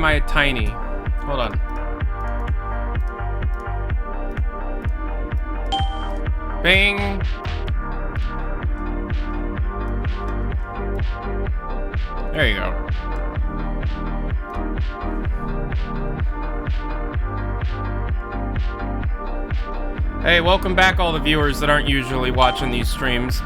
am I tiny? Hold on. Bing. There you go. Hey, welcome back all the viewers that aren't usually watching these streams.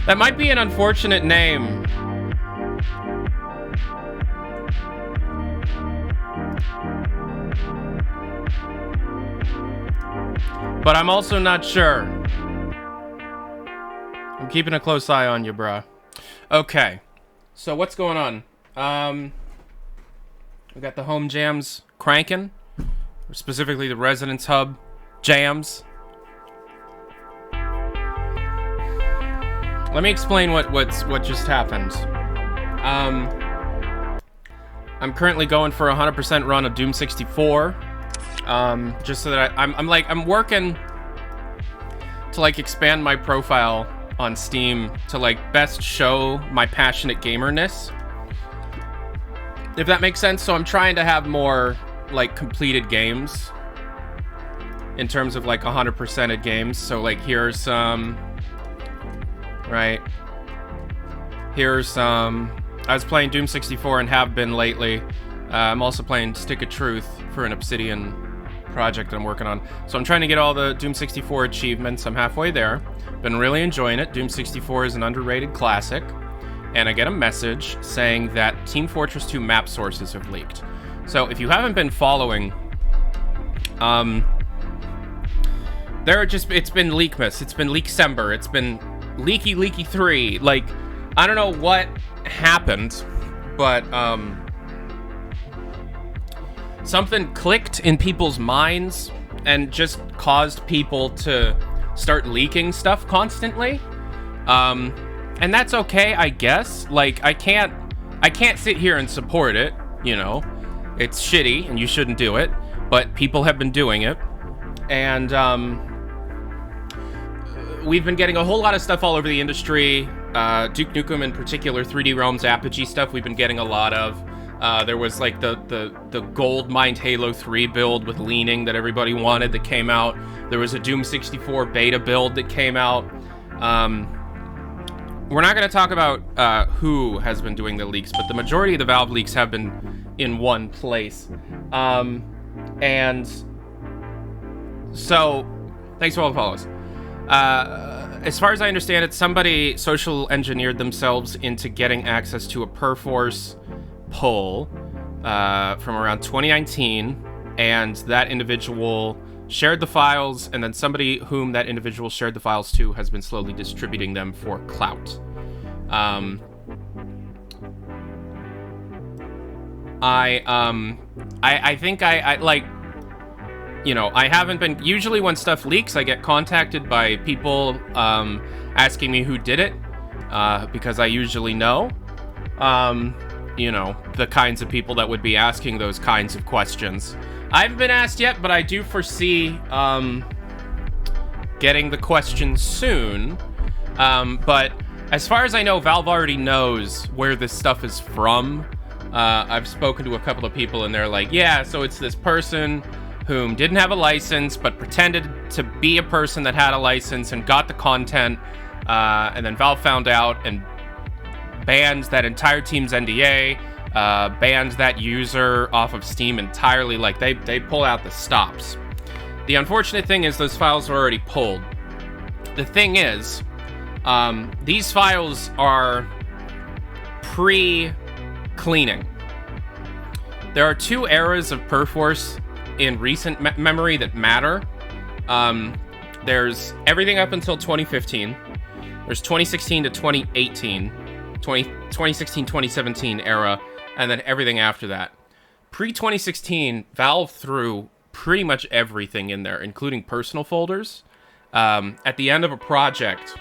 That might be an unfortunate name. But I'm also not sure. I'm keeping a close eye on you, bruh. Okay. So what's going on? We got the home jams cranking. Specifically the Residence Hub jams. Let me explain what just happened. I'm currently going for a 100% run of Doom 64. Just so that I'm working to like expand my profile on Steam to like best show my passionate gamerness, if that makes sense. So I'm trying to have more like completed games in terms of like 100%ed games. So like here's some, right? Here's some. I was playing Doom 64 and have been lately. I'm also playing Stick of Truth for an Obsidian project I'm working on. So I'm trying to get all the Doom 64 achievements. I'm halfway there. Been really enjoying it. Doom 64 is an underrated classic. And I get a message saying that Team Fortress 2 map sources have leaked. So if you haven't been following, it's been Leakmas, it's been Leakcember, it's been Leaky 3. Like, I don't know what happened, but something clicked in people's minds and just caused people to start leaking stuff constantly. And that's okay, I guess. Like, I can't sit here and support it, you know. It's shitty and you shouldn't do it, but people have been doing it. And we've been getting a whole lot of stuff all over the industry. Duke Nukem in particular, 3D Realms Apogee stuff we've been getting a lot of. There was like the gold mined Halo 3 build with leaning that everybody wanted that came out. There was a Doom 64 beta build that came out. We're not going to talk about who has been doing the leaks, but the majority of the Valve leaks have been in one place. And so, thanks for all the follows. As far as I understand it, somebody social engineered themselves into getting access to a Perforce poll from around 2019, and that individual shared the files, and then somebody whom that individual shared the files to has been slowly distributing them for clout. I think I like, you know, I haven't been, usually when stuff leaks, I get contacted by people asking me who did it, because I usually know, you know, the kinds of people that would be asking those kinds of questions. I haven't been asked yet, but I do foresee getting the question soon. But as far as I know, Valve already knows where this stuff is from. I've spoken to a couple of people and they're like, yeah, so it's this person whom didn't have a license, but pretended to be a person that had a license and got the content. And then Valve found out and banned that entire team's NDA, banned that user off of Steam entirely. Like, they pull out the stops. The unfortunate thing is those files are already pulled. The thing is, these files are pre-cleaning. There are two eras of Perforce in recent memory that matter. There's everything up until 2015. There's 2016 to 2018, 2016, 2017 era, and then everything after that. Pre-2016, Valve threw pretty much everything in there, including personal folders. At the end of a project,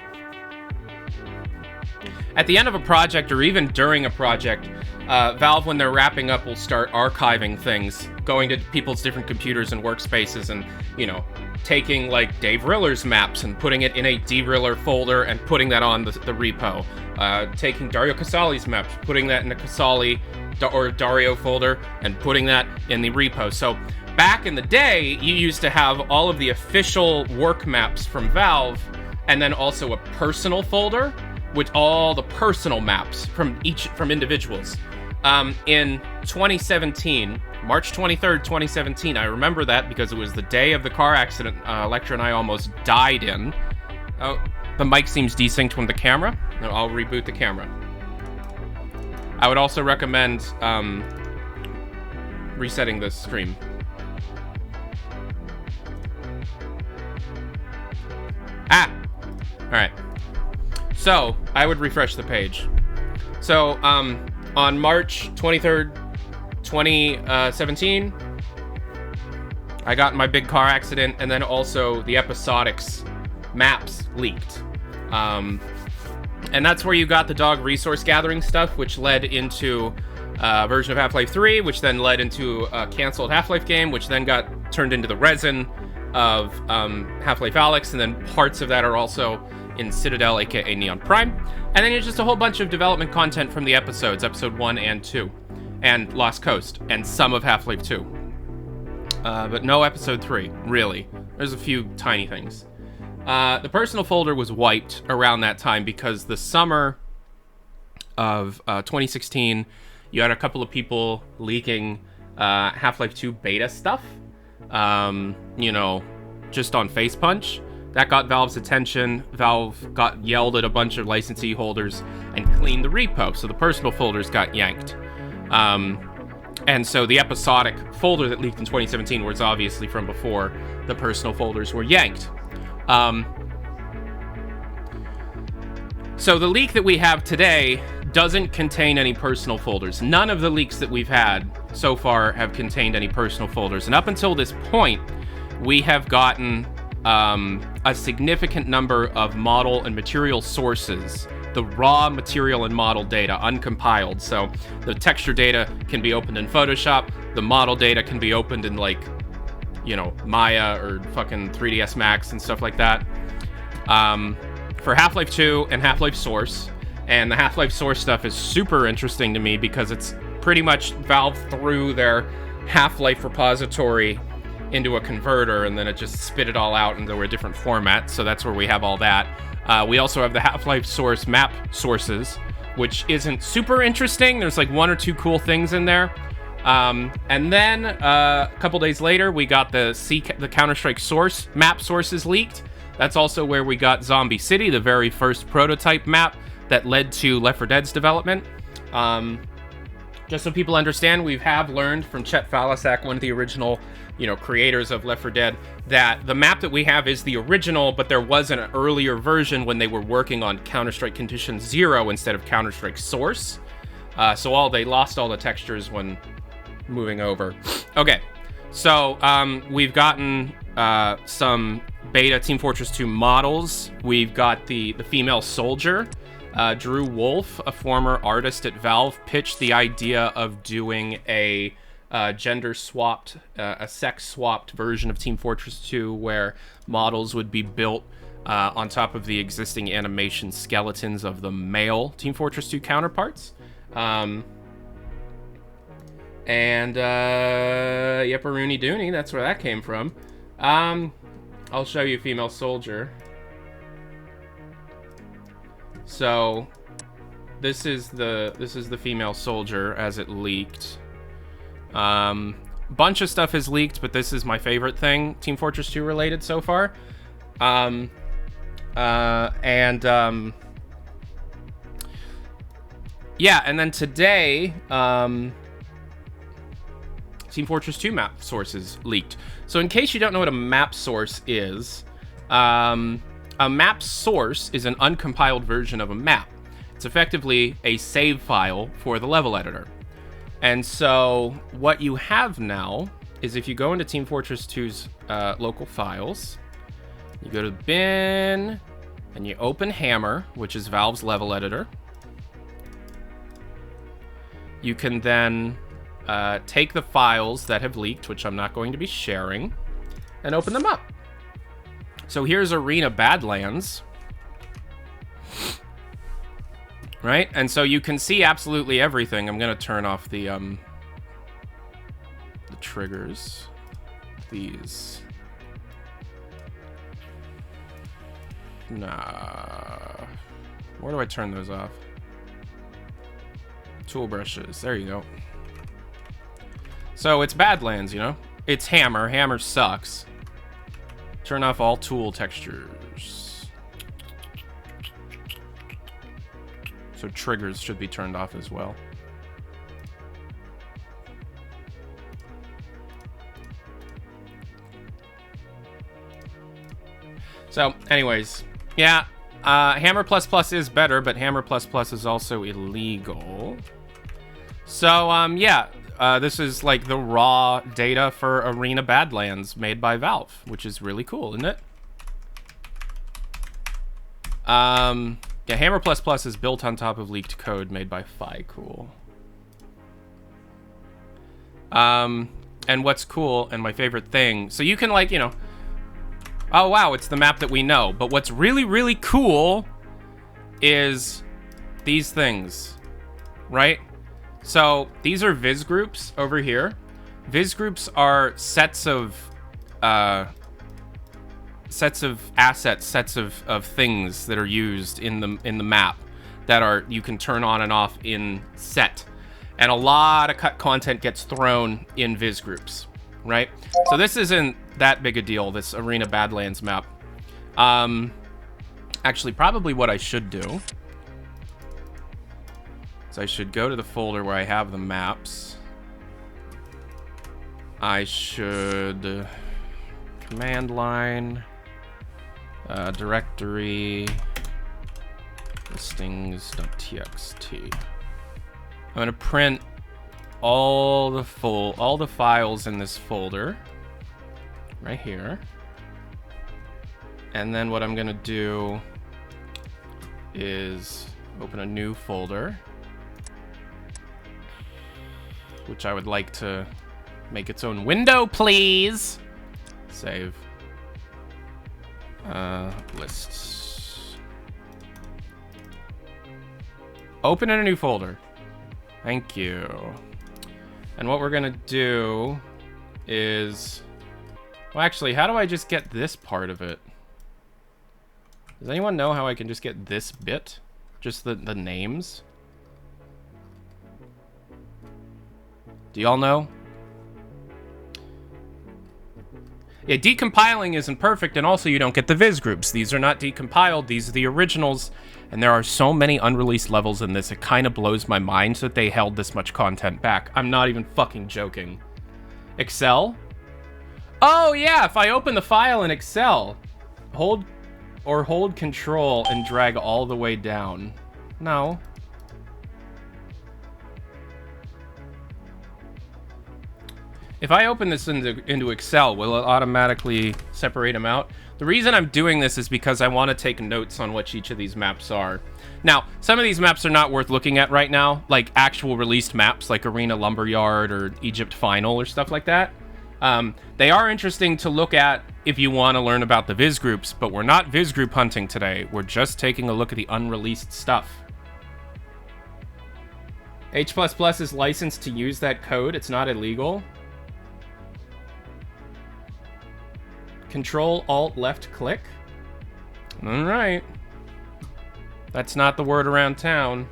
or even during a project, Valve, when they're wrapping up, will start archiving things, going to people's different computers and workspaces, and, you know, taking, like, Dave Riller's maps and putting it in a D-Riller folder and putting that on the repo. Taking Dario Casali's maps, putting that in a Casali or Dario folder, and putting that in the repo. So back in the day, you used to have all of the official work maps from Valve, and then also a personal folder with all the personal maps from individuals. In 2017, March 23rd, 2017, I remember that because it was the day of the car accident Electra and I almost died in. Oh, the mic seems desynced from the camera. No, I'll reboot the camera. I would also recommend resetting this stream. Ah! Alright. So, I would refresh the page. So, on March 23rd, 2017, I got in my big car accident, and then also the episodics maps leaked. And that's where you got the dog resource gathering stuff, which led into a version of Half-Life 3, which then led into a canceled Half-Life game, which then got turned into the resin of Half-Life Alyx, and then parts of that are also in Citadel, aka Neon Prime. And then it's just a whole bunch of development content from the episodes, episode 1 and 2, and Lost Coast, and some of Half-Life 2. But no episode 3, really. There's a few tiny things. The personal folder was wiped around that time because the summer of 2016, you had a couple of people leaking Half-Life 2 beta stuff, you know, just on Face Punch. That got Valve's attention. Valve got yelled at a bunch of licensee holders and cleaned the repo, so the personal folders got yanked. And so the episodic folder that leaked in 2017 was obviously from before the personal folders were yanked. So the leak that we have today doesn't contain any personal folders. None of the leaks that we've had so far have contained any personal folders. And up until this point, we have gotten a significant number of model and material sources, the raw material and model data uncompiled. So the texture data can be opened in Photoshop, the model data can be opened in, like, you know, Maya or fucking 3ds Max and stuff like that, for Half-Life 2 and Half-Life Source. And the Half-Life Source stuff is super interesting to me because it's pretty much Valve threw their Half-Life repository into a converter, and then it just spit it all out into a different format. So that's where we have all that. We also have the Half-Life Source map sources, which isn't super interesting. There's like one or two cool things in there. And then a couple days later, we got the Counter-Strike source map sources leaked. That's also where we got Zombie City, the very first prototype map that led to Left 4 Dead's development. Just so people understand, we have learned from Chet Falisak, one of the original, you know, creators of Left 4 Dead, that the map that we have is the original, but there was an earlier version when they were working on Counter-Strike Condition 0 instead of Counter-Strike Source. So they lost all the textures when moving over. Okay, so we've gotten some beta Team Fortress 2 models. We've got the female soldier. Drew Wolf, a former artist at Valve, pitched the idea of doing a gender-swapped, a sex-swapped version of Team Fortress 2 where models would be built on top of the existing animation skeletons of the male Team Fortress 2 counterparts. Yep, Rooney Dooney, that's where that came from. I'll show you female soldier. So this is the female soldier as it leaked. Bunch of stuff is leaked, but this is my favorite thing Team Fortress 2 related so far. Yeah, and then today, Team Fortress 2 map sources leaked. So in case you don't know what a map source is, a map source is an uncompiled version of a map. It's effectively a save file for the level editor. And so what you have now is if you go into Team Fortress 2's local files, you go to bin, and you open Hammer, which is Valve's level editor. you can then take the files that have leaked, which I'm not going to be sharing, and open them up. So here's Arena Badlands. Right? And so you can see absolutely everything. I'm going to turn off the triggers. These. Nah. Where do I turn those off? Tool brushes. There you go. So it's Badlands, you know? It's Hammer. Hammer sucks. Turn off all tool textures. So triggers should be turned off as well. So, anyways, yeah, Hammer++ is better, but Hammer++ is also illegal. So, yeah, this is like the raw data for Arena Badlands made by Valve, which is really cool, isn't it? Yeah, Hammer++ is built on top of leaked code made by Cool. And what's cool, and my favorite thing, so you can, like, you know, oh wow, it's the map that we know, but what's really, really cool is these things, right? So these are viz groups over here. Viz groups are sets of assets, sets of things that are used in the map that are you can turn on and off in set. And a lot of cut content gets thrown in viz groups, right? So this isn't that big a deal, this Arena Badlands map. Actually, probably what I should do is I should go to the folder where I have the maps. I should command line, directory, listings.txt. I'm gonna print all the files in this folder right here, and then what I'm gonna do is open a new folder, which I would like to make its own window, please. Save. Lists. Open in a new folder. Thank you. And what we're gonna do is, well, actually, how do I just get this part of it? Does anyone know how I can just get this bit? Just the names? Do y'all know? Yeah, decompiling isn't perfect, and also you don't get the viz groups. These are not decompiled, these are the originals, and there are so many unreleased levels in this, it kind of blows my mind that they held this much content back. I'm not even fucking joking. Excel? Oh yeah, if I open the file in Excel, hold Control and drag all the way down. No. If I open this into Excel, will it automatically separate them out? The reason I'm doing this is because I want to take notes on what each of these maps are. Now, some of these maps are not worth looking at right now, like actual released maps, like Arena Lumberyard or Egypt Final or stuff like that. They are interesting to look at if you want to learn about the viz groups, but we're not viz group hunting today. We're just taking a look at the unreleased stuff. H++ is licensed to use that code. It's not illegal. Control, Alt, left click. All right. That's not the word around town.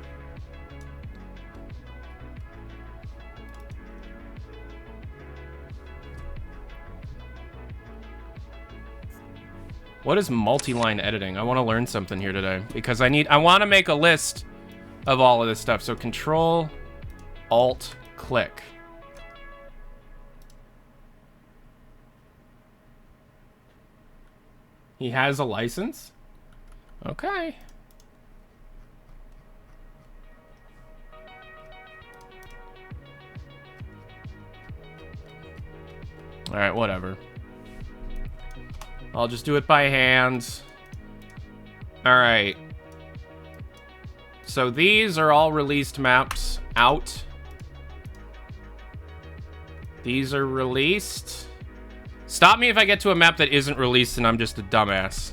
What is multi-line editing? I want to learn something here today because I want to make a list of all of this stuff. So Control, Alt, click. He has a license? Okay. Alright, whatever. I'll just do it by hand. Alright. So these are all released maps out These are released. Stop me if I get to a map that isn't released and I'm just a dumbass.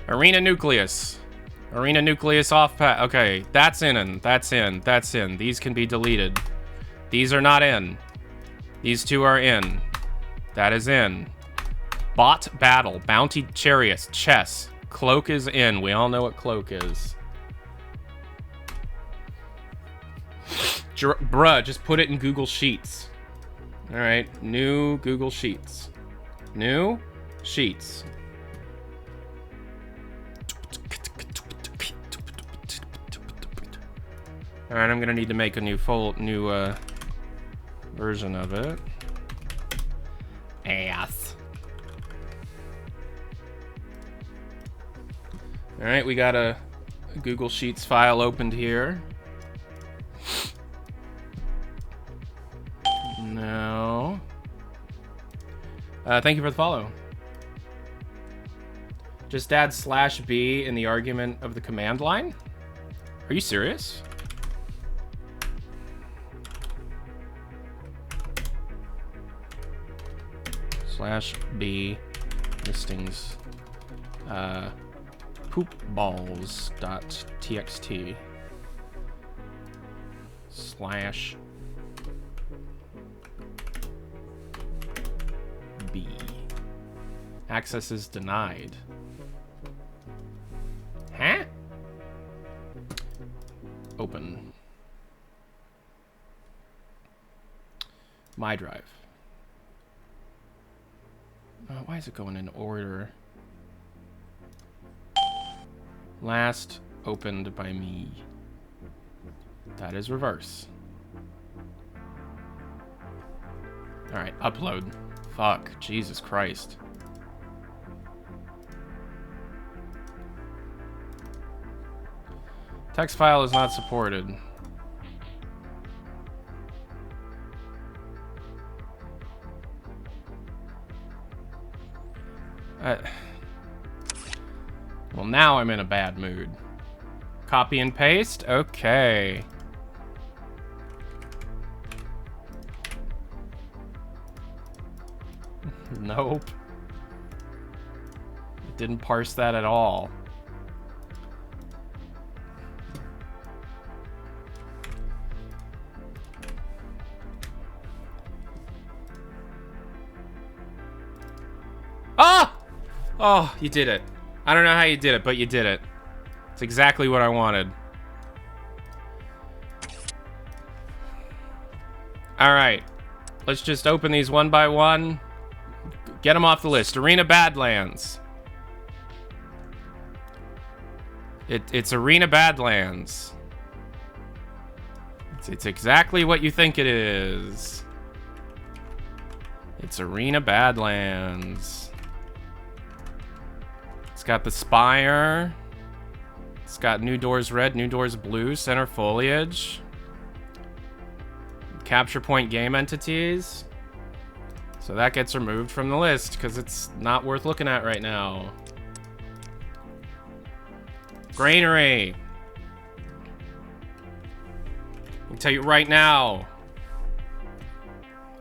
Arena Nucleus. Arena Nucleus off pat. Okay, that's in. That's in. That's in. These can be deleted. These are not in. These two are in. That is in. Bot Battle. Bounty Chariots. Chess. Cloak is in. We all know what Cloak is. Bruh, just put it in Google Sheets. Alright, new Google Sheets. New Sheets. Alright, I'm gonna need to make a new version of it. Ass. Alright, we got a Google Sheets file opened here. No. Thank you for the follow. Just add /B in the argument of the command line? Are you serious? /B listings poopballs.txt /B. Access is denied. Huh? Open. My drive. Why is it going in order? Last opened by me. That is reverse. Alright, upload. Fuck, Jesus Christ. Text file is not supported. Well, now I'm in a bad mood. Copy and paste? Okay. Nope. It didn't parse that at all. Ah! Oh, you did it. I don't know how you did it, but you did it. It's exactly what I wanted. Alright. Let's just open these one by one. Get them off the list. Arena Badlands. It's Arena Badlands. It's exactly what you think it is. It's Arena Badlands. It's got the spire. It's got new doors red, new doors blue, center foliage. Capture point game entities. So that gets removed from the list because it's not worth looking at right now. Granary. I can tell you right now.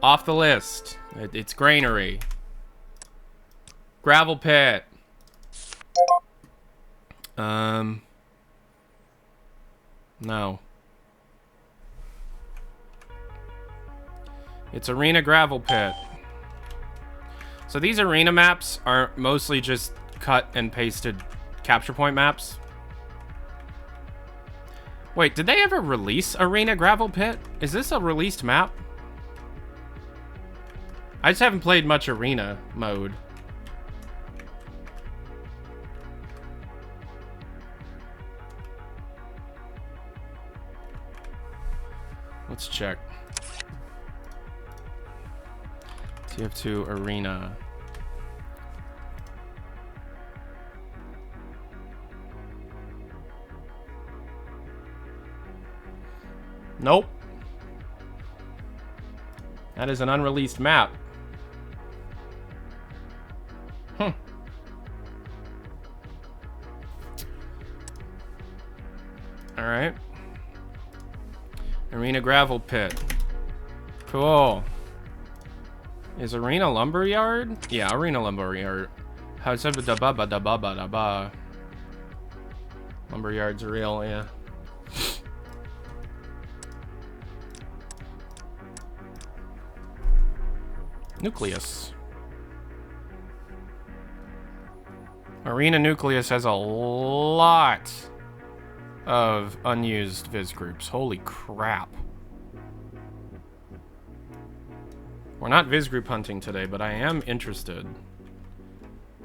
Off the list. It's Granary. Gravel pit. No. It's Arena Gravel Pit. So these arena maps are mostly just cut and pasted capture point maps. Wait, did they ever release Arena Gravel Pit? Is this a released map? I just haven't played much arena mode. Let's check. TF2 Arena. Nope. That is an unreleased map. Arena gravel pit. Cool. Is Arena lumberyard? Yeah, Arena lumberyard. How's it? Lumberyard's real, yeah. Nucleus. Arena Nucleus has a lot of unused viz groups. Holy crap. We're not viz group hunting today, but I am interested.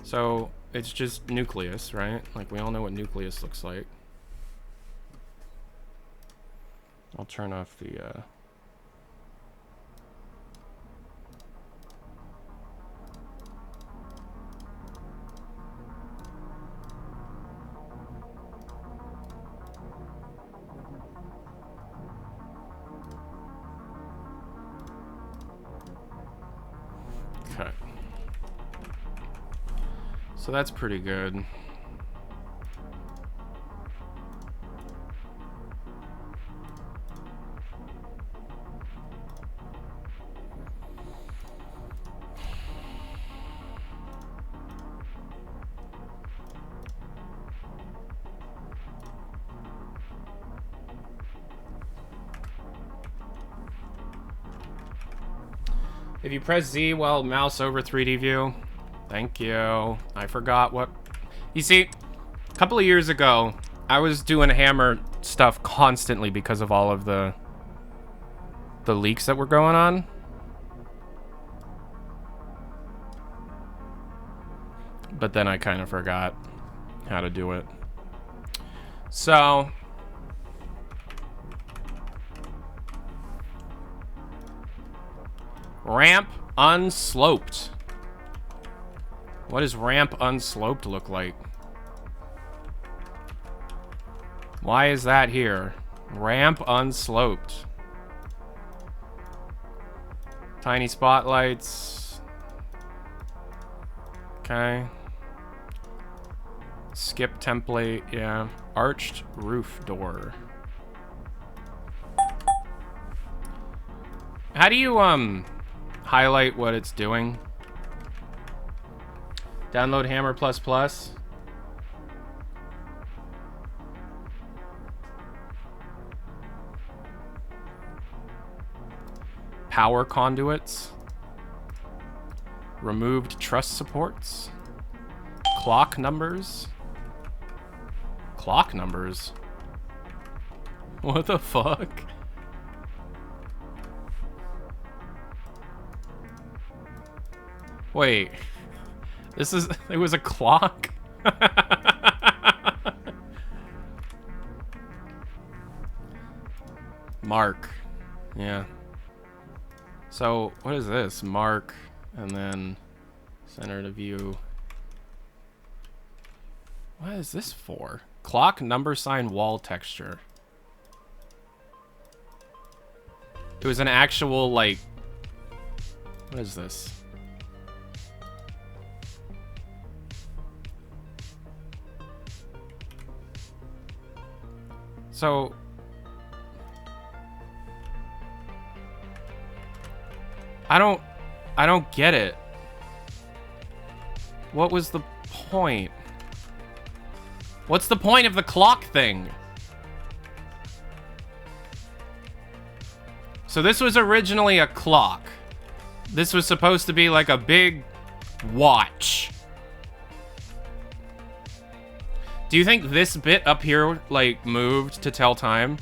So, it's just Nucleus, right? Like, we all know what Nucleus looks like. I'll turn off the, Okay. So that's pretty good. If you press Z while mouse over 3D view, thank you. I forgot what... You see, a couple of years ago, I was doing hammer stuff constantly because of all of the leaks that were going on. But then I kind of forgot how to do it. So... Ramp unsloped. What does ramp unsloped look like? Why is that here? Ramp unsloped. Tiny spotlights. Okay. Skip template, yeah. Arched roof door. How do you, highlight what it's doing? Download Hammer++. Power conduits. Removed truss supports. Clock numbers. Clock numbers? What the fuck? Wait, this is, it was a clock? Mark, yeah. So, what is this? Mark, and then center to view. What is this for? Clock number sign wall texture. It was an actual, like, what is this? So, I don't get it. What was the point? What's the point of the clock thing? So this was originally a clock. This was supposed to be like a big watch. Do you think this bit up here, like, moved to tell time?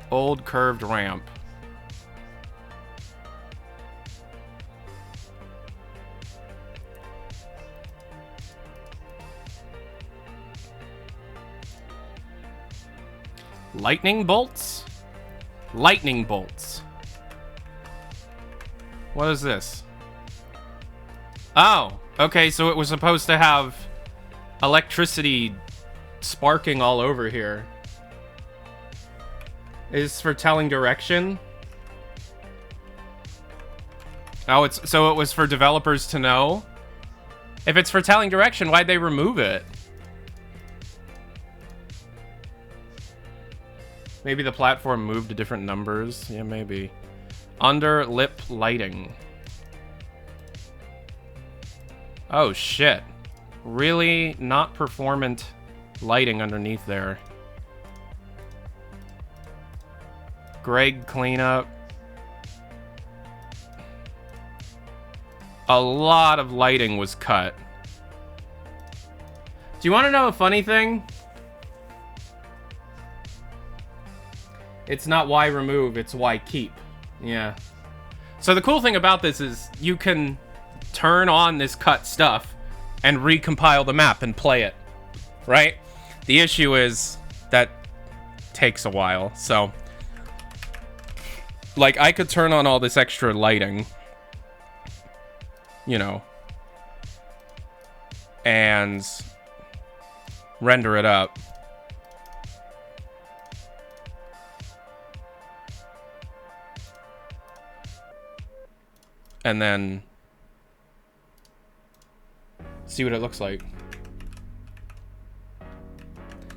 Old curved ramp. Lightning bolts? Lightning bolts. What is this? Oh, okay, so it was supposed to have electricity sparking all over here. Is for telling direction? Oh, so it was for developers to know? If it's for telling direction, why'd they remove it? Maybe the platform moved to different numbers. Yeah, maybe. Under lip lighting. Oh, shit. Really not performant lighting underneath there. Greg cleanup. A lot of lighting was cut. Do you want to know a funny thing? It's not why remove, it's why keep. Yeah. So the cool thing about this is you can turn on this cut stuff and recompile the map and play it, right? The issue is that takes a while. So, like, I could turn on all this extra lighting, you know, and render it up. And then see what it looks like.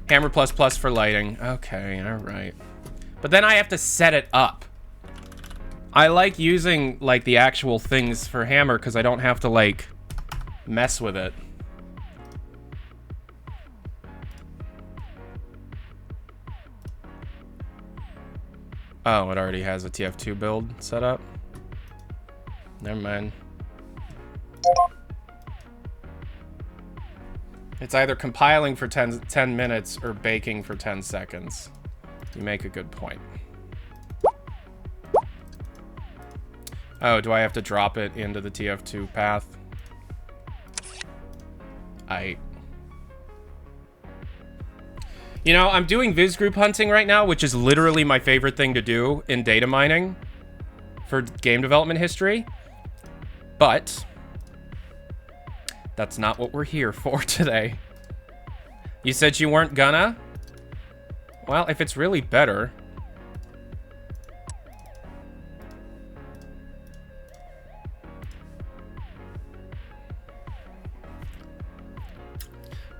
Hammer plus plus for lighting. Okay, all right. But then I have to set it up. I like using, like, the actual things for hammer because I don't have to, like, mess with it. Oh, it already has a TF2 build set up. Never mind. It's either compiling for 10 minutes or baking for 10 seconds. You make a good point. Oh, do I have to drop it into the TF2 path? You know, I'm doing Viz group hunting right now, which is literally my favorite thing to do in data mining for game development history. But that's not what we're here for today. You said you weren't gonna? Well, if it's really better.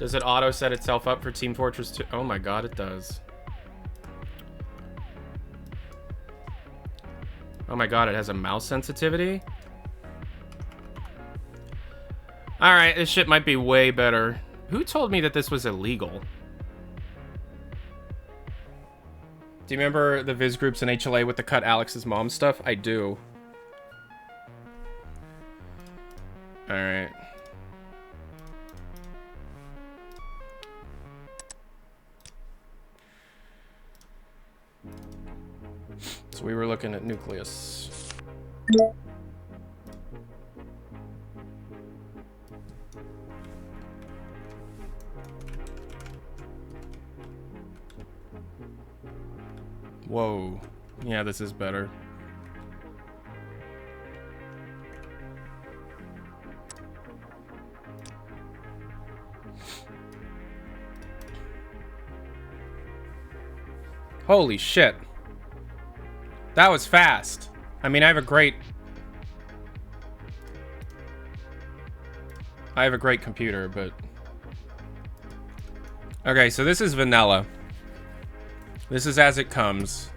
Does it auto set itself up for Team Fortress 2? Oh my god, it does. Oh my god, it has a mouse sensitivity? Alright, this shit might be way better. Who told me that this was illegal? Do you remember the Viz groups in HLA with the cut Alex's mom stuff? I do. Alright. So we were looking at Nucleus. Whoa. Yeah, this is better. Holy shit. That was fast. I mean, I have a great computer, but... Okay, so this is vanilla. This is as it comes.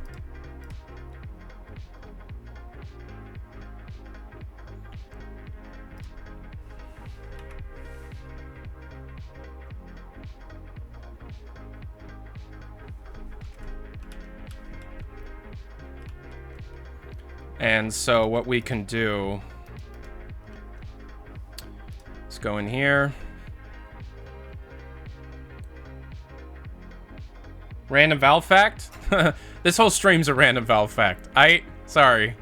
And so what we can do is go in here. Random valve fact? This whole stream's a random valve fact. Sorry.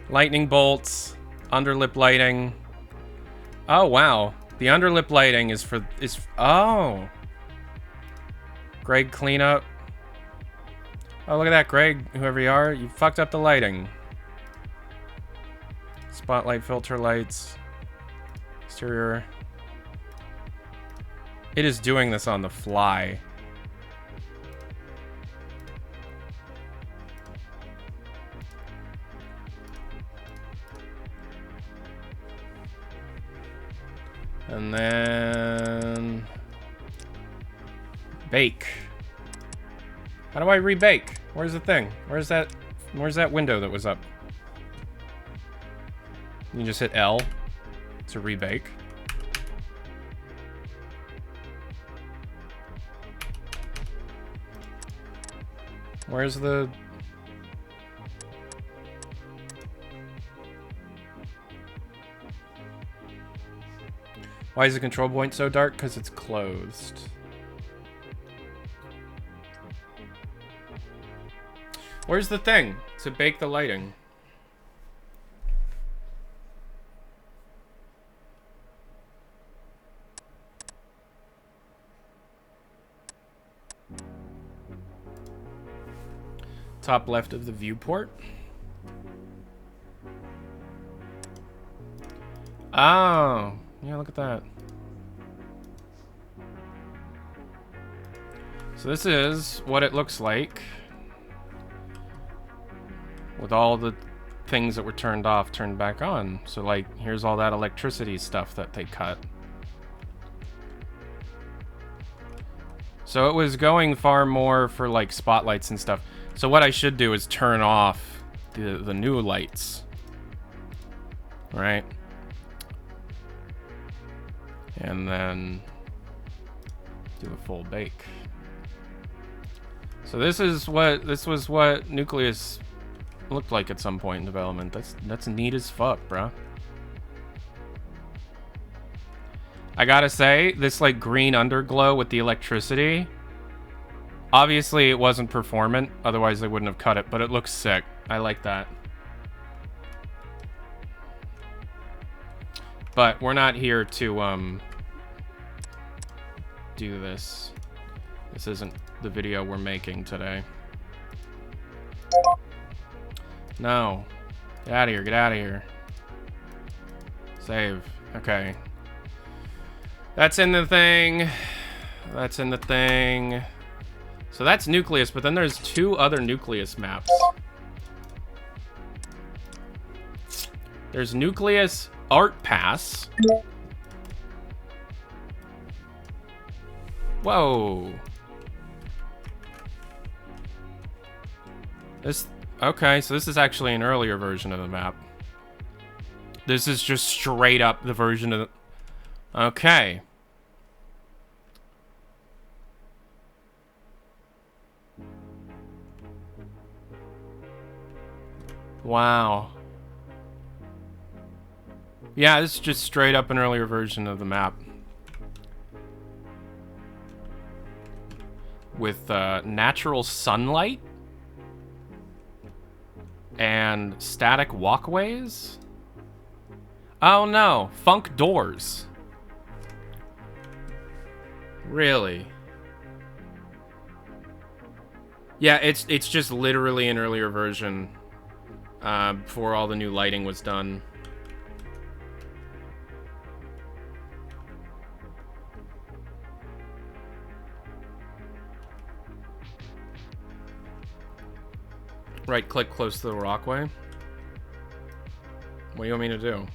Lightning bolts, underlip lighting. Oh, wow. The underlip lighting is oh. Greg cleanup. Oh, look at that, Greg, whoever you are. You fucked up the lighting. Spotlight filter lights. Exterior. It is doing this on the fly. And then... bake. How do I rebake? Where's the thing? Where's that window that was up? You just hit L to rebake. Where's the... Why is the control point so dark? Because it's closed. Where's the thing to bake the lighting? Top left of the viewport. Oh, yeah, look at that. So this is what it looks like with all the things that were turned off turned back on. So like, here's all that electricity stuff that they cut. So it was going far more for like spotlights and stuff. So what I should do is turn off the new lights, right? And then do a full bake. So this was what Nucleus looked like at some point in development. That's neat as fuck, bro. I gotta say, this like green underglow with the electricity, obviously it wasn't performant, otherwise they wouldn't have cut it, but it looks sick. I like that. But we're not here to do this. This isn't the video we're making today. No. Get out of here, get out of here. Save. Okay. That's in the thing. That's in the thing. So that's Nucleus, but then there's two other Nucleus maps. There's Nucleus Art Pass. Whoa. Okay, so this is actually an earlier version of the map. This is just straight up the version of the... Okay. Wow. Yeah, this is just straight up an earlier version of the map. With natural sunlight and static walkways. Oh no, funk doors. Really? Yeah, it's just literally an earlier version before all the new lighting was done. Right click close to the walkway. What do you want me to do?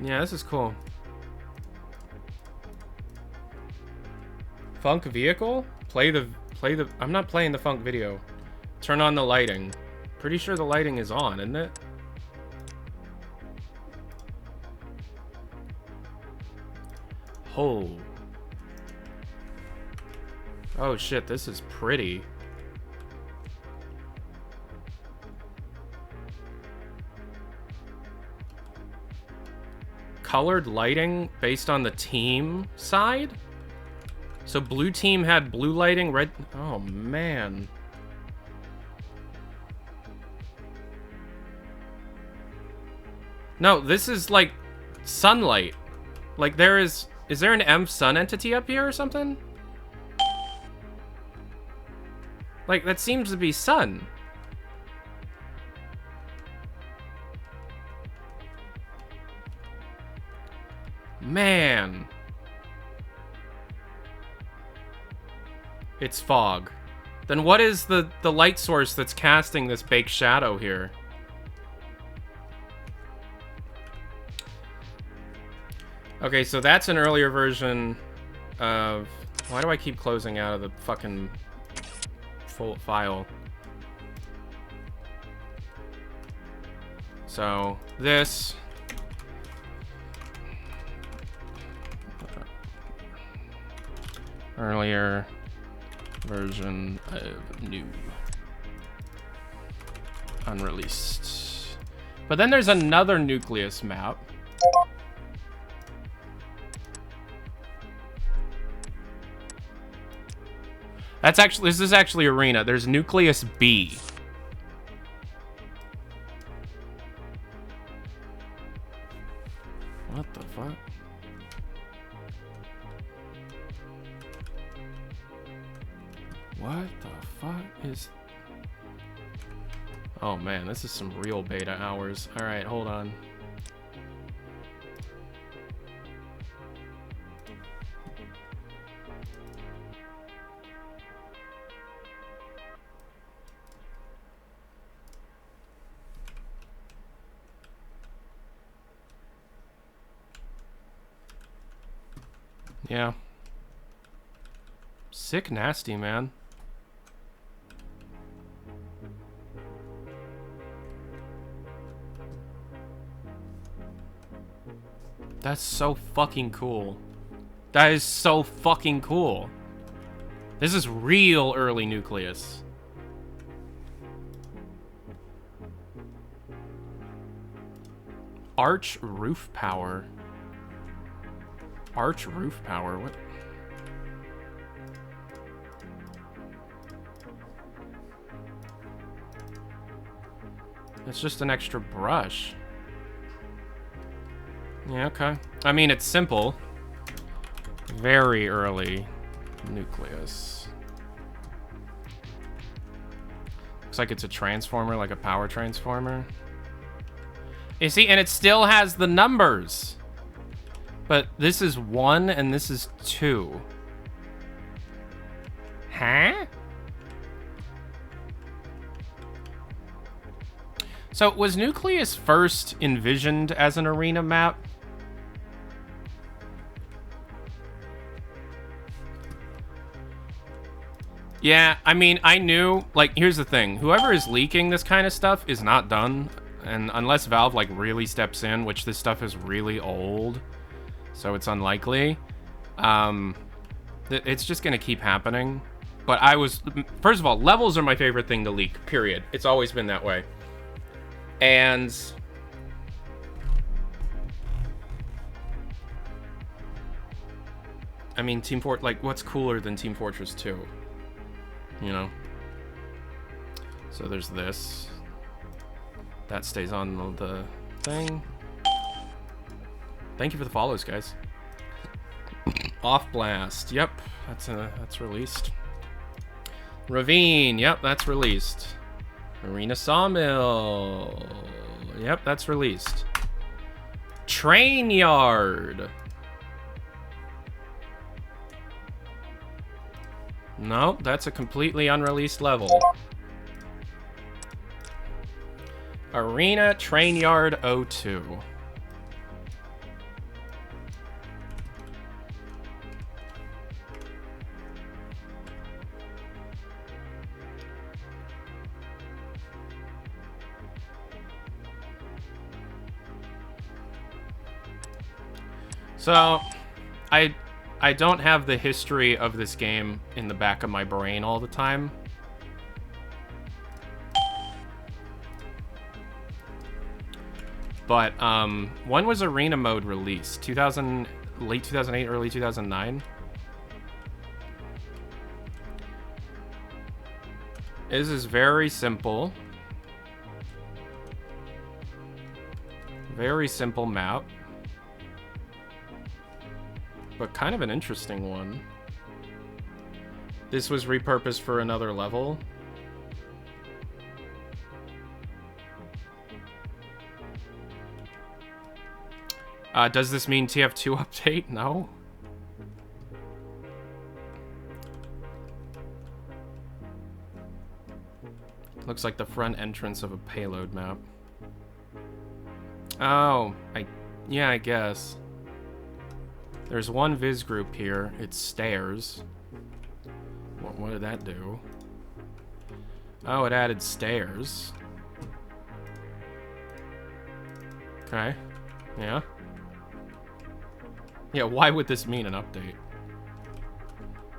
Yeah, this is cool. Funk vehicle? Play the I'm not playing the funk video. Turn on the lighting. Pretty sure the lighting is on, isn't it? Oh. Oh shit, this is pretty. Colored lighting based on the team side? So blue team had blue lighting, red... Oh, man. No, this is like sunlight. Like there is... Is there an M sun entity up here or something? Like, that seems to be sun. Man. It's fog. Then what is the light source that's casting this baked shadow here? Okay, so that's an earlier version of... Why do I keep closing out of the fucking full file? So, this... Earlier version of new. Unreleased. But then there's another Nucleus map. This is actually Arena. There's Nucleus B. What the fuck? What the fuck is... Oh man, this is some real beta hours. Alright, hold on. Yeah. Sick nasty, man. That's so fucking cool. That is so fucking cool. This is real early Nucleus. Arch roof power. Arch roof power? What? It's just an extra brush. Yeah, okay. I mean, it's simple. Very early Nucleus. Looks like it's a transformer, like a power transformer. You see, and it still has the numbers. But this is 1 and this is 2. Huh? So, was Nucleus first envisioned as an arena map? Yeah, I mean, I knew, like, here's the thing. Whoever is leaking this kind of stuff is not done. And unless Valve, like, really steps in, which this stuff is really old, so it's unlikely, it's just gonna keep happening. But first of all, levels are my favorite thing to leak, period. It's always been that way. And I mean, like, what's cooler than Team Fortress 2? You know? So there's this. That stays on the thing. Thank you for the follows, guys. Off Blast. Yep, that's released. Ravine. Yep, that's released. Arena Sawmill. Yep, that's released. Trainyard. No, that's a completely unreleased level. Arena Trainyard 02. So, I don't have the history of this game in the back of my brain all the time. But, when was Arena Mode released? Late 2008, early 2009? This is very simple. Very simple map. But kind of an interesting one. This was repurposed for another level. Does this mean TF2 update? No. Looks like the front entrance of a Payload map. Oh, yeah, I guess. There's one viz group here. It's stairs. What did that do? Oh, it added stairs. Okay. Yeah. Yeah, why would this mean an update?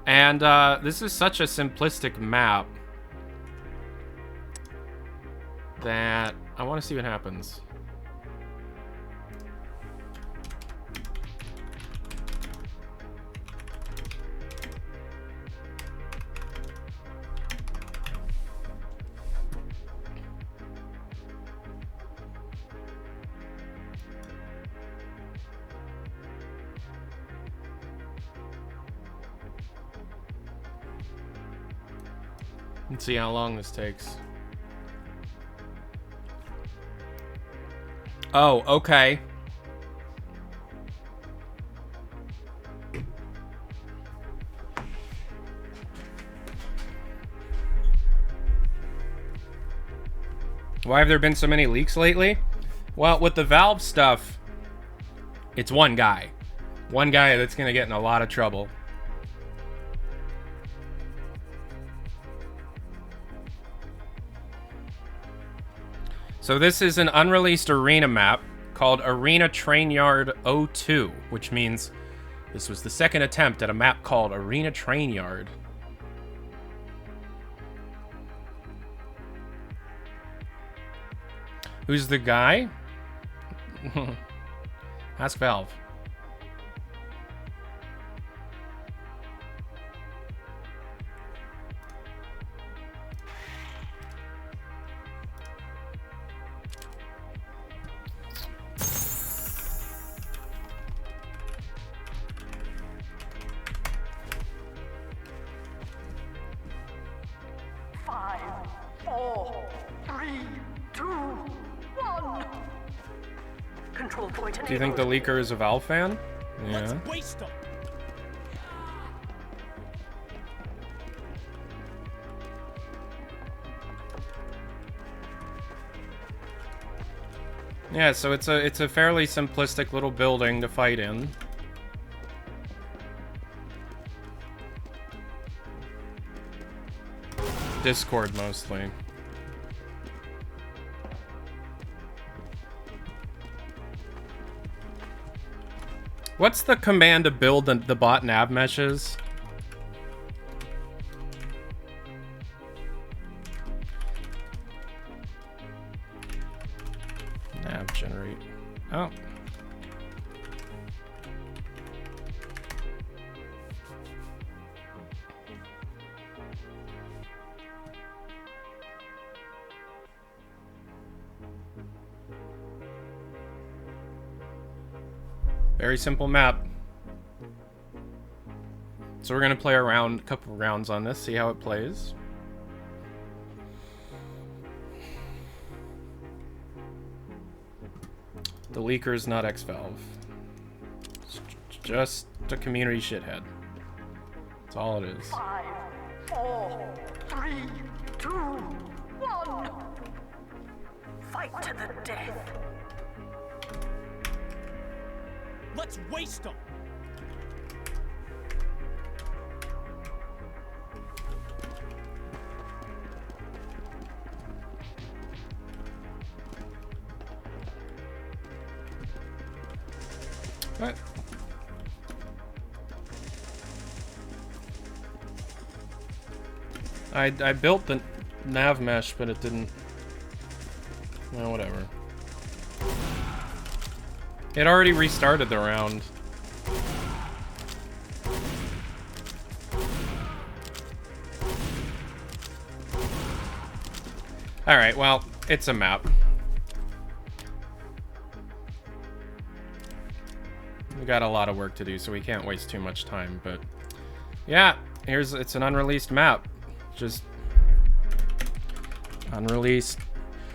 And this is such a simplistic map that I want to see what happens. Let's see how long this takes. Oh, okay. Why have there been so many leaks lately? Well, with the Valve stuff, it's one guy. One guy that's gonna get in a lot of trouble. So this is an unreleased arena map called Arena Trainyard 02, which means this was the second attempt at a map called Arena Trainyard. Who's the guy? Ask Valve. Do you think the leaker is a Valve fan? Yeah. Yeah, so it's a fairly simplistic little building to fight in. Discord mostly. What's the command to build the bot nav meshes? Nav generate. Oh. Very simple map. So we're gonna play around a couple rounds on this, see how it plays. The leaker is not ex-Valve. It's just a community shithead. That's all it is. 5, 4, 3, 2, 1. Fight to the death. Let's waste them. What? I built the nav mesh, but it didn't. Well, whatever. It already restarted the round. Alright, well, it's a map. We got a lot of work to do, so we can't waste too much time, but yeah, it's an unreleased map. Just unreleased.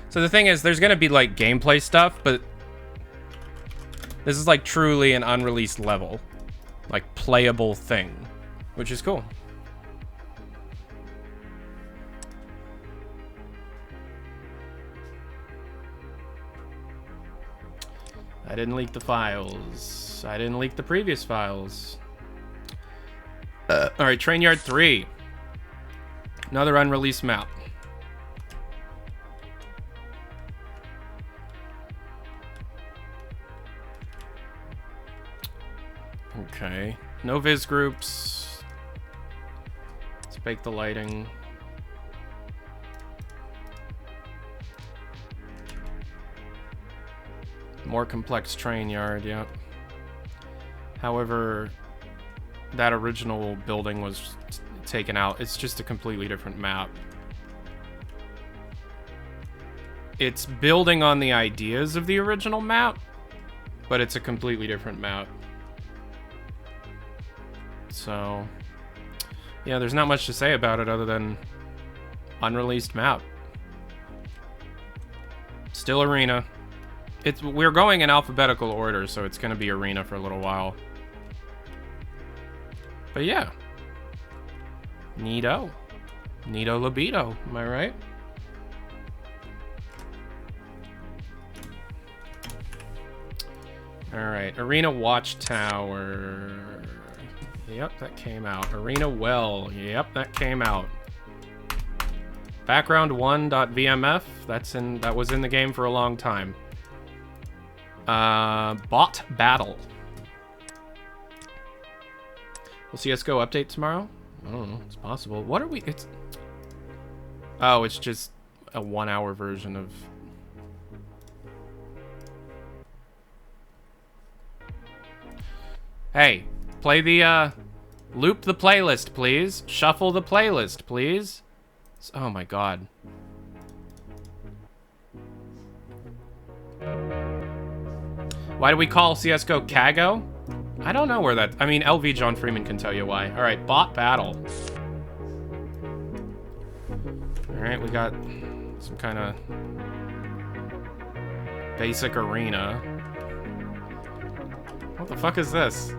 So the thing is, there's gonna be like gameplay stuff, but this is like truly an unreleased level, like playable thing, which is cool. I didn't leak the files. I didn't leak the previous files. Alright, Trainyard 3. Another unreleased map. Okay. No viz groups. Let's bake the lighting. More complex train yard, yep. However, that original building was taken out. It's just a completely different map. It's building on the ideas of the original map, but it's a completely different map. So, yeah, there's not much to say about it other than unreleased map. Still arena. We're going in alphabetical order, so it's going to be arena for a little while. But yeah. Neato. Neato libido, am I right? Alright, Arena Watchtower. Yep, that came out. Arena Well. Yep, that came out. Background1.vmf. That was in the game for a long time. Bot Battle. Will CSGO update tomorrow? I don't know. It's possible. What are we... Oh, it's just a 1-hour version of... Hey, play the, loop the playlist, please. Shuffle the playlist, please. Oh my god. Why do we call CSGO Kago? I don't know where that... I mean, LV John Freeman can tell you why. Alright, bot battle. Alright, we got some kind of basic arena. What the fuck is this?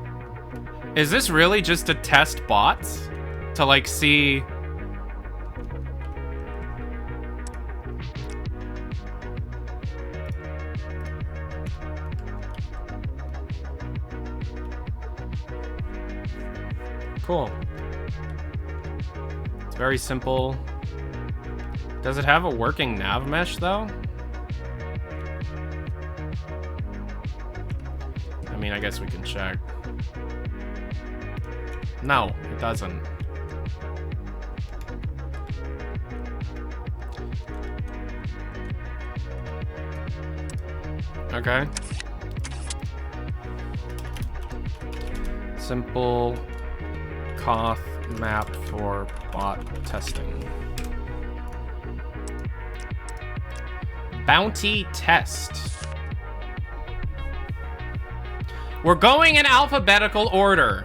Is this really just to test bots? To, like, see... Cool. It's very simple. Does it have a working nav mesh, though? I mean, I guess we can check. No, it doesn't. Okay. Simple KOTH map for bot testing. Bounty test. We're going in alphabetical order,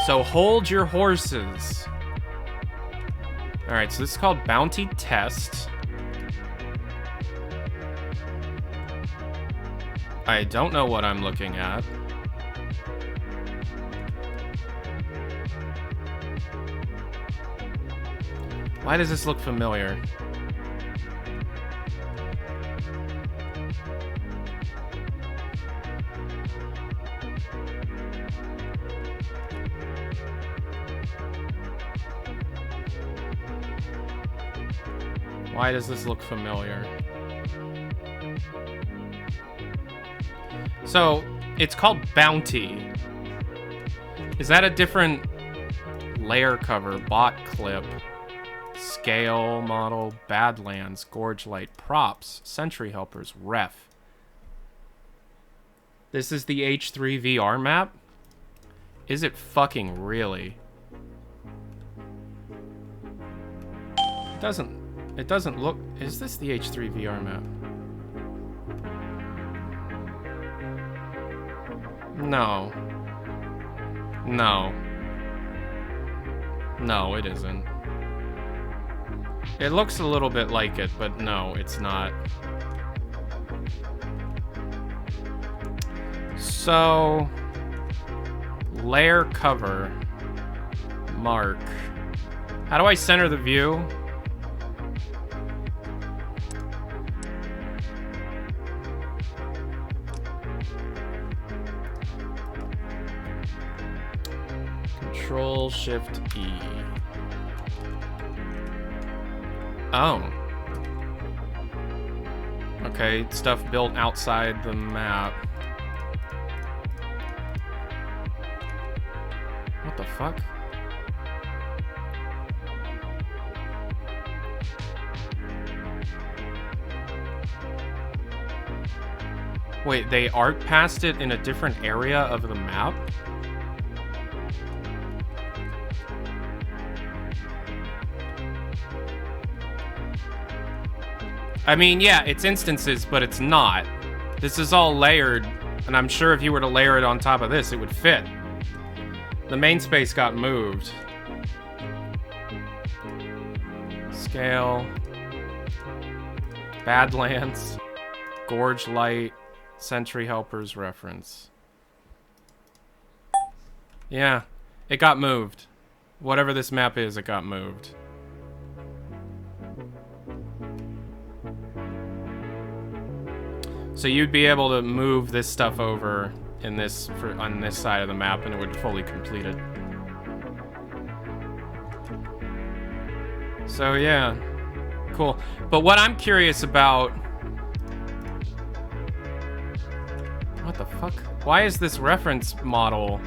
so hold your horses. Alright, so this is called Bounty Test. I don't know what I'm looking at. Why does this look familiar? Why does this look familiar? So, it's called Bounty. Is that a different layer cover, bot clip, scale model, Badlands, Gorge Light, props, Sentry Helpers, ref? This is the H3 VR map? Is it fucking really? It doesn't look... Is this the H3 VR map? No. No. No, it isn't. It looks a little bit like it, but no, it's not. So... Layer cover. Mark. How do I center the view? Control-Shift-E. Oh. Okay, stuff built outside the map. What the fuck? Wait, they art passed it in a different area of the map? I mean, yeah, it's instances, but it's not. This is all layered, and I'm sure if you were to layer it on top of this, it would fit. The main space got moved. Scale. Badlands. Gorge Light. Sentry Helpers reference. Yeah, it got moved. Whatever this map is, it got moved. So you'd be able to move this stuff over in this on this side of the map, and it would fully complete it. So yeah, cool. But what I'm curious about, what the fuck? Why is this reference model?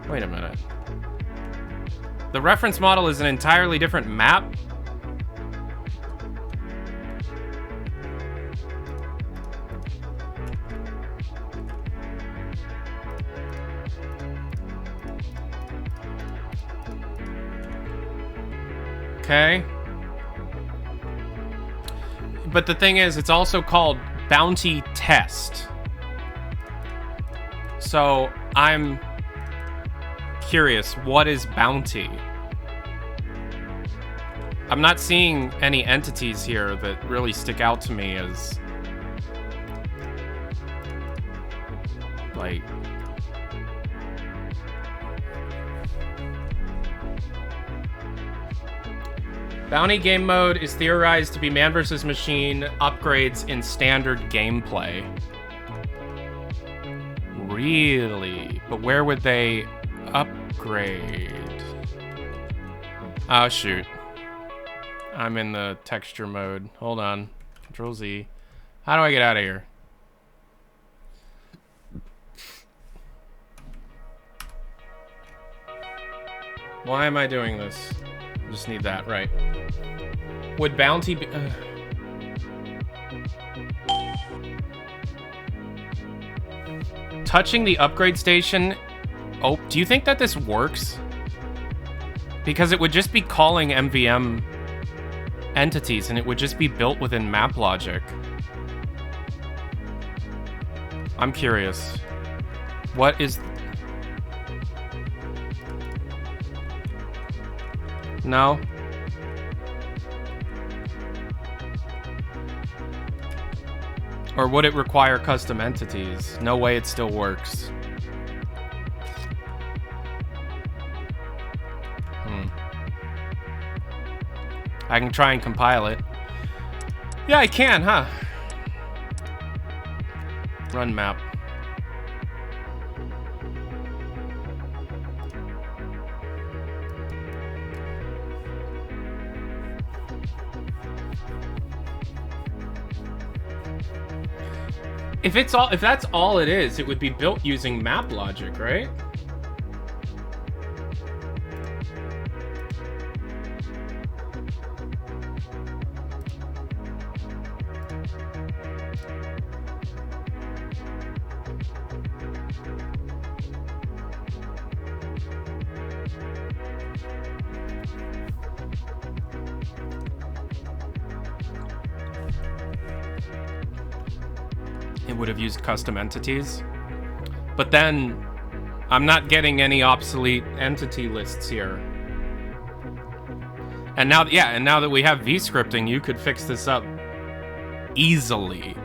Wait a minute. The reference model is an entirely different map? Okay. But the thing is, it's also called Bounty Test. So I'm curious, what is Bounty? I'm not seeing any entities here that really stick out to me as like Bounty game mode is theorized to be man versus machine upgrades in standard gameplay. Really? But where would they upgrade? Oh, shoot. I'm in the texture mode. Hold on. Control Z. How do I get out of here? Why am I doing this? Just need that, right. Would Bounty be... Touching the upgrade station... Oh, do you think that this works? Because it would just be calling MVM entities, and it would just be built within map logic. I'm curious. What is... No? Or would it require custom entities? No way it still works. I can try and compile it. Yeah, I can, huh? Run map. If that's all it is, it would be built using map logic, right? Would have used custom entities, but then I'm not getting any obsolete entity lists here. And now, yeah, and now that we have V-scripting, you could fix this up easily.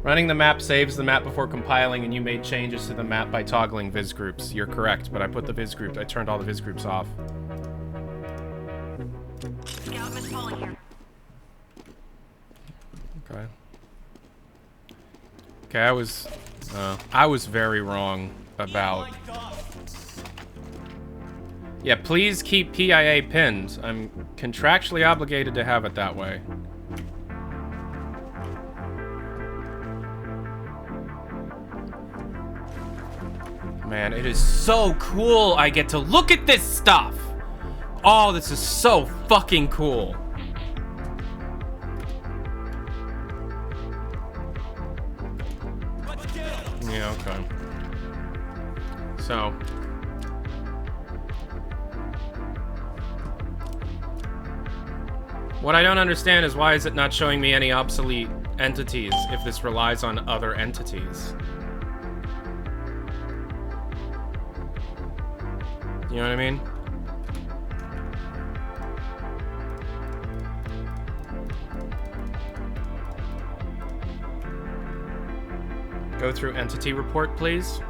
Running the map saves the map before compiling, and you made changes to the map by toggling viz groups. You're correct, but I put the viz group. I turned all the viz groups off. Scout is calling here. Okay. Okay, I was very wrong about... Yeah, please keep PIA pinned. I'm contractually obligated to have it that way. Man, it is so cool I get to look at this stuff! Oh, this is so fucking cool. Yeah, okay. So... What I don't understand is why is it not showing me any obsolete entities if this relies on other entities? You know what I mean? Go through entity report, please.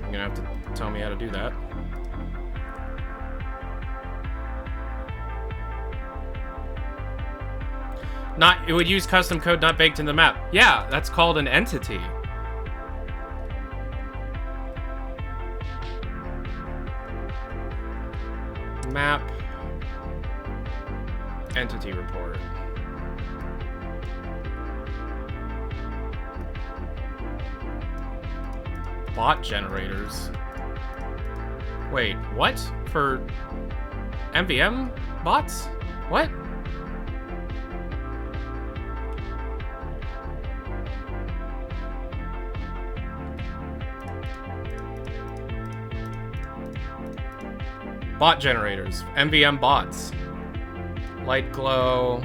You're gonna have to tell me how to do that. It would use custom code not baked in the map. Yeah, that's called an entity. Map. Entity report. Bot generators. Wait, what? For MVM bots? What? Bot generators. MVM bots. Light glow.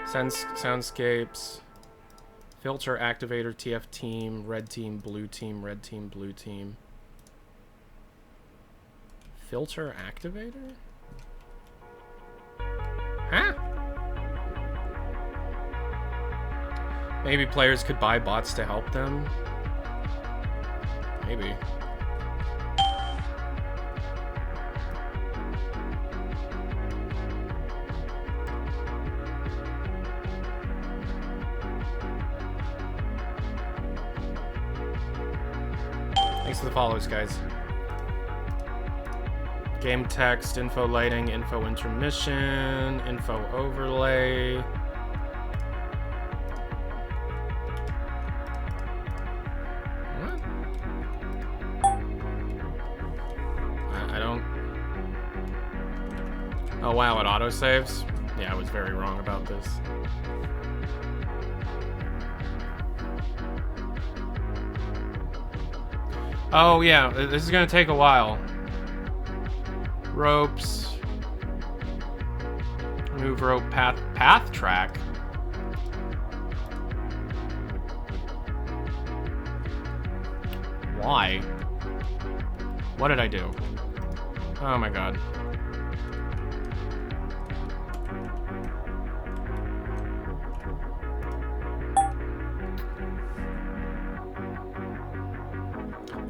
Soundscapes. Filter activator, TF team, red team, blue team, red team, blue team. Filter activator? Huh? Maybe players could buy bots to help them? Maybe. Thanks for the follows, guys. Game text, info lighting, info intermission, info overlay. What? I don't... Oh wow, it autosaves? Yeah, I was very wrong about this. Oh yeah, this is gonna take a while. Ropes. Move rope path track. Why? What did I do? Oh my god.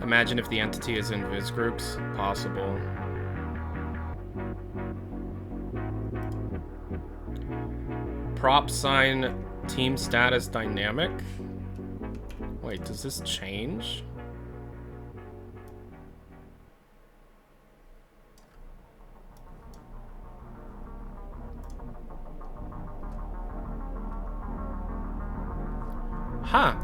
Imagine if the entity is in viz groups. Possible. Prop sign team status dynamic. Wait, does this change? Huh.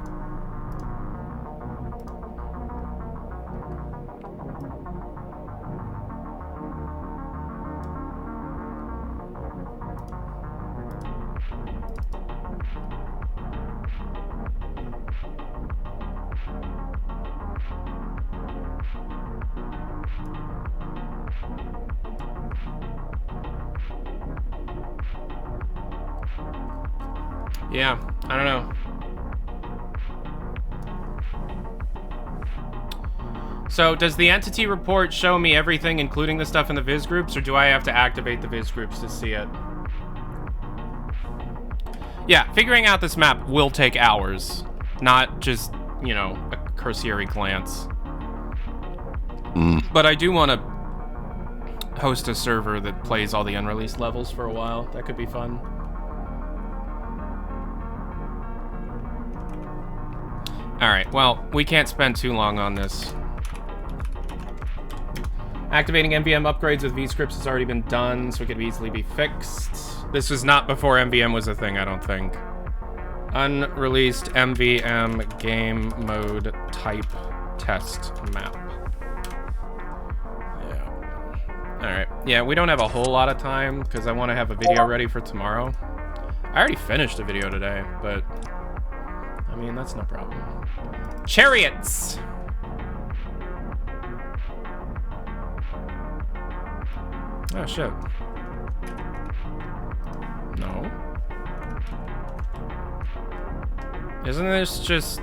Yeah, I don't know. So, does the entity report show me everything, including the stuff in the viz groups, or do I have to activate the viz groups to see it? Yeah, figuring out this map will take hours, not just, you know, a cursory glance. But I do want to host a server that plays all the unreleased levels for a while. That could be fun. Alright, well, we can't spend too long on this. Activating MVM upgrades with vscripts has already been done, so it could easily be fixed. This was not before MVM was a thing, I don't think. Unreleased MVM game mode type test map. Yeah. Alright. Yeah, we don't have a whole lot of time because I want to have a video ready for tomorrow. I already finished a video today, but I mean, that's no problem. Chariots! Oh, shit. No. Isn't this just...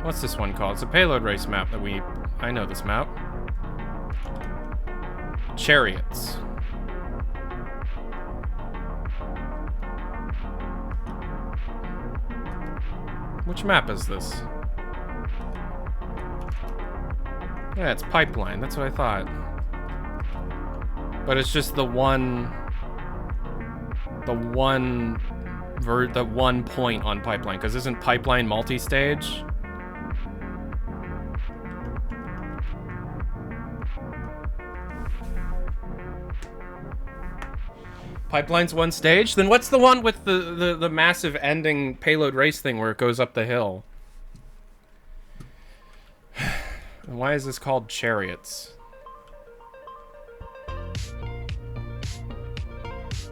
What's this one called? It's a payload race map that we... I know this map. Chariots. Which map is this? Yeah, it's Pipeline. That's what I thought. But it's just the one point on Pipeline, because isn't Pipeline multi-stage? Pipeline's one stage? Then what's the one with the massive ending payload race thing where it goes up the hill? And why is this called Chariots?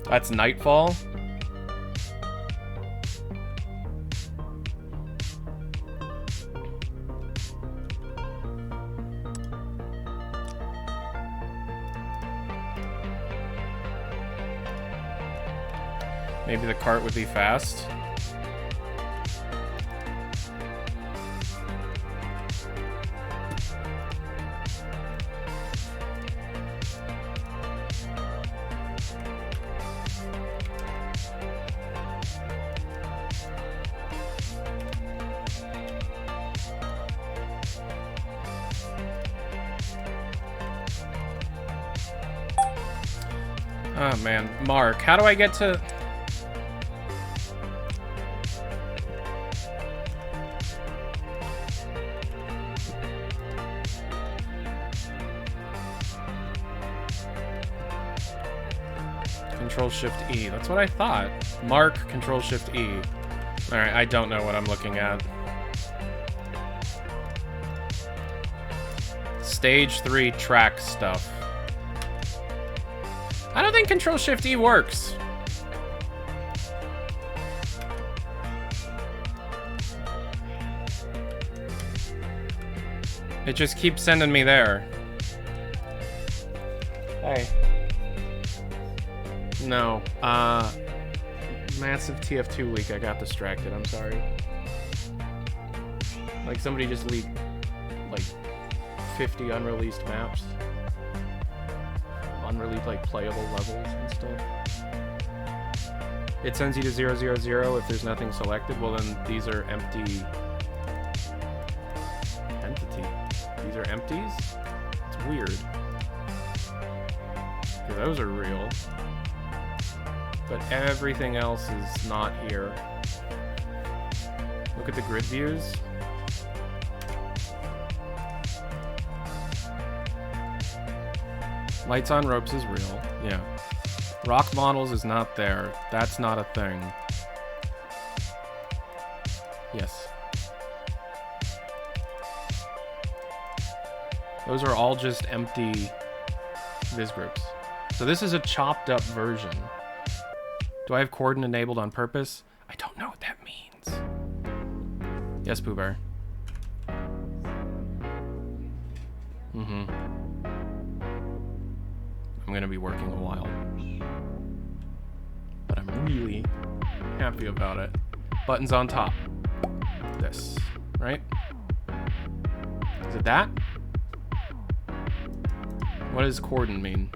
That's Nightfall? Maybe the cart would be fast. Oh man, Mark, how do I get to... Control-Shift-E. That's what I thought. Mark, Control-Shift-E. Alright, I don't know what I'm looking at. Stage 3 track stuff. I don't think Control-Shift-E works. It just keeps sending me there. Hey. No. Massive TF2 leak. I got distracted. I'm sorry. Like somebody just leaked like 50 unreleased maps. Unreleased like playable levels and stuff. It sends you to 000 if there's nothing selected. Well then these are empty entity. These are empties? It's weird. Okay, those are real. But everything else is not here. Look at the grid views. Lights on ropes is real. Yeah. Rock models is not there. That's not a thing. Yes. Those are all just empty viz groups. So this is a chopped up version. Do I have cordon enabled on purpose? I don't know what that means. Yes, Pooh Bear. Mm-hmm. I'm gonna be working a while. But I'm really happy about it. Buttons on top. This, right? Is it that? What does cordon mean?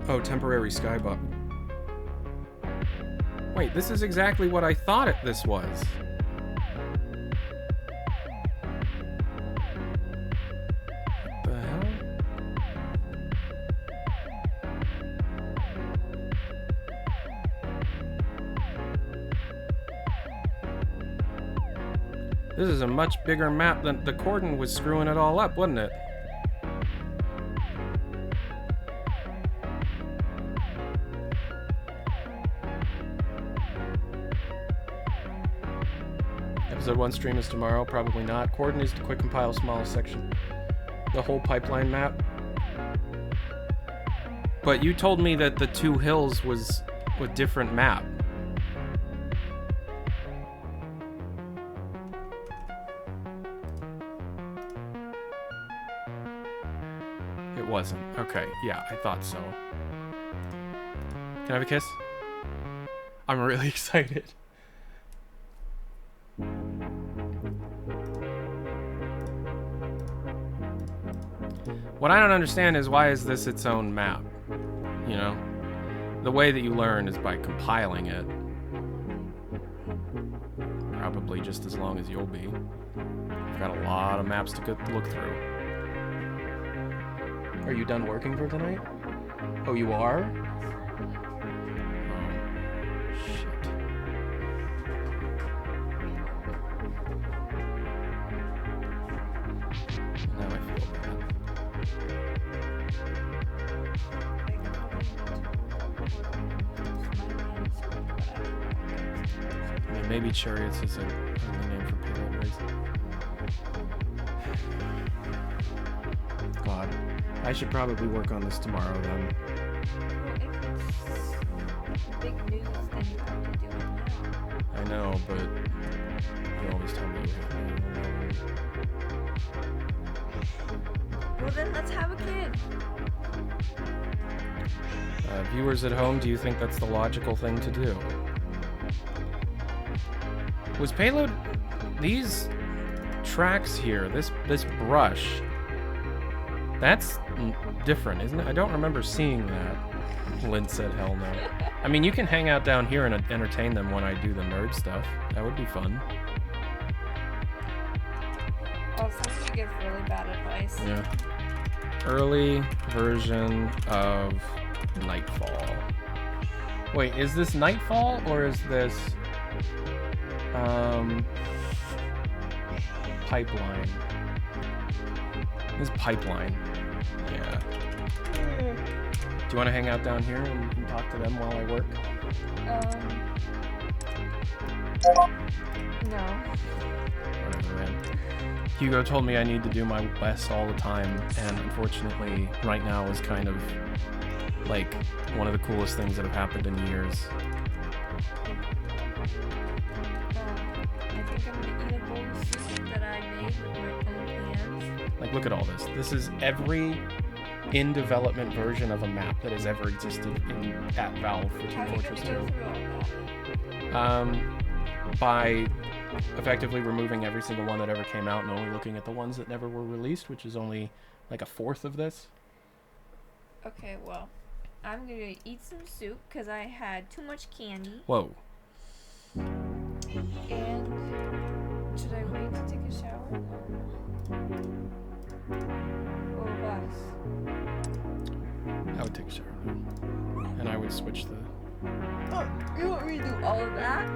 Oh, temporary skybot. Wait, this is exactly what I thought this was. What the hell? This is a much bigger map than the cordon was screwing it all up, wasn't it? Episode 1 stream is tomorrow, probably not. Cordon is to quick compile small section. The whole pipeline map. But you told me that the two hills was a different map. It wasn't. Okay, yeah, I thought so. Can I have a kiss? I'm really excited. What I don't understand is why is this its own map? You know? The way that you learn is by compiling it. Probably just as long as you'll be. I've got a lot of maps to look through. Are you done working for tonight? Oh, you are? Oh, shit. Now I feel bad. I mean, maybe Chariots is a name for Payload race. God. I should probably work on this tomorrow then. Big news, then you have to do it now. I know, but you always tell me you have to. Well then, let's have a kid. Viewers at home, do you think that's the logical thing to do? Was Payload... These tracks here, this brush... That's different, isn't it? I don't remember seeing that. Lynn said, hell no. I mean, you can hang out down here and entertain them when I do the nerd stuff. That would be fun. Oh, sometimes you give really bad advice. Yeah. Early version of Nightfall. Wait, is this Nightfall or is this... Pipeline? This is Pipeline. Yeah. Do you want to hang out down here and you can talk to them while I work? No. Whatever, man. Hugo told me I need to do my best all the time, and unfortunately, right now is kind of like one of the coolest things that have happened in years. I think I'm gonna eat a bowl of soup that I made with my own hands. Like, look at all this. This is every in development version of a map that has ever existed at Valve for Team Fortress 2. By effectively removing every single one that ever came out and only looking at the ones that never were released, which is only like a fourth of this. Okay, well, I'm gonna eat some soup because I had too much candy. Whoa. And should I wait to take a shower? Or bus? I would take a shower now. And I would switch the... Oh, you want me to do all of that?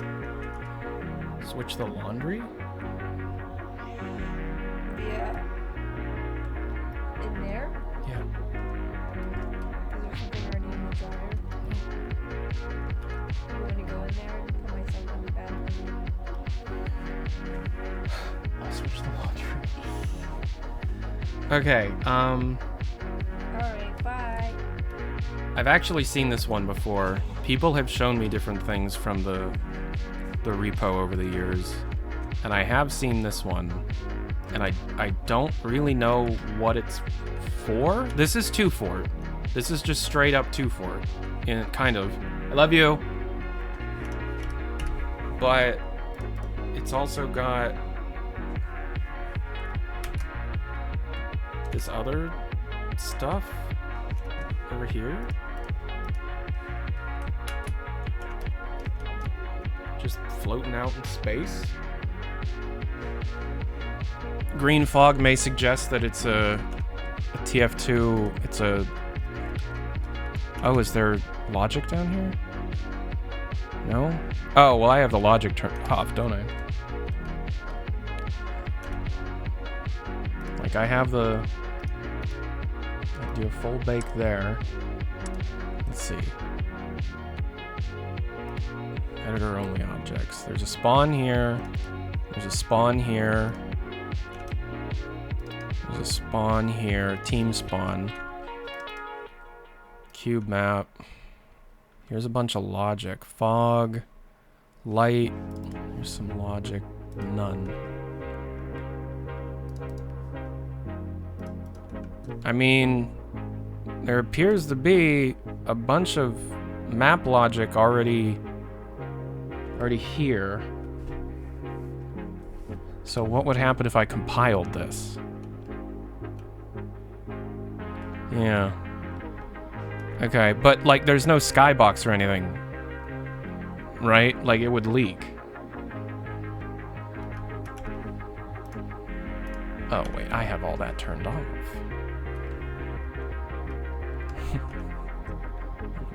Switch the laundry? Yeah. In there? Yeah. Is there something already in the dryer? I'm gonna go in there and put myself in the bathroom. I'll switch the laundry. Okay, Alright, bye. I've actually seen this one before. People have shown me different things from the repo over the years, and I have seen this one, and I don't really know what it's for. This is Twofort. This is just straight up Twofort. Kind of. I love you. But it's also got this other stuff over here. Just floating out in space. Green fog may suggest that it's a TF2. It's a... Oh, is there logic down here? No? Oh, well, I have the logic turned off, don't I? Like, I have the... I do a full bake there. Let's see. Editor only objects. There's a spawn here. There's a spawn here. There's a spawn here. Team spawn. Cube map. Here's a bunch of logic. Fog. Light. Here's some logic. None. I mean, there appears to be a bunch of map logic already here. So what would happen if I compiled this? Yeah. Okay, but like there's no skybox or anything, right? Like it would leak. Oh wait, I have all that turned off.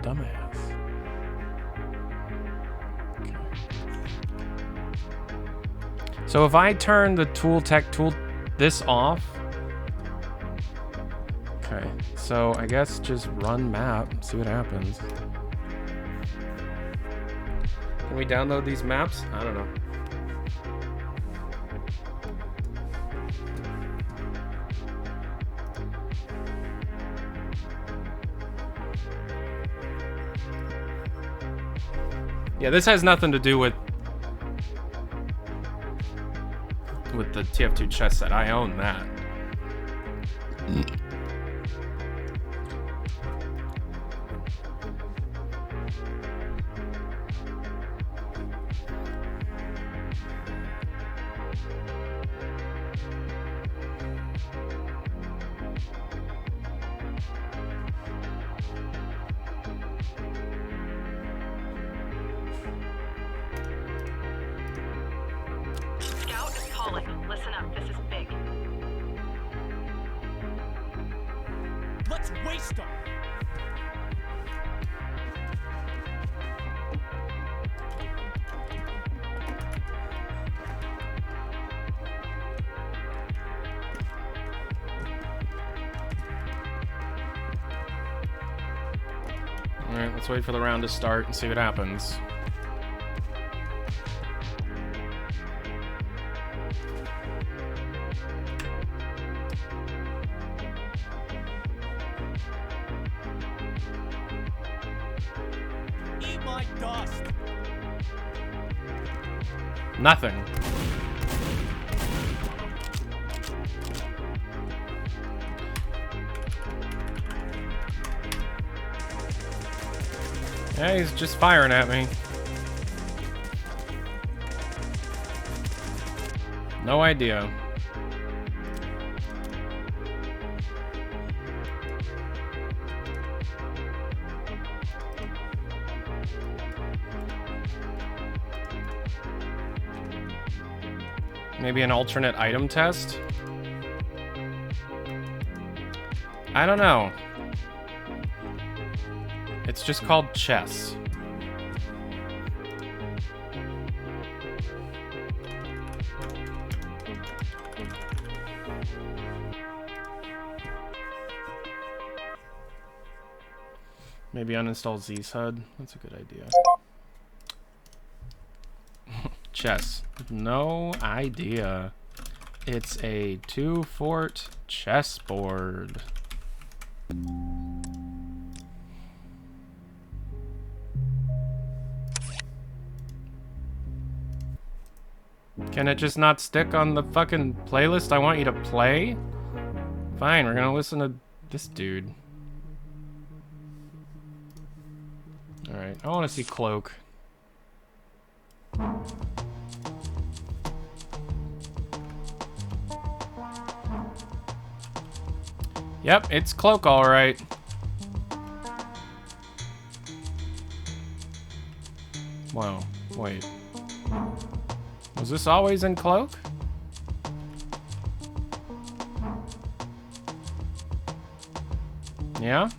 Dumbass. Okay. So if I turn the tool this off. Okay, so I guess just run map, see what happens. Can we download these maps? I don't know. Yeah, this has nothing to do with the TF2 chess set. I own that. Alright, let's wait for the round to start and see what happens. Eat my dust. Nothing. Yeah, he's just firing at me. No idea. Maybe an alternate item test? I don't know. It's just called chess. Maybe uninstall ZSUD. That's a good idea. Chess. No idea. It's a Twofort chessboard. Can it just not stick on the fucking playlist I want you to play? Fine, we're gonna listen to this dude. Alright, I wanna see Cloak. Yep, it's Cloak alright. Wow, wait. Was this always in cloak? Yeah?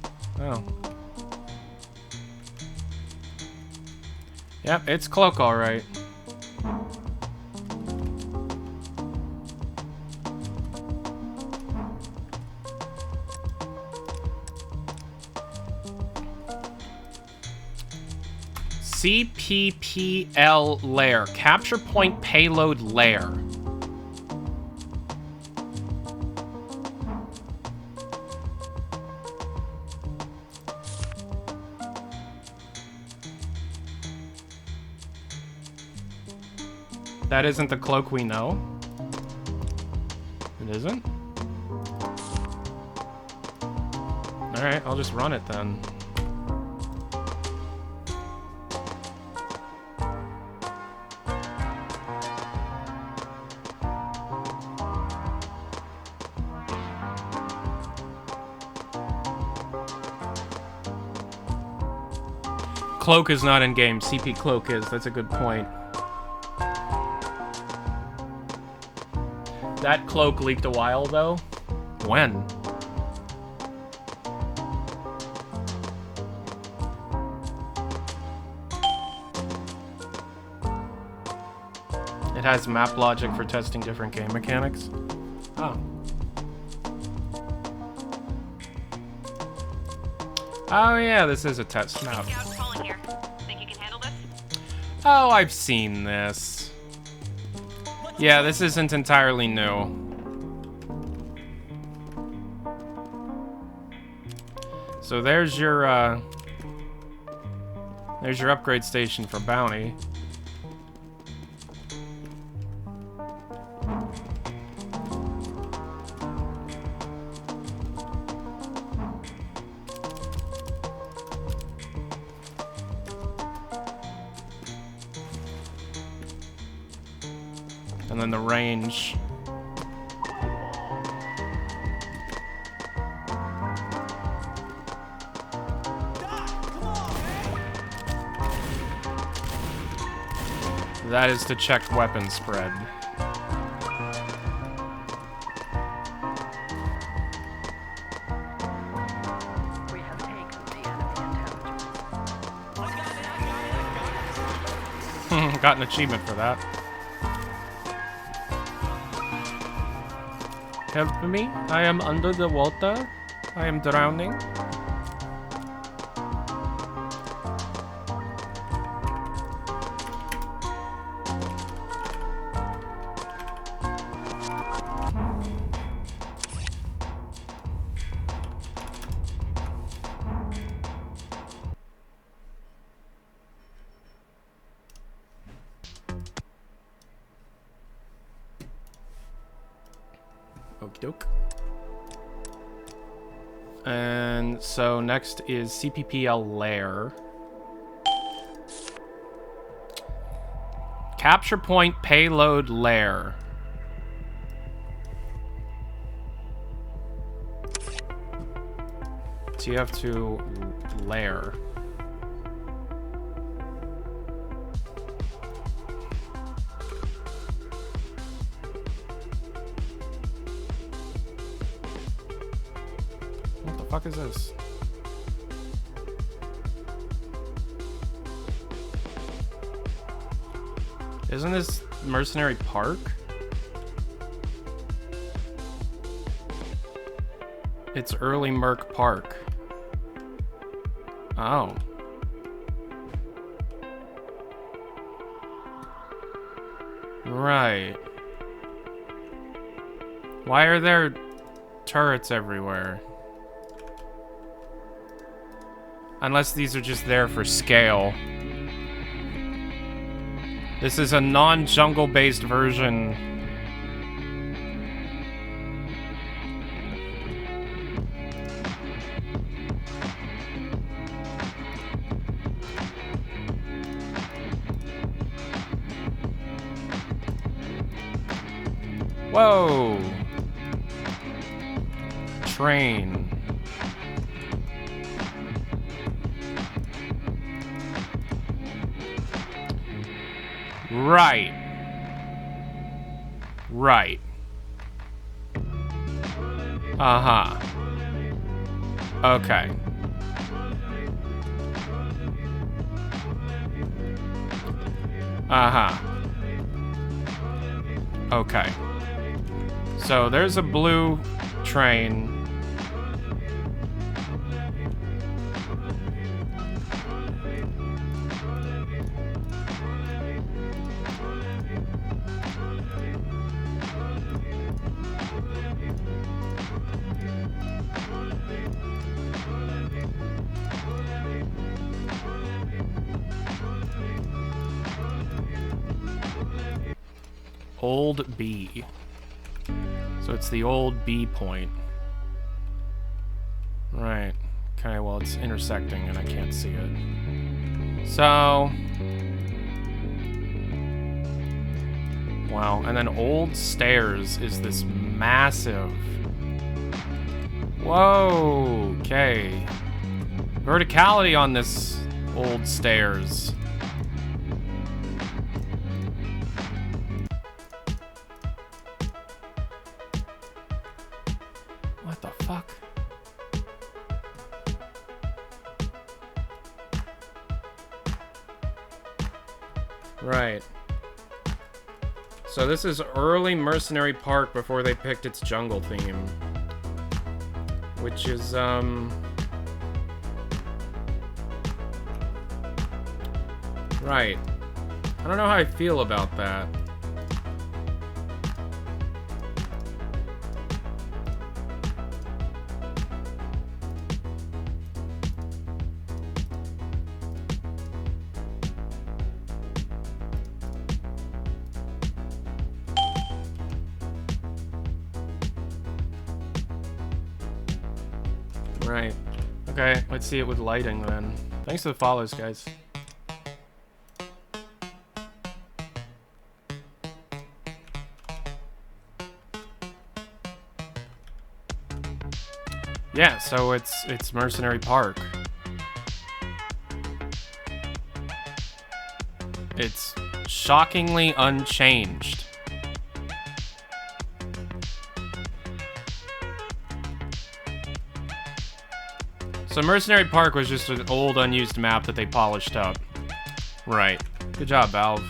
Oh. Yep, it's cloak alright. CPPL lair. Capture point payload lair. That isn't the cloak we know. It isn't? Alright, I'll just run it then. Cloak is not in game. CP Cloak is. That's a good point. That cloak leaked a while though. When? It has map logic for testing different game mechanics. Oh. Oh yeah, this is a test map. Oh, I've seen this. Yeah, this isn't entirely new. So there's your upgrade station for bounty. And then the range. That is to check weapon spread. We have taken the enemy intelligence. Got an achievement for that. Help me, I am under the water. I am drowning. Okie doke. And so next is CPPL lair. Capture point payload lair. TF2 lair. What the fuck is this? Isn't this Mercenary Park? It's Early Merc Park. Oh. Right. Why are there turrets everywhere? Unless these are just there for scale. This is a non-jungle based version. Whoa! Train. Right. Right. Uh-huh. Okay. Uh-huh. Okay. So there's a blue train. Old B. So it's the old B point. Right. Okay, well, it's intersecting and I can't see it. So... Wow, and then old stairs is this massive... Whoa, okay. Verticality on this old stairs. What the fuck? Right. So this is early Mercenary Park before they picked its jungle theme. Which is, Right. I don't know how I feel about that. Right. Okay, let's see it with lighting then. Thanks for the follows, guys. Yeah, so it's Mercenary Park. It's shockingly unchanged. So Mercenary Park was just an old unused map that they polished up. Right. Good job, Valve.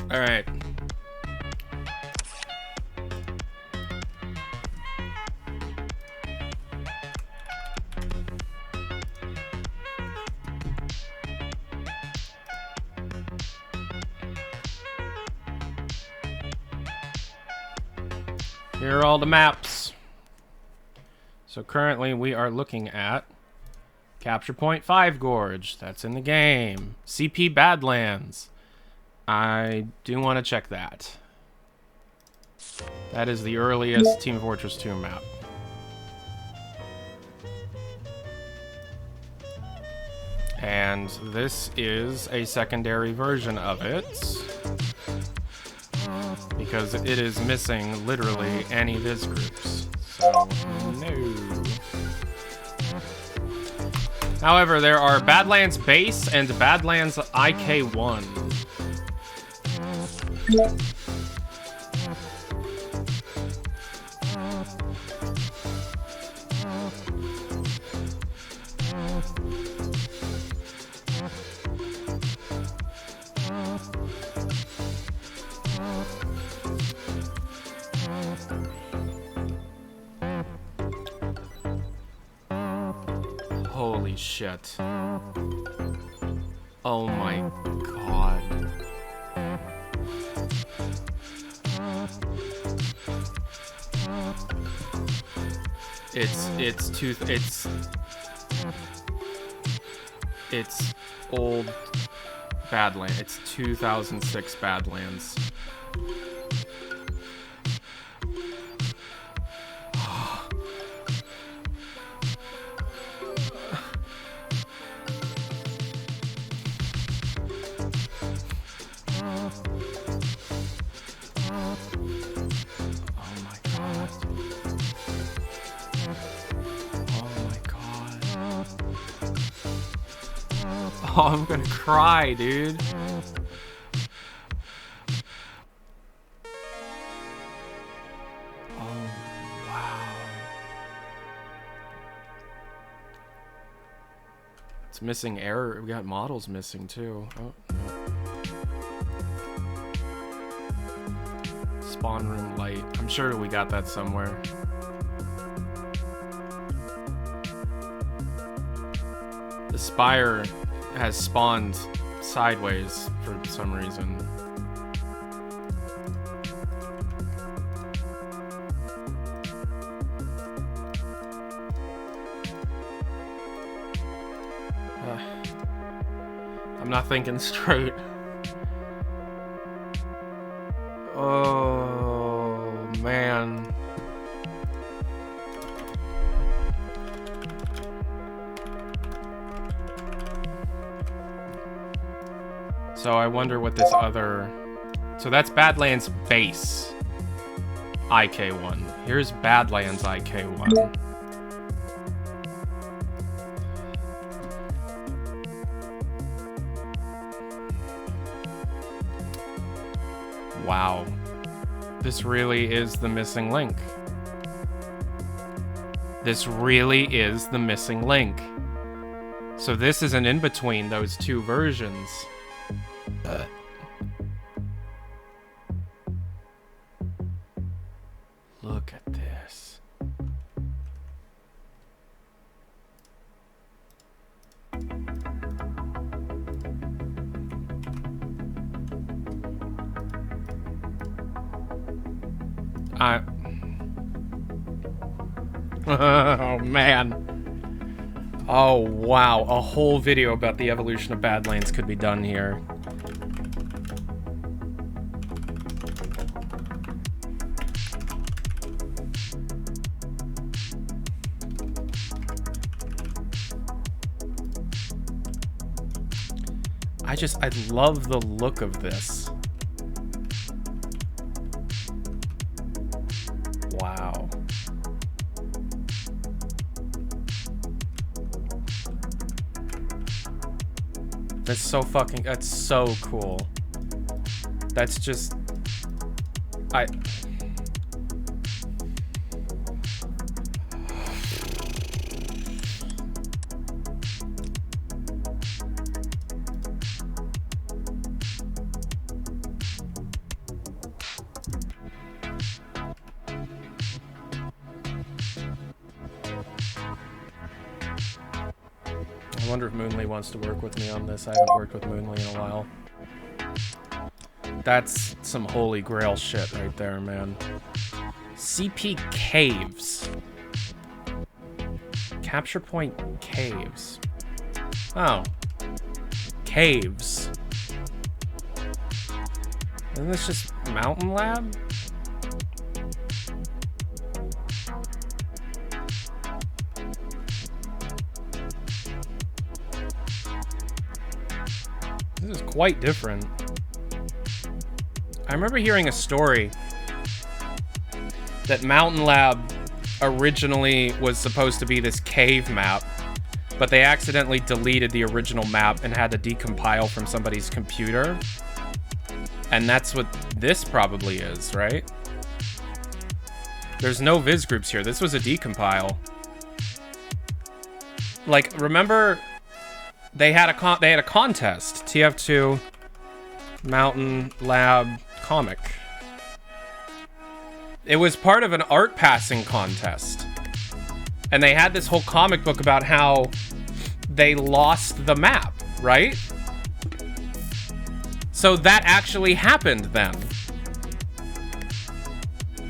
All right. Here are all the maps. So currently we are looking at Capture Point 5 Gorge. That's in the game. CP Badlands. I do want to check that. That is the earliest Team Fortress 2 map. And this is a secondary version of it. Because it is missing literally any viz groups. So, no. However, there are Badlands Base and Badlands IK1. Holy shit. Oh my god. It's old Badlands. It's 2006 Badlands. Oh, I'm gonna cry, dude. Oh, wow. It's missing error. We got models missing too. Oh, no. Spawn room light. I'm sure we got that somewhere. The spire has spawned sideways for some reason. I'm not thinking straight. Oh, man. So I wonder what this other... So that's Badlands base. IK1. Here's Badlands IK1. Wow. This really is the missing link. This really is the missing link. So this is an in-between those two versions. Look at this. Oh, man. Oh, wow. A whole video about the evolution of Badlands could be done here. I love the look of this. Wow. That's so fucking, that's so cool. That's just, I wonder if Moonly wants to work with me on this. I haven't worked with Moonly in a while. That's some holy grail shit right there, man. CP Caves. Capture point caves. Oh. Caves. Isn't this just Mountain Lab? This is quite different. I remember hearing a story that Mountain Lab originally was supposed to be this cave map, but they accidentally deleted the original map and had to decompile from somebody's computer. And that's what this probably is, right? There's no viz groups here. This was a decompile. Like, remember... They had a contest, TF2 Mountain Lab comic. It was part of an art passing contest. And they had this whole comic book about how they lost the map, right? So that actually happened then.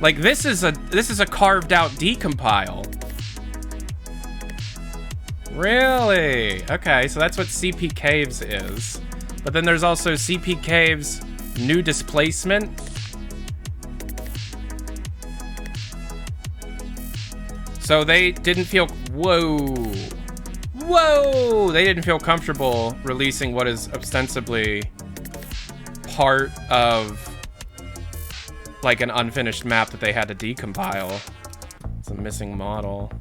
Like this is a carved out decompile. Really? Okay, so that's what CP Caves is. But then there's also CP Caves New Displacement. So they didn't feel... Whoa. Whoa! They didn't feel comfortable releasing what is ostensibly part of like an unfinished map that they had to decompile. It's a missing model.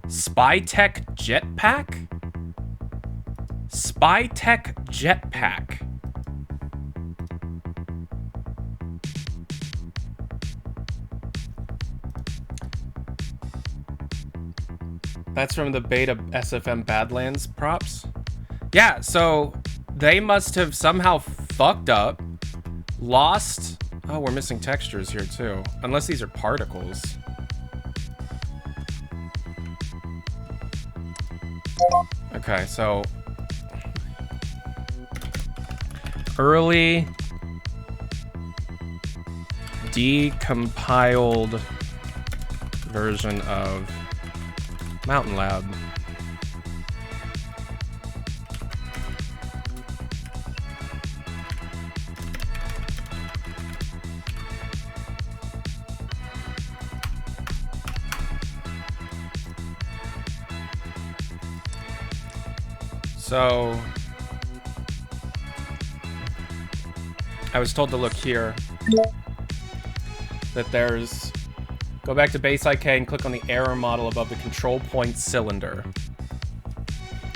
Spy-Tech Jetpack? Spy-Tech Jetpack. That's from the beta SFM Badlands props. Yeah, so they must have somehow fucked up, lost... Oh, we're missing textures here too. Unless these are particles. Okay, so... early... decompiled version of Mountain Lab. So I was told to look here that there's, go back to base IK and click on the error model above the control point cylinder.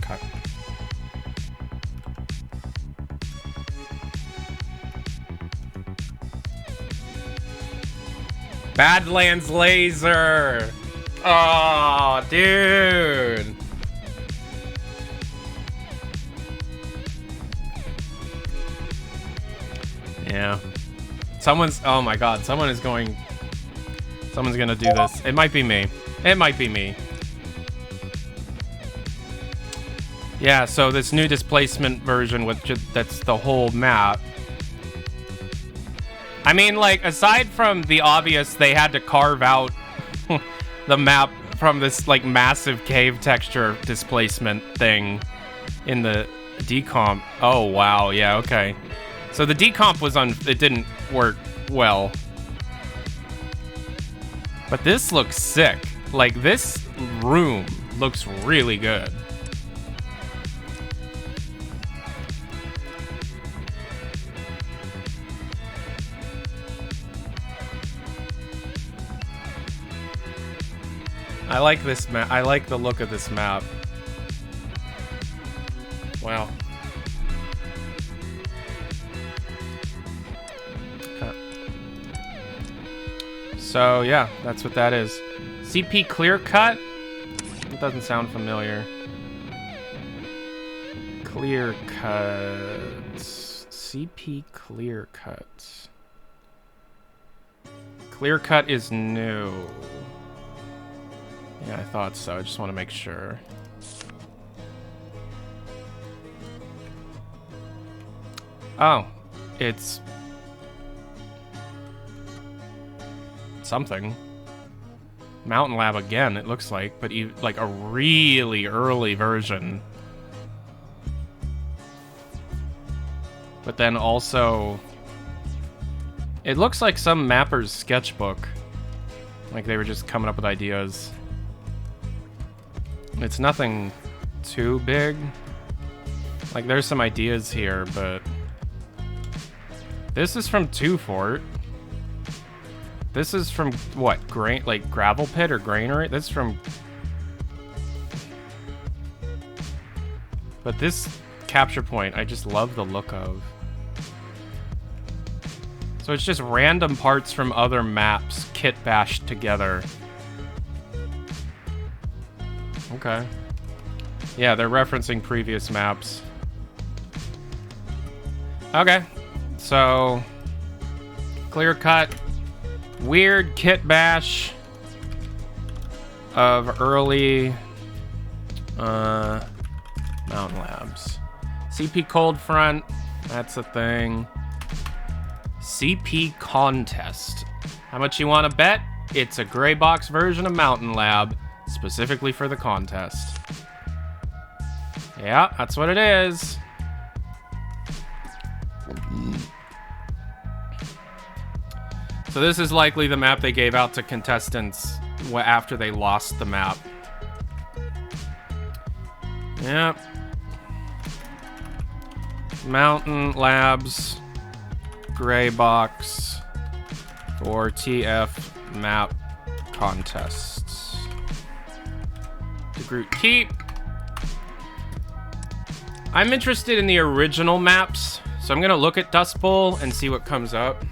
Okay. Badlands laser. Oh, dude. Yeah. Someone's, oh my god, someone's gonna do this. It might be me. It might be me. Yeah, so this new displacement version with that's the whole map. I mean, like, aside from the obvious, they had to carve out the map from this, like, massive cave texture displacement thing in the decomp. Oh, wow, yeah, okay. So the decomp was it didn't work well. But this looks sick. Like, this room looks really good. I like this map. I like the look of this map. Wow. So yeah, that's what that is. CP clear cut? It doesn't sound familiar. Clear cut. CP clear cut. Clear cut is new. Yeah, I thought so. I just want to make sure. Oh, it's something. Mountain Lab again, it looks like, but like a really early version. But then also, it looks like some mapper's sketchbook. Like they were just coming up with ideas. It's nothing too big. Like there's some ideas here, but this is from Twofort. This is from what? Like gravel pit or granary? That's from. But this capture point, I just love the look of. So it's just random parts from other maps kit bashed together. Okay. Yeah, they're referencing previous maps. Okay. So clear cut. Weird kit bash of early Mountain Labs. CP Cold Front, that's a thing. CP Contest. How much you want to bet? It's a gray box version of Mountain Lab, specifically for the contest. Yeah, that's what it is. So this is likely the map they gave out to contestants after they lost the map. Yep. Mountain Labs gray box for TF map contests. DeGroot keep. I'm interested in the original maps, so I'm gonna look at Dustbowl and see what comes up.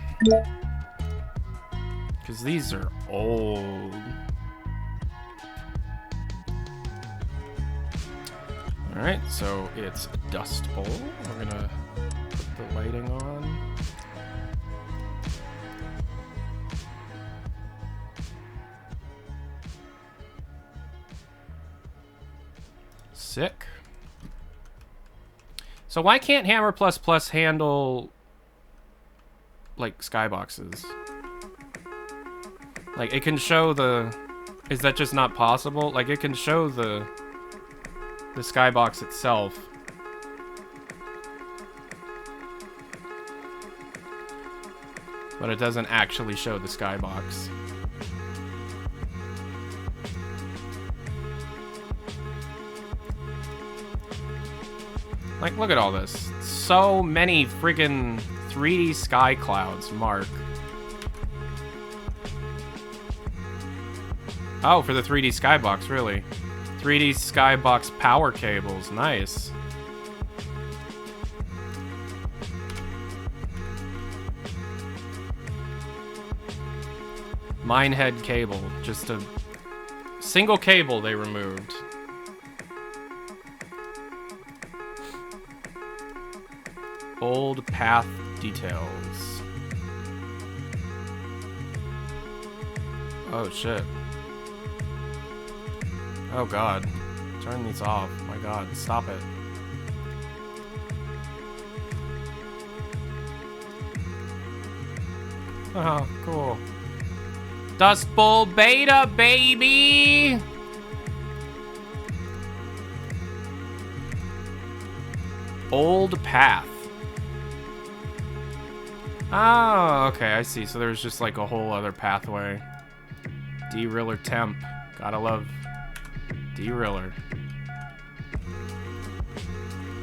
Because these are old. Alright, so it's Dustbowl. We're gonna put the lighting on. Sick. So why can't Hammer Plus Plus handle like skyboxes? Like it can show the... Is that just not possible? Like it can show the skybox itself. But it doesn't actually show the skybox. Like, look at all this. So many friggin' 3D sky clouds, Mark. Oh, for the 3D skybox, really. 3D skybox power cables, nice. Minehead cable, just a single cable they removed. Old path details. Oh shit. Oh god. Turn these off. My god, stop it. Oh, cool. Dustbowl beta, baby! Old path. Oh, okay, I see. So there's just like a whole other pathway. Deriller temp. Gotta love Deriller.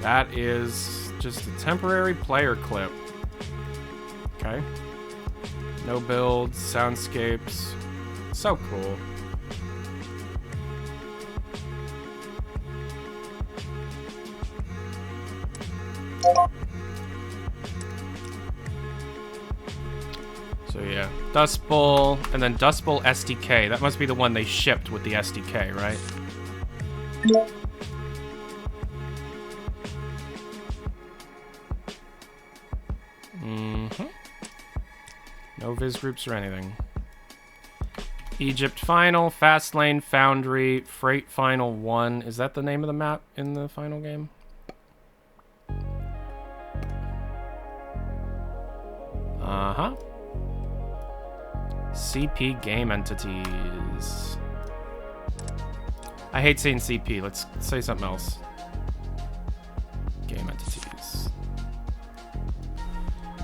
That is just a temporary player clip. Okay. No builds, soundscapes. So cool. So yeah, Dustbowl, and then Dustbowl SDK. That must be the one they shipped with the SDK, right? Mm-hmm. No viz groups or anything. Egypt Final, Fastlane, Foundry, Freight Final 1. Is that the name of the map in the final game? Uh-huh. CP game entities. I hate saying CP. Let's say something else. Game entities.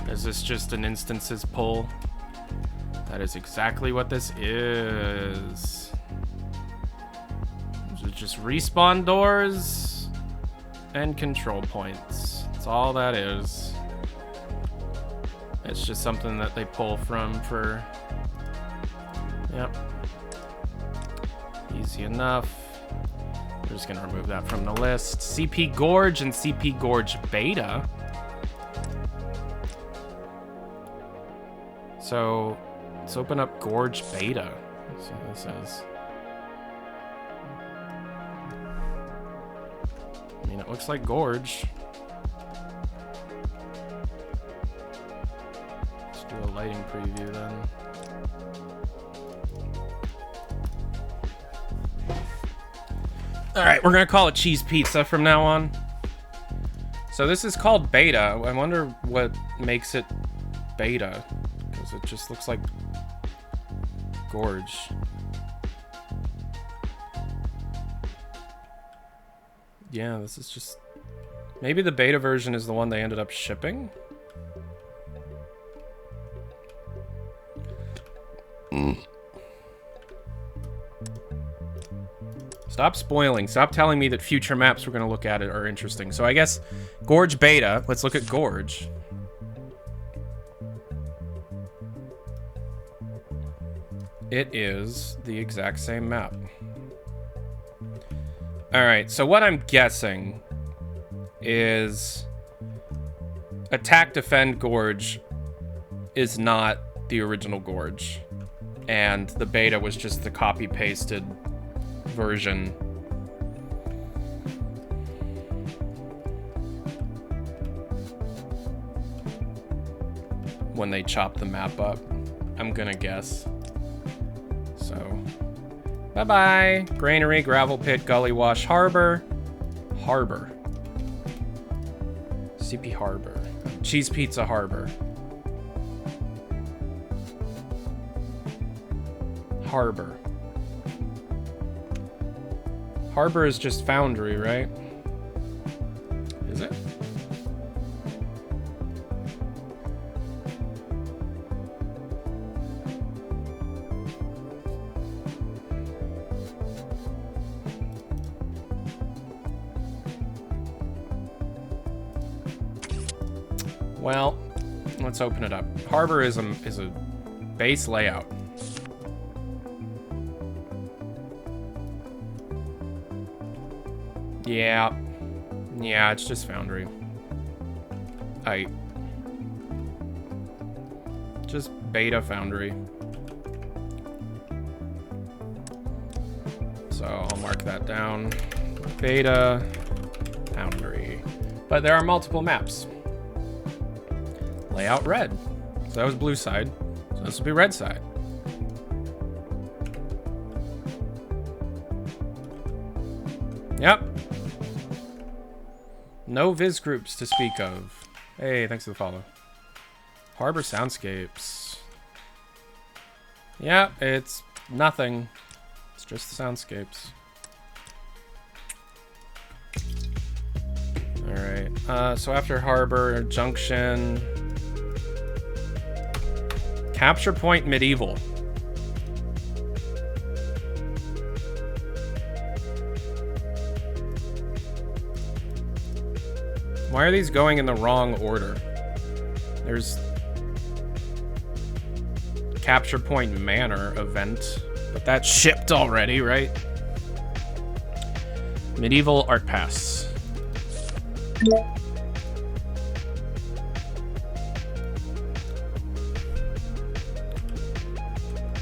Is this just an instances pull? That is exactly what this is. These are just respawn doors and control points. That's all that is. It's just something that they pull from for... Yep. Easy enough. We're just gonna remove that from the list. CP Gorge and CP Gorge Beta. So, let's open up Gorge Beta. Let's see what this says. I mean, it looks like Gorge. Let's do a lighting preview then. Alright, we're gonna call it Cheese Pizza from now on. So this is called Beta. I wonder what makes it Beta. Because it just looks like Gorge. Yeah, this is just... Maybe the beta version is the one they ended up shipping? Stop spoiling. Stop telling me that future maps we're going to look at it are interesting. So I guess Gorge Beta. Let's look at Gorge. It is the exact same map. Alright, so what I'm guessing is Attack Defend Gorge is not the original Gorge. And the beta was just the copy-pasted version. When they chop the map up, I'm gonna guess. So, bye-bye. Granary, Gravel Pit, Gully Wash, Harbor. Harbor. CP Harbor. Cheese Pizza Harbor. Harbor. Harbor is just Foundry, right? Is it? Well, let's open it up. Harbor is a base layout. Yeah. Yeah, it's just Foundry. Just beta Foundry. So I'll mark that down. Beta Foundry. But there are multiple maps. Layout red. So that was blue side. So this will be red side. Yep. No Viz groups to speak of. Hey, thanks for the follow. Harbor Soundscapes. Yeah, it's nothing. It's just the soundscapes. Alright, so after Harbor, Junction. Capture Point Medieval. Why are these going in the wrong order? There's Capture Point Manor event, but that's shipped already, right? Medieval Art Pass.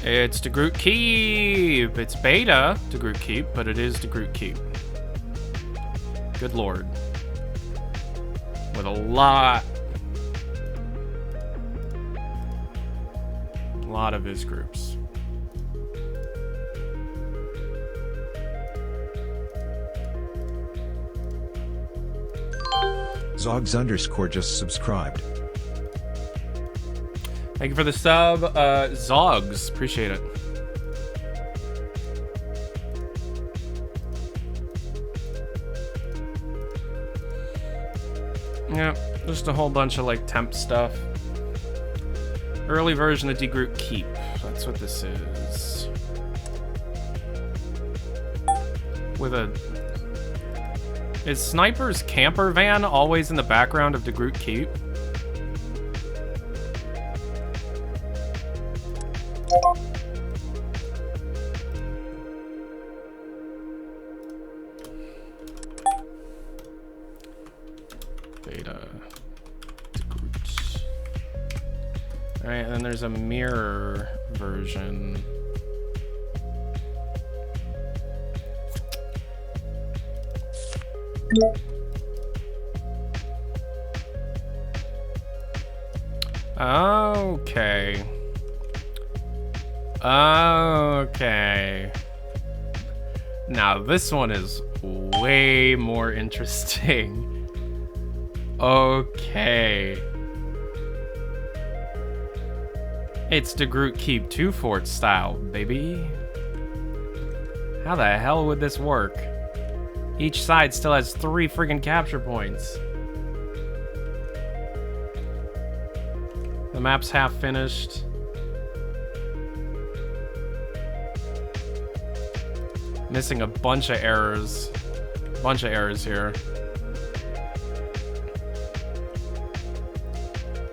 It's De Groot Keep. It's beta De Groot Keep, but it is De Groot Keep. Good lord. With a lot of his groups. Zogs_ just subscribed. Thank you for the sub, Zogs. Appreciate it. Yeah, just a whole bunch of like temp stuff. Early version of De Groot Keep. That's what this is. With a... Is Sniper's camper van always in the background of De Groot Keep? Beta. De Groot. Alright, and then there's a mirror version. Okay. Okay. Now this one is way more interesting. Okay. It's De Groot Keep Twofort style, baby. How the hell would this work? Each side still has 3 friggin' capture points. The map's half finished. Missing a bunch of errors. Bunch of errors here.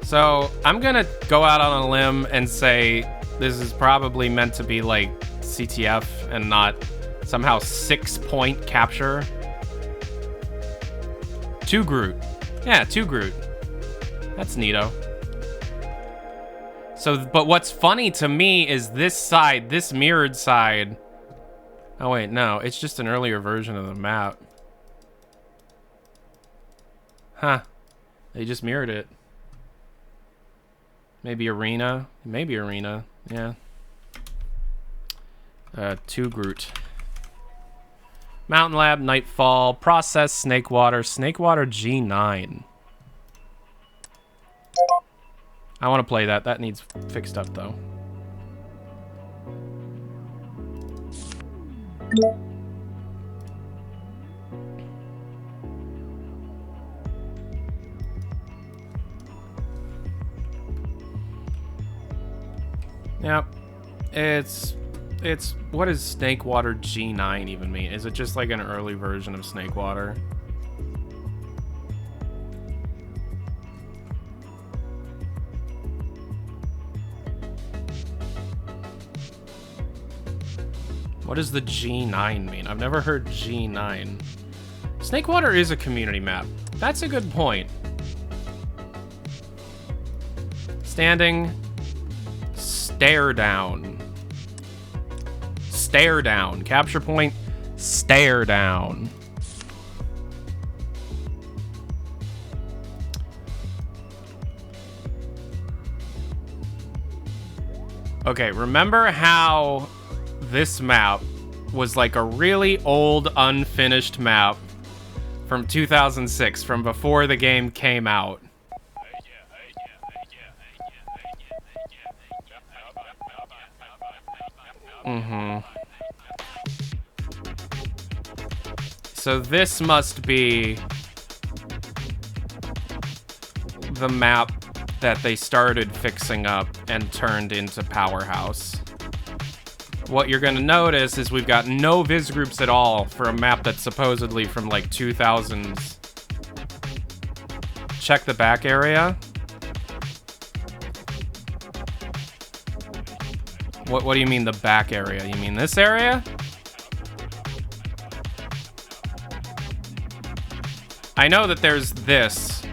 So I'm gonna go out on a limb and say this is probably meant to be like CTF and not somehow 6-point capture. 2 Groot. Yeah, 2 Groot. That's neato. So, but what's funny to me is this side, this mirrored side. Oh wait, no, it's just an earlier version of the map. Huh. They just mirrored it. Maybe Arena. Maybe Arena. Yeah. 2 Groot. Mountain Lab, Nightfall, Process, Snakewater, Snakewater G9. I want to play that. That needs fixed up, though. Yep. It's what does Snakewater G9 even mean? Is it just like an early version of Snakewater? What does the G9 mean? I've never heard G9. Snakewater is a community map. That's a good point. Standing. Stare down. Stare down. Capture point. Stare down. Okay, remember how this map was like a really old, unfinished map from 2006, from before the game came out. So this must be the map that they started fixing up and turned into Powerhouse. What you're gonna notice is we've got no viz groups at all for a map that's supposedly from like 2000s. Check the back area. What do you mean the back area? You mean this area? I know that there's this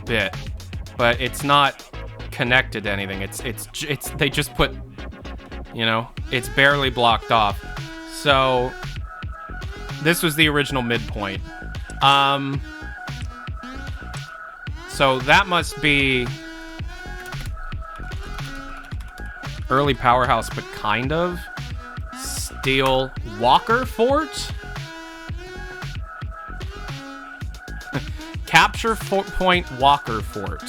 bit, but it's not connected to anything. It's they just put, you know, it's barely blocked off. So this was the original midpoint. So that must be early Powerhouse, but kind of. Steel Walker Fort? Capture point Walker Fort.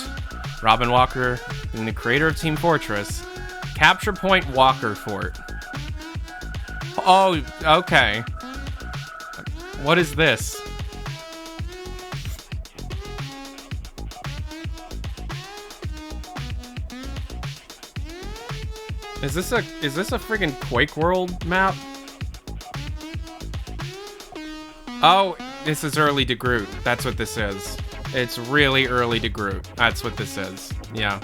Robin Walker, being the creator of Team Fortress. Capture point Walker Fort. Oh, okay. What is this? Is this a friggin' Quake World map? Oh, this is early to Groot. That's what this is. It's really early to Groot. That's what this is. Yeah.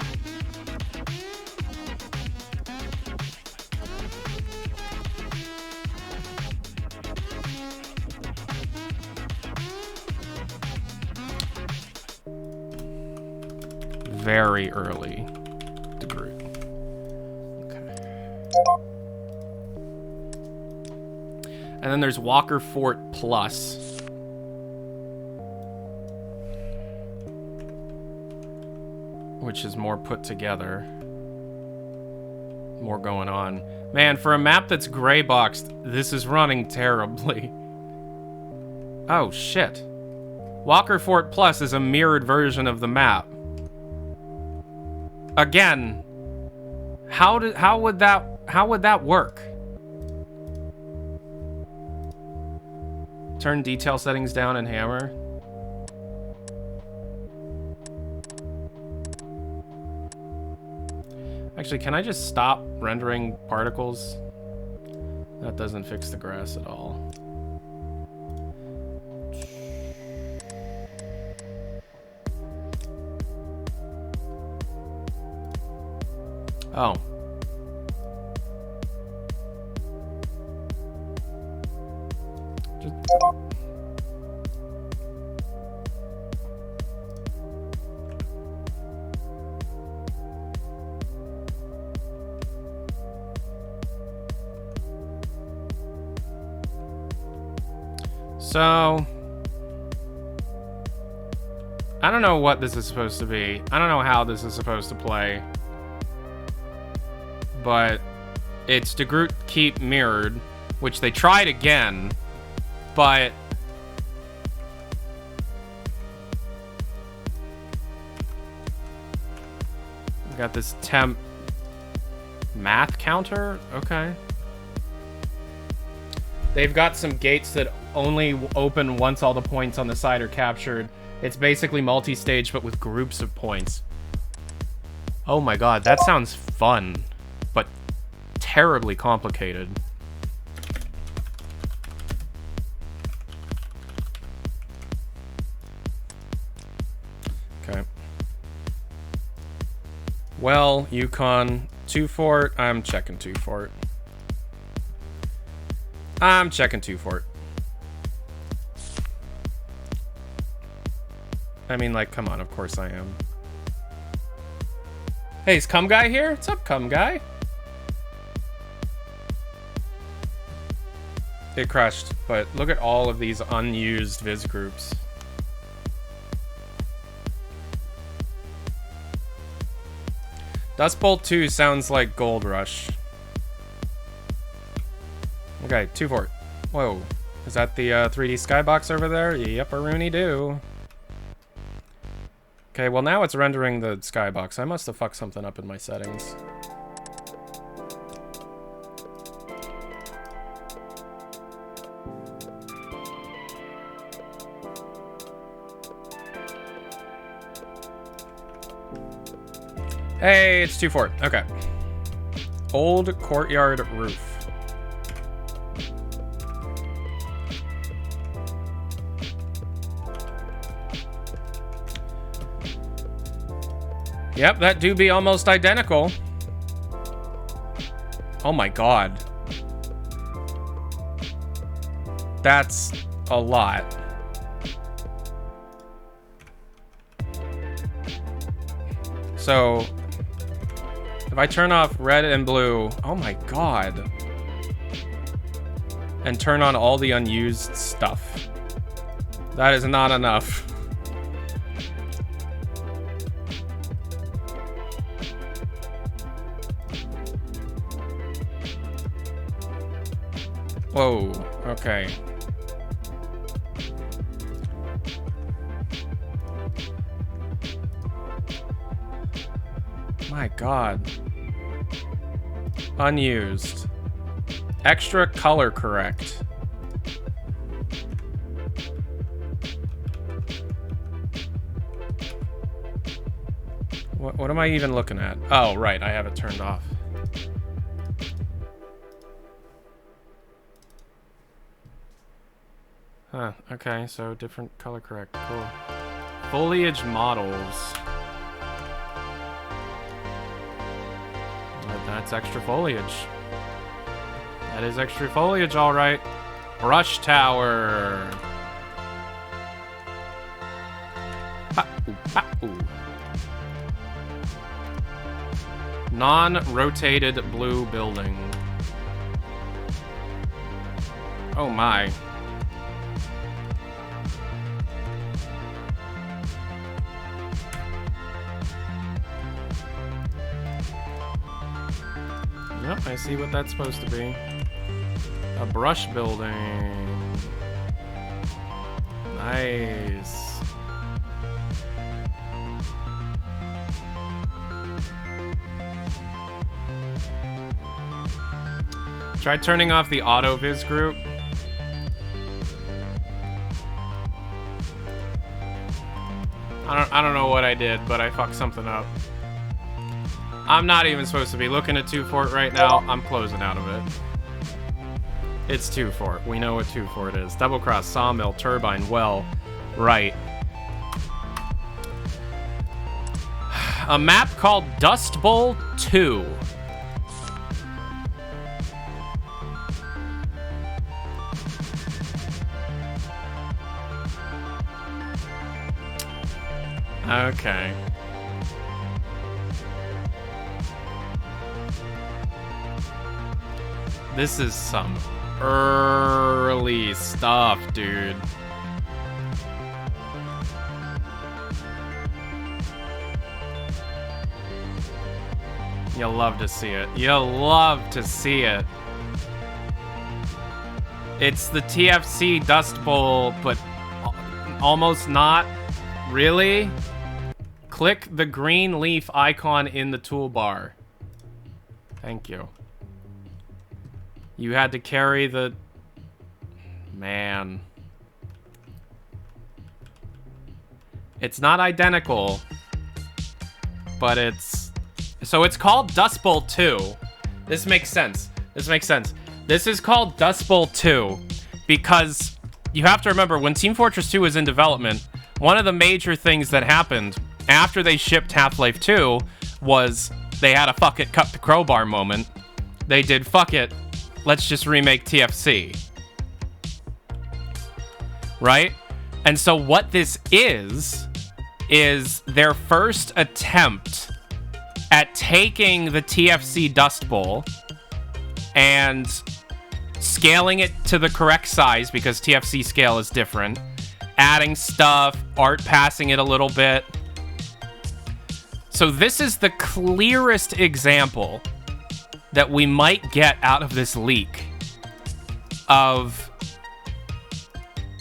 Very early to Groot. Okay. And then there's Walker Fort Plus. Which is more put together. More going on. Man, for a map that's gray boxed, this is running terribly. Oh, shit. Walker Fort Plus is a mirrored version of the map. Again, how would that work? Turn detail settings down and hammer. Actually, can I just stop rendering particles? That doesn't fix the grass at all. Oh. So, I don't know what this is supposed to be. I don't know how this is supposed to play. But it's to group keep mirrored, which they tried again, but we got this temp math counter. Okay. They've got some gates that only open once all the points on the side are captured. It's basically multi-stage, but with groups of points. Oh my god, that sounds fun, but terribly complicated. Okay. Well, Yukon, Twofort. I'm checking Twofort. I'm checking Twofort. I mean, like, come on, of course I am. Hey, is Cum Guy here? What's up, Cum Guy? It crashed, but look at all of these unused viz groups. Dustbowl 2 sounds like Goldrush. Okay, Twofort. Whoa. Is that the 3D skybox over there? Yep, a Rooney do. Okay, well now it's rendering the skybox. I must have fucked something up in my settings. Hey, it's Twofort. Okay. Old courtyard roof. Yep, that do be almost identical. Oh my god. That's a lot. So, if I turn off red and blue, oh my god. And turn on all the unused stuff. That is not enough. Whoa, okay. My god. Unused. Extra color correct. What am I even looking at? Oh, right, I have it turned off. Huh, okay, so different color correct, cool. Foliage models. That's extra foliage. That is extra foliage, alright. Brush tower. Pa-ooh, pa-ooh. Non-rotated blue building. Oh my. Yep, I see what that's supposed to be. A brush building. Nice. Try turning off the auto viz group. I don't know what I did, but I fucked something up. I'm not even supposed to be looking at Twofort right now. I'm closing out of it. It's Twofort. We know what Twofort is. Double cross, sawmill, turbine, well, right. A map called Dustbowl 2. Okay. This is some early stuff, dude. You'll love to see it. You'll love to see it. It's the TFC Dustbowl, but almost not. Really? Click the green leaf icon in the toolbar. Thank you. You had to carry the... Man. It's not identical, but it's... So it's called Dustbowl 2. This makes sense. This makes sense. This is called Dustbowl 2 because you have to remember when Team Fortress 2 was in development, one of the major things that happened after they shipped Half-Life 2 was they had a fuck it, cut the crowbar moment. They did fuck it, let's just remake TFC. Right? And so what this is their first attempt at taking the TFC Dustbowl and scaling it to the correct size because TFC scale is different, adding stuff, art passing it a little bit. So this is the clearest example that we might get out of this leak of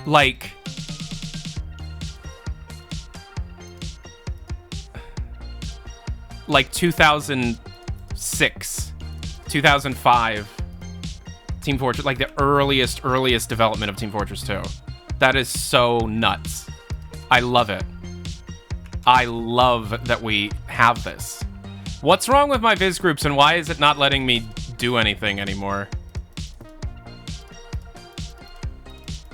like like 2006, 2005 Team Fortress, like the earliest development of Team Fortress 2. That is so nuts. I love it. I love that we have this. What's wrong with my Viz groups and why is it not letting me do anything anymore?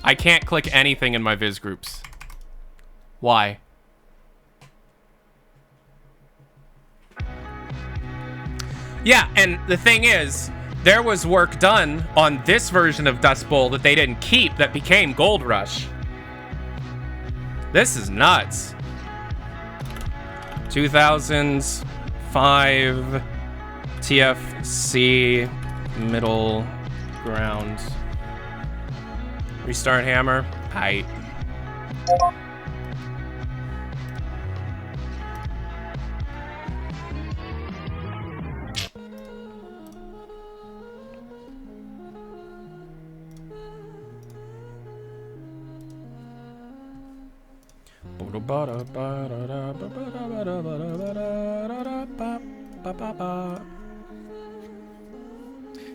I can't click anything in my Viz groups. Why? Yeah, and the thing is, there was work done on this version of Dustbowl that they didn't keep that became Goldrush. This is nuts. 2005 TFC middle ground. Restart hammer. Height.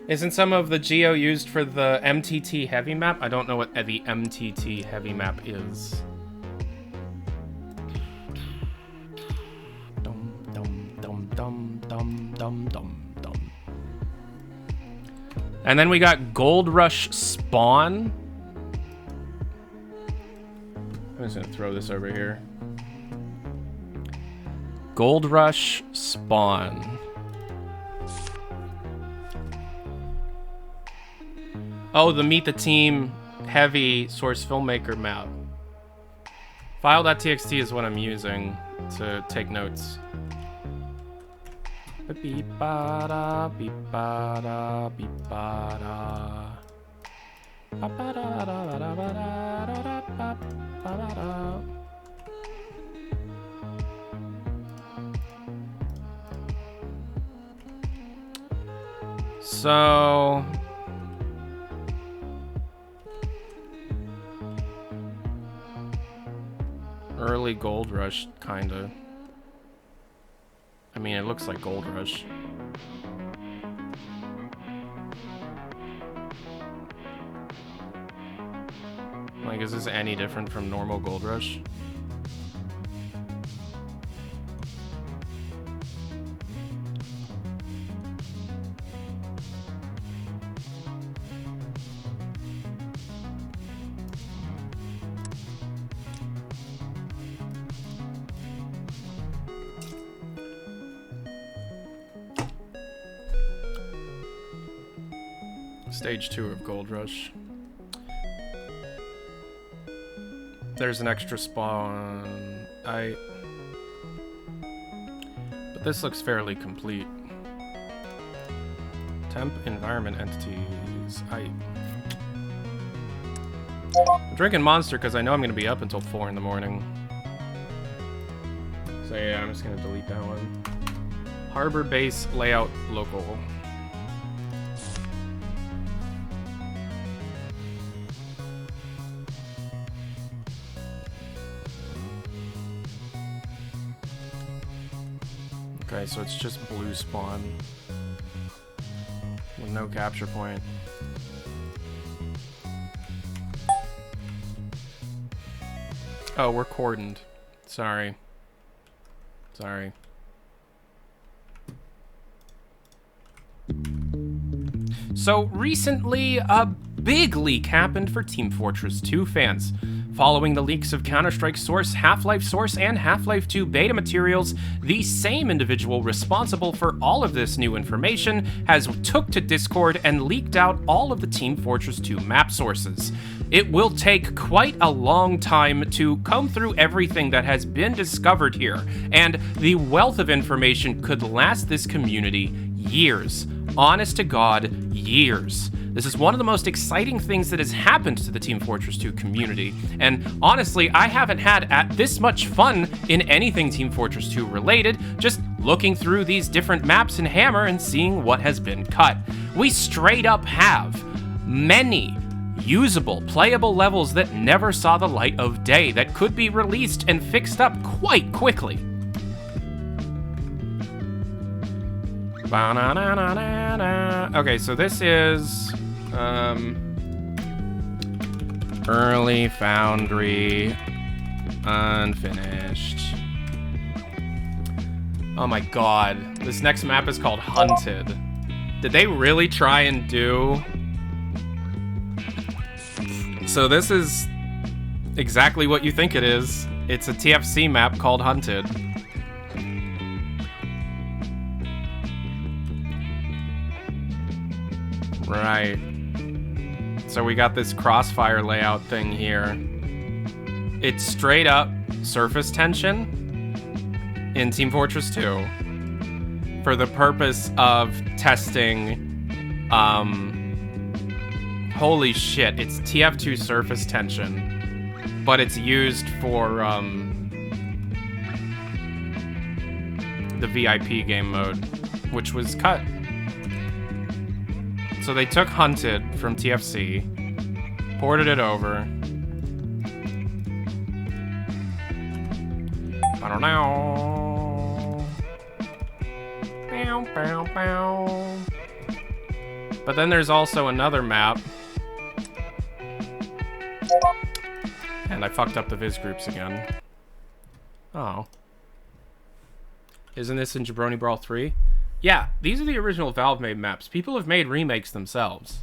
Isn't some of the geo used for the MTT heavy map? I don't know what the MTT heavy map is. Dum dum dum dum dum dum dum dum. And then we got Goldrush Spawn. I'm just gonna throw this over here. Goldrush Spawn. Oh, the Meet the Team heavy source filmmaker map. File.txt is what I'm using to take notes. Beep-ba-da, beep-ba-da, beep-ba-da. So early Goldrush, kinda. I mean, it looks like Goldrush. Like, is this any different from normal Goldrush? Stage 2 of Goldrush. There's an extra spawn. But this looks fairly complete. Temp environment entities. I'm drinking Monster because I know I'm going to be up until 4 in the morning. So yeah, I'm just going to delete that one. Harbor base layout local. Okay, so it's just blue spawn with no capture point. Oh, we're cordoned. Sorry. Sorry. So recently, a big leak happened for Team Fortress 2 fans. Following the leaks of Counter-Strike Source, Half-Life Source, and Half-Life 2 beta materials, the same individual responsible for all of this new information has took to Discord and leaked out all of the Team Fortress 2 map sources. It will take quite a long time to comb through everything that has been discovered here, and the wealth of information could last this community years. Honest to God, years. This is one of the most exciting things that has happened to the Team Fortress 2 community, and honestly, I haven't had this much fun in anything Team Fortress 2 related, just looking through these different maps in Hammer and seeing what has been cut. We straight up have many usable, playable levels that never saw the light of day that could be released and fixed up quite quickly. Okay, so this is Early Foundry Unfinished. Oh my god, this next map is called Hunted. Did they really try and do... So this is exactly what you think it is. It's a TFC map called Hunted. Right. So we got this crossfire layout thing here. It's straight up surface tension in Team Fortress 2 for the purpose of testing, holy shit, it's TF2 surface tension, but it's used for, the VIP game mode, which was cut. So they took Hunted from TFC, ported it over. I don't know. Bow, bow, bow. But then there's also another map. And I fucked up the Viz groups again. Oh. Isn't this in Jabroni Brawl 3? Yeah, these are the original Valve-made maps. People have made remakes themselves.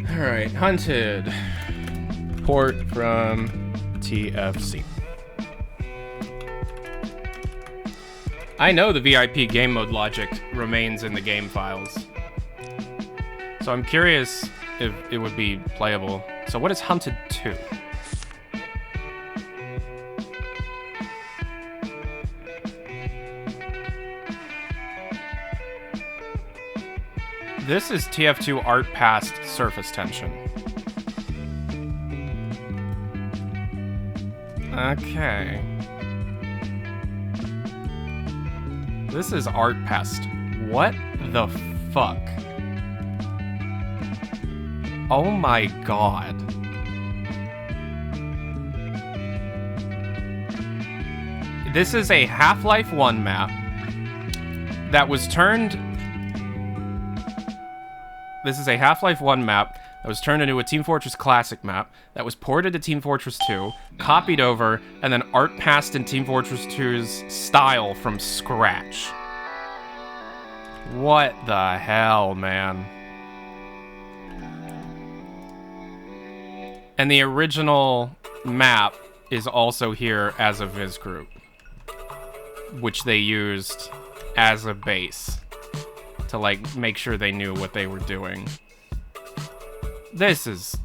Alright, Hunted. Port from TFC. I know the VIP game mode logic remains in the game files. So I'm curious if it would be playable. So what is Hunted 2? This is TF2 art past surface tension. Okay. This is art pest. What the fuck? Oh my god. This is a Half-Life 1 map that was turned This is a Half-Life 1 map that was turned into a Team Fortress Classic map that was ported to Team Fortress 2, copied over, and then art passed in Team Fortress 2's style from scratch. What the hell, man? And the original map is also here as a Viz group, which they used as a base to, like, make sure they knew what they were doing. This is...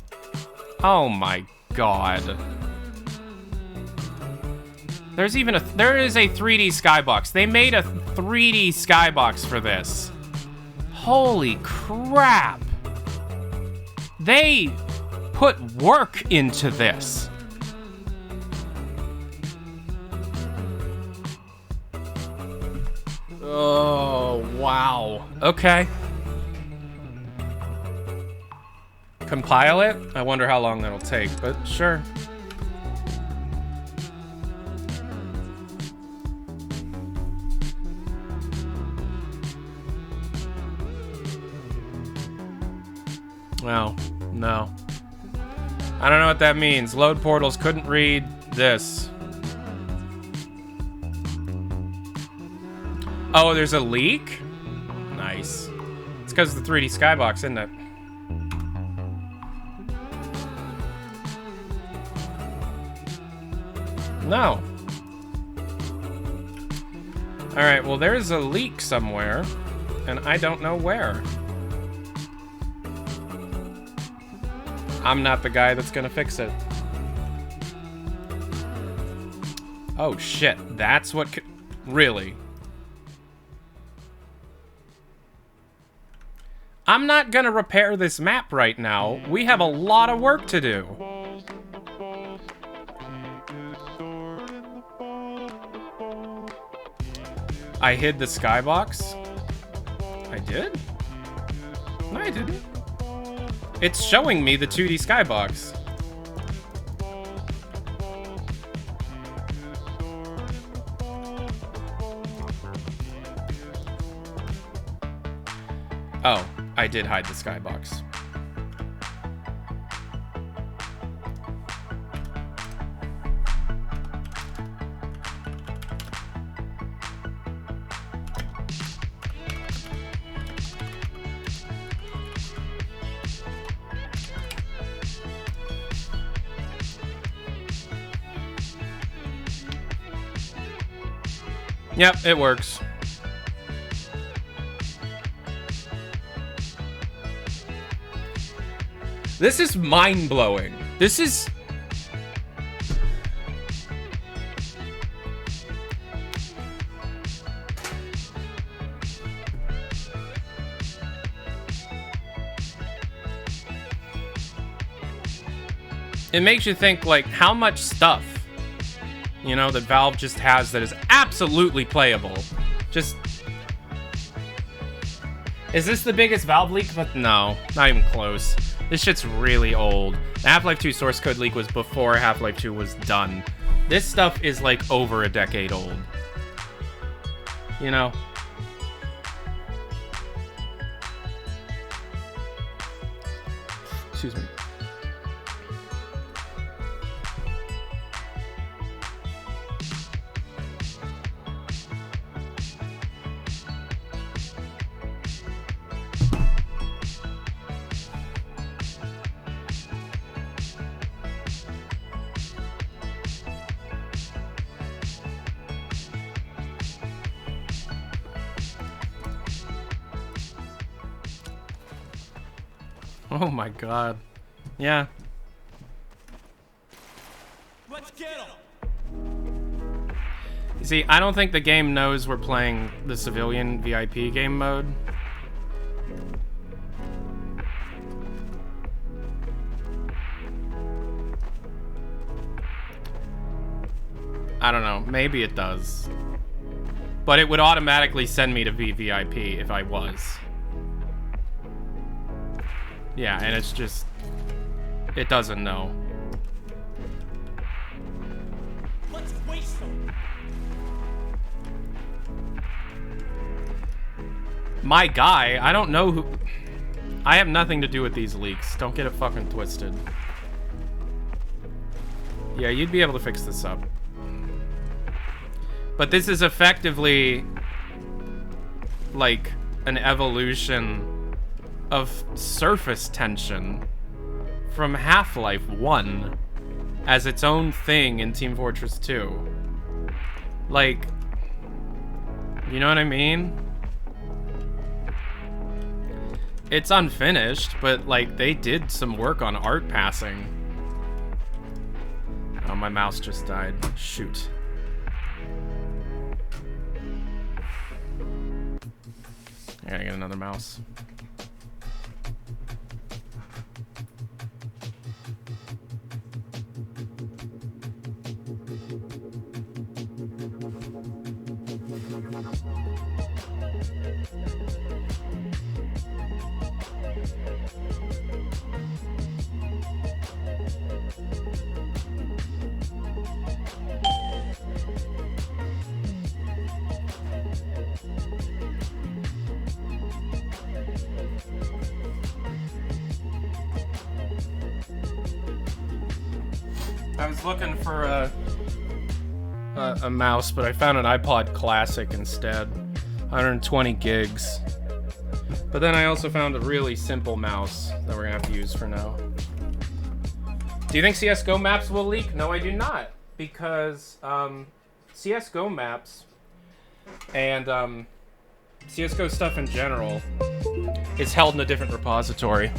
oh my god. There is a 3D skybox. They made a 3D skybox for this. Holy crap. They put work into this. Oh, wow. Okay. Compile it? I wonder how long that'll take, but sure. Well, no. I don't know what that means. Load portals couldn't read this. Oh, there's a leak? Nice. It's because of the 3D skybox, isn't it? No. Alright, well, there's a leak somewhere, and I don't know where. I'm not the guy that's gonna fix it. Oh, shit. That's what... really? I'm not gonna repair this map right now. We have a lot of work to do. I hid the skybox? I did? No, I didn't. It's showing me the 2D skybox. Oh, I did hide the skybox. Yep, it works. This is mind-blowing. This is... it makes you think, like, how much stuff, you know, that Valve just has that is absolutely playable. Just... is this the biggest Valve leak? But no, not even close. This shit's really old. The Half-Life 2 source code leak was before Half-Life 2 was done. This stuff is like over a decade old. You know? Excuse me. Oh my god. Yeah. Let's get him. You see, I don't think the game knows we're playing the civilian VIP game mode. I don't know. Maybe it does. But it would automatically send me to VVIP if I was. Yeah, and it's just... it doesn't know. Let's waste them. My guy, I don't know who... I have nothing to do with these leaks. Don't get it fucking twisted. Yeah, you'd be able to fix this up. But this is effectively like an evolution of surface tension from Half-Life 1 as its own thing in Team Fortress 2. Like, you know what I mean? It's unfinished, but like they did some work on art passing. Oh, my mouse just died. Shoot. I gotta get another mouse. I was looking for a mouse, but I found an iPod Classic instead. 120 gigs. But then I also found a really simple mouse that we're gonna have to use for now. Do you think CSGO maps will leak? No, I do not. Because CSGO maps and CSGO stuff in general is held in a different repository.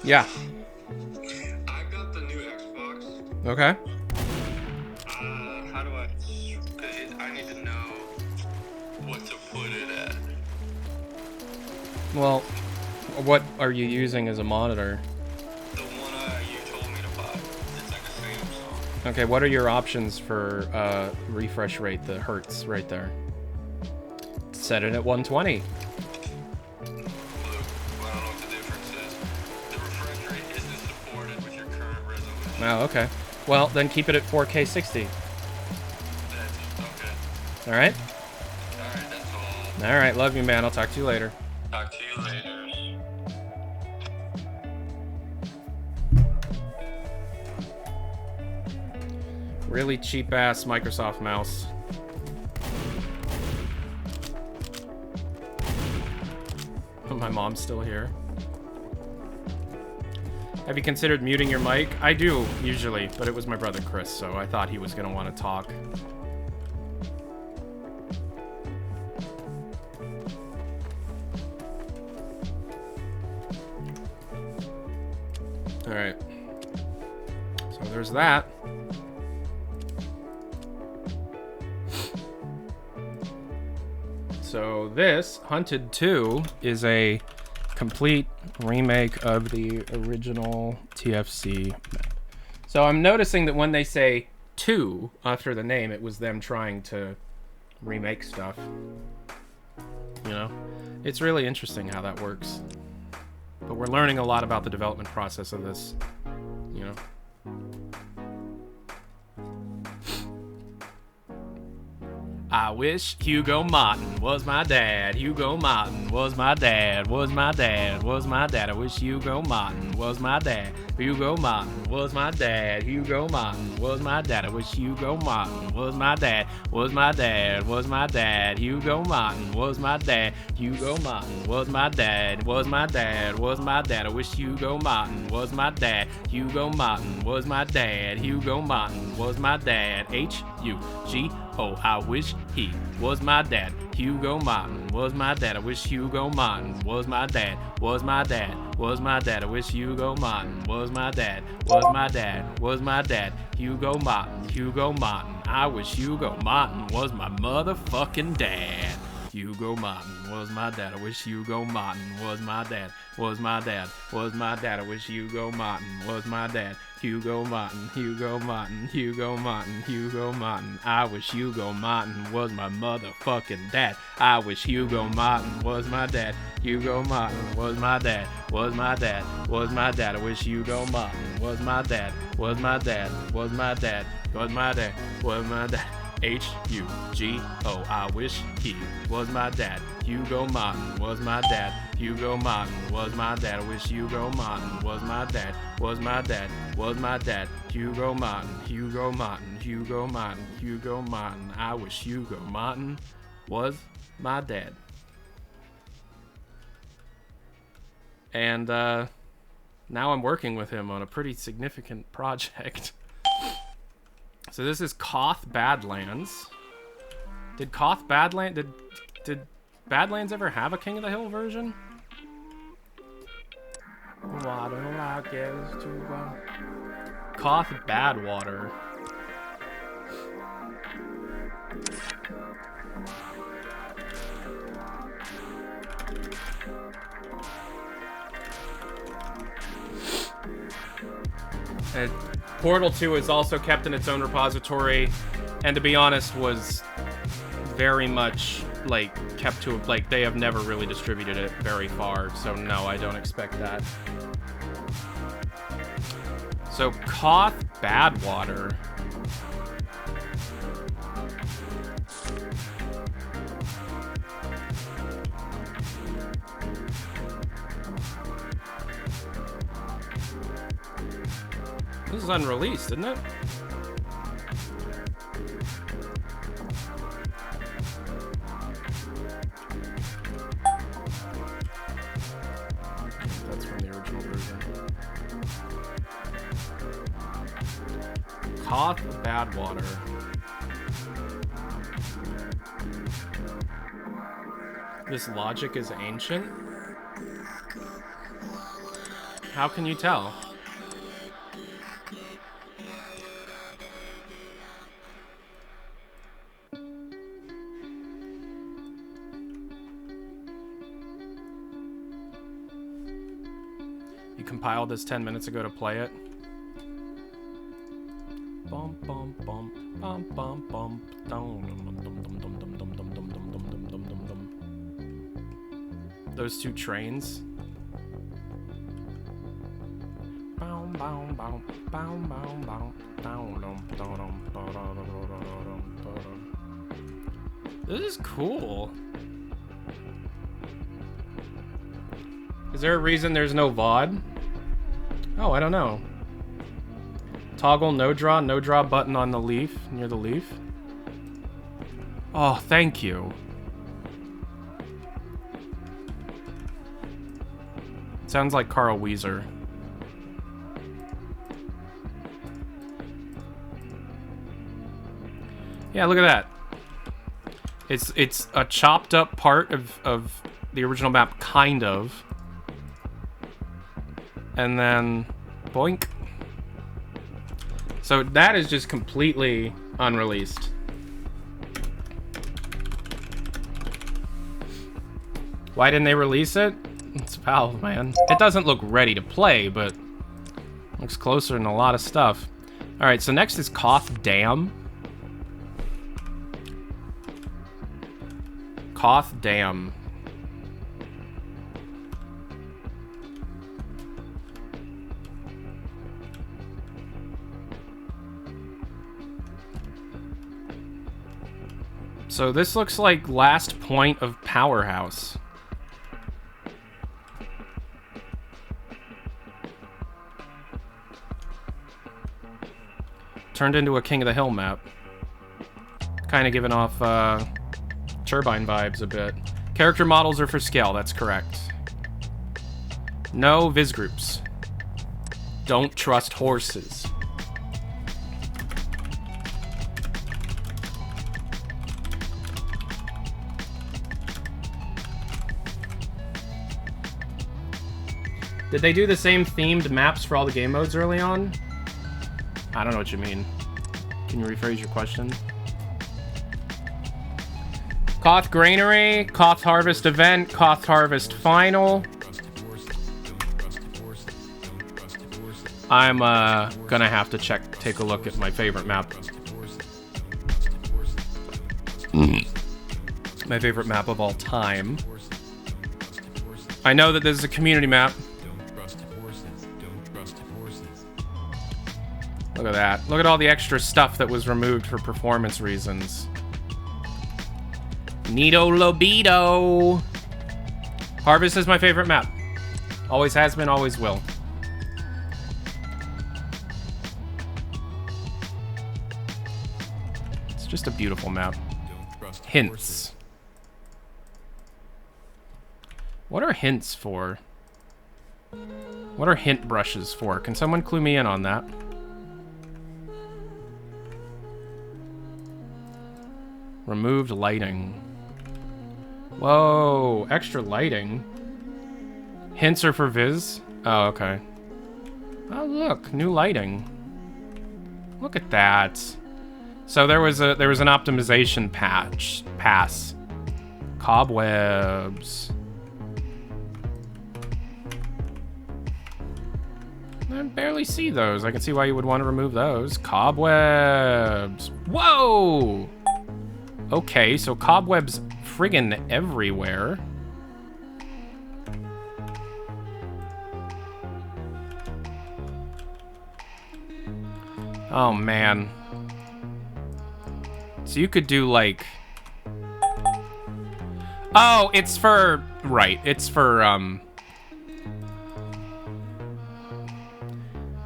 Yeah. I got the new Xbox. Okay. How do I need to know what to put it at. Well, what are you using as a monitor? The one you told me to buy. It's like a Samsung. Okay, what are your options for refresh rate, the hertz right there? Set it at 120. Oh, okay. Well, then keep it at 4K 60. That's okay. All right? Alright, that's all. All right, love you, man. I'll talk to you later. Talk to you later. Really cheap-ass Microsoft mouse. Oh, my mom's still here. Have you considered muting your mic? I do, usually, but it was my brother Chris, so I thought he was going to want to talk. Alright. So there's that. So this, Hunted 2, is a complete remake of the original TFC map. So I'm noticing that when they say 2 after the name, it was them trying to remake stuff. You know? It's really interesting how that works. But we're learning a lot about the development process of this, you know? I wish Hugo Martin was my dad. Hugo Martin was my dad. Was my dad. Was my dad. I wish Hugo Martin was my dad. Hugo Martin was my dad. Hugo Martin was my dad. I wish Hugo Martin was my dad. Was my dad. Was my dad. Hugo Martin was my dad. Hugo Martin was my dad. Was my dad. Was my dad. I wish Hugo Martin was my dad. Hugo Martin was my dad. Hugo Martin was my dad. H-U-G-O. I wish he was my dad. Hugo Martin was my dad. I wish Hugo Martin was my dad. Was my dad. Was my dad. I wish Hugo Martin was my dad. Was my dad. Was my dad. Hugo Martin. Hugo Martin. I wish Hugo Martin was my motherfucking dad. Hugo Martin was my dad. I wish Hugo Martin was my dad. Was my dad. Was my dad. I wish Hugo Martin was my dad. Hugo Martin. Hugo Martin. Hugo Martin. Hugo Martin. I wish Hugo Martin was my motherfucking dad. I wish Hugo Martin was my dad. Hugo Martin was my dad. Was my dad. Was my dad. I wish Hugo Martin was my dad. Was my dad. Was my dad. Was my dad. Was my dad. Hugo. I wish he was my dad. Hugo Martin was my dad. Hugo Martin was my dad. I wish Hugo Martin was my dad. Was my dad. Was my dad. Hugo Martin. Hugo Martin. Hugo Martin. Hugo Martin. I wish Hugo Martin was my dad. And now I'm working with him on a pretty significant project. So this is KOTH Badlands. Did KOTH Badlands... Did Badlands ever have a King of the Hill version? Water like is too long. KOTH Badwater. Portal 2 is also kept in its own repository, and to be honest, was very much like kept to like they have never really distributed it very far. So no, I don't expect that. So KOTH Badwater. This is unreleased, isn't it? That's from the original version. KOTH Badwater. This logic is ancient? How can you tell? Compiled this 10 minutes ago to play it. Bum bum bum bum bum bum dum. Those two trains. This is cool. Is there a reason there's no VOD? Oh, I don't know. Toggle no draw button on the leaf, near the leaf. Oh, thank you. Sounds like Carl Weezer. Yeah, look at that. It's a chopped up part of the original map, kind of. And then, boink. So that is just completely unreleased. Why didn't they release it? It's Valve, man. It doesn't look ready to play, but looks closer than a lot of stuff. All right, so next is KOTH Dam. KOTH Dam. So this looks like last point of Powerhouse. Turned into a King of the Hill map. Kind of giving off Turbine vibes a bit. Character models are for scale, that's correct. No viz groups. Don't trust horses. Did they do the same themed maps for all the game modes early on? I don't know what you mean. Can you rephrase your question? KOTH Granary, KOTH Harvest Event, KOTH Harvest Final. I'm gonna have to take a look at my favorite map. My favorite map of all time. I know that this is a community map. Look at that. Look at all the extra stuff that was removed for performance reasons. Neato Lobido. Harvest is my favorite map. Always has been, always will. It's just a beautiful map. Hints. What are hints for? What are hint brushes for? Can someone clue me in on that? Removed lighting. Whoa, extra lighting. Hints are for Viz? Oh, okay. Oh, look, new lighting. Look at that. So there was an optimization pass. Cobwebs. I barely see those. I can see why you would want to remove those. Cobwebs. Whoa! Okay, so cobwebs friggin' everywhere. Oh, man. So you could do, like... Oh, it's for... Right, it's for,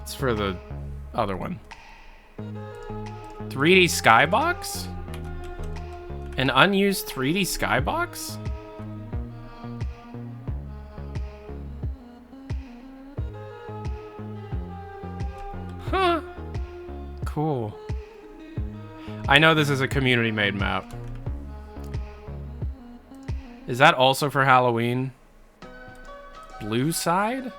It's for the other one. 3D skybox? An unused 3D skybox? Huh. Cool. I know this is a community-made map. Is that also for Halloween? Blue side?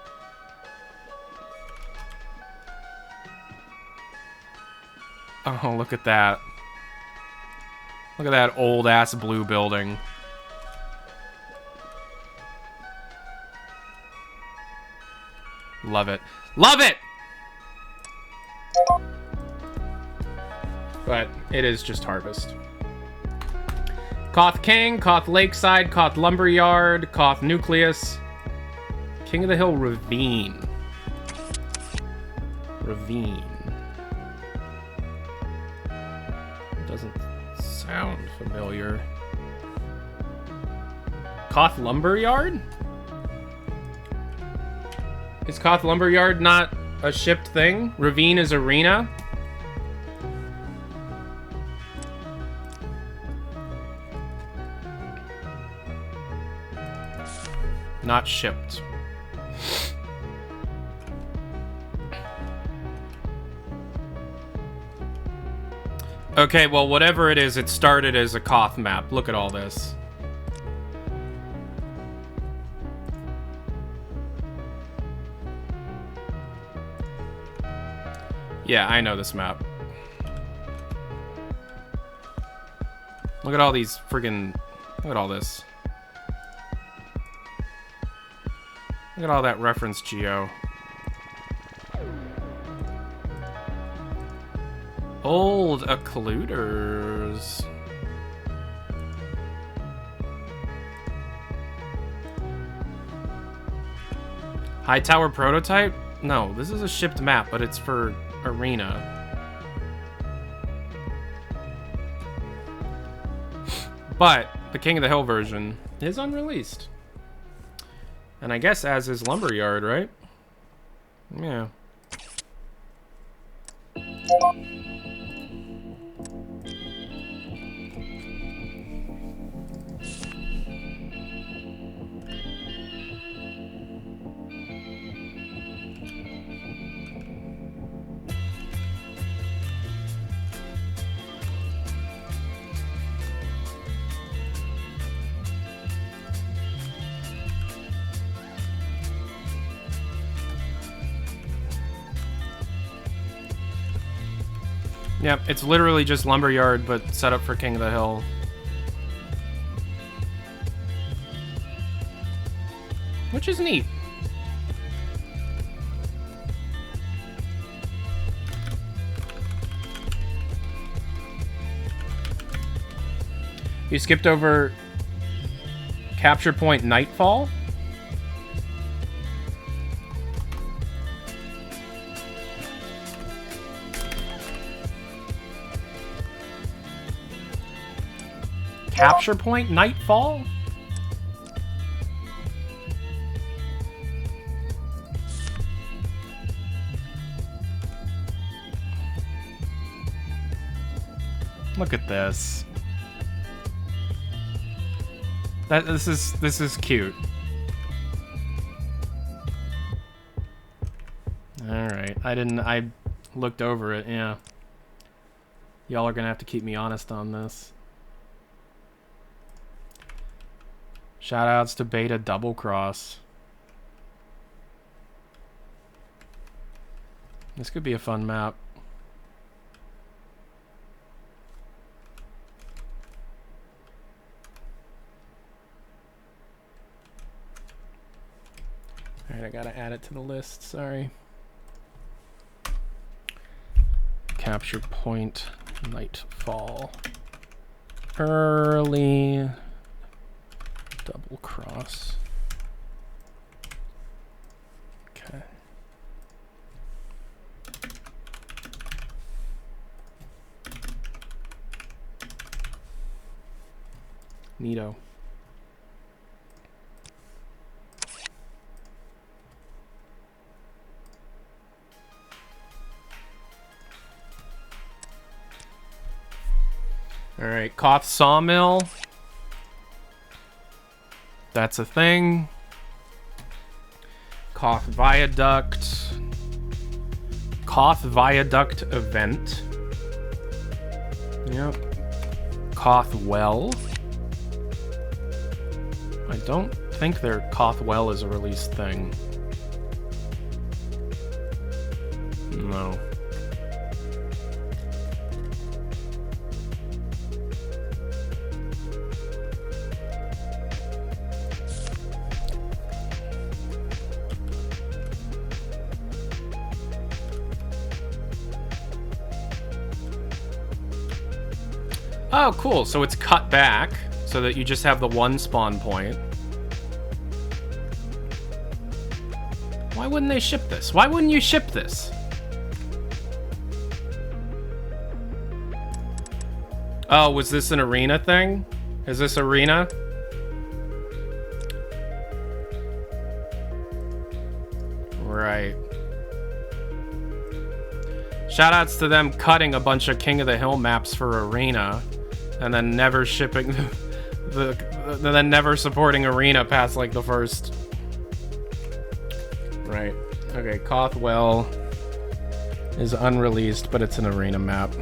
Oh, look at that. Look at that old-ass blue building. Love it. Love it! But it is just Harvest. Koth King, Koth Lakeside, Koth Lumberyard, Koth Nucleus. King of the Hill Ravine. Ravine. Doesn't sound familiar. Koth Lumberyard? Is Koth Lumberyard not a shipped thing? Ravine is Arena? Not shipped. Okay, well, whatever it is, it started as a Koth map. Look at all this. Yeah, I know this map. Look at all these friggin... Look at all this. Look at all that reference geo. Old occluders. Hightower prototype? No, this is a shipped map, but it's for Arena. But the King of the Hill version is unreleased. And I guess as is Lumberyard, right? Yeah. Yep, it's literally just Lumberyard, but set up for King of the Hill. Which is neat. You skipped over Capture Point Nightfall? Capture point Nightfall? Look at this. This is cute. Alright, I looked over it, yeah. Y'all are gonna have to keep me honest on this. Shoutouts to Beta Double Cross. This could be a fun map. Alright, I gotta add it to the list, sorry. Capture point Nightfall. Early double cross. Okay. Neato. Alright, KOTH Sawmill. That's a thing. KOTH Viaduct. KOTH Viaduct event. Yep. KOTH Well. I don't think their KOTH Well is a released thing. No. Oh, cool. So it's cut back so that you just have the one spawn point. Why wouldn't they ship this? Why wouldn't you ship this? Oh, was this an arena thing? Is this arena? Right. Shoutouts to them cutting a bunch of King of the Hill maps for arena. And then never shipping then never supporting arena past like the first. Right. Okay, KOTH Well is unreleased, but it's an arena map.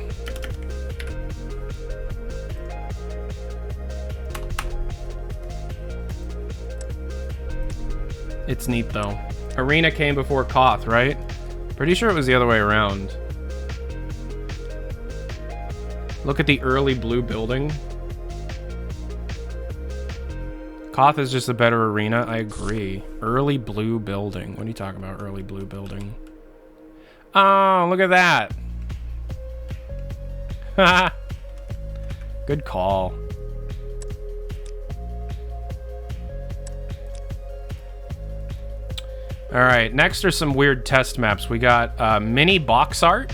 It's neat though. Arena came before KOTH, right? Pretty sure it was the other way around. Look at the early blue building. KOTH is just a better arena. I agree. Early blue building. What are you talking about, early blue building? Oh, look at that. Good call. All right, next are some weird test maps. We got mini box art.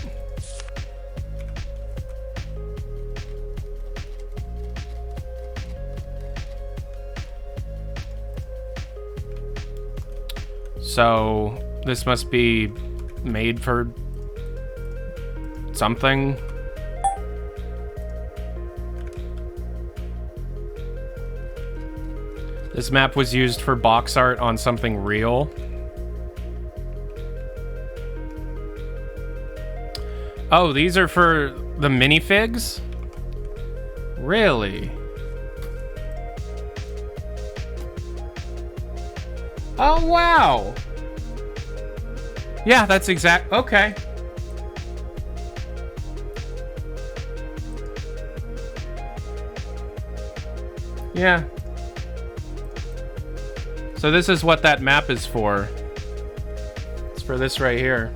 So this must be made for something. This map was used for box art on something real. Oh, these are for the minifigs? Really? Oh, wow. Yeah, that's exact. Okay. Yeah. So this is what that map is for. It's for this right here.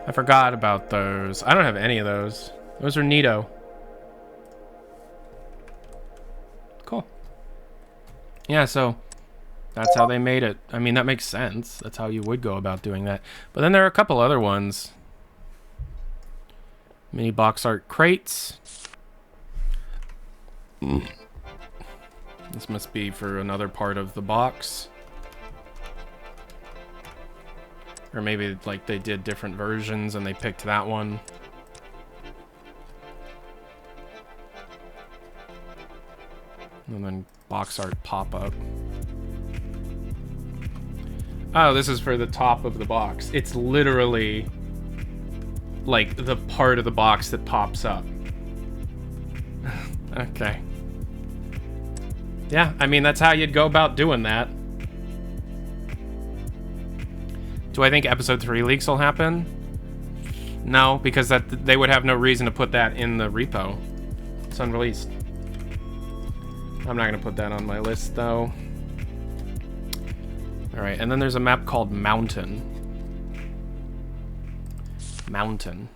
I forgot about those. I don't have any of those. Those are neato. Cool. Yeah, so that's how they made it. I mean, that makes sense. That's how you would go about doing that. But then there are a couple other ones. Mini box art crates. This must be for another part of the box. Or maybe like they did different versions and they picked that one. And then box art pop-up. Oh, this is for the top of the box. It's literally like the part of the box that pops up. Okay. Yeah, I mean, that's how you'd go about doing that. Do I think episode 3 leaks will happen? No, because they would have no reason to put that in the repo. It's unreleased. I'm not going to put that on my list, though. Alright, and then there's a map called Mountain. Mountain.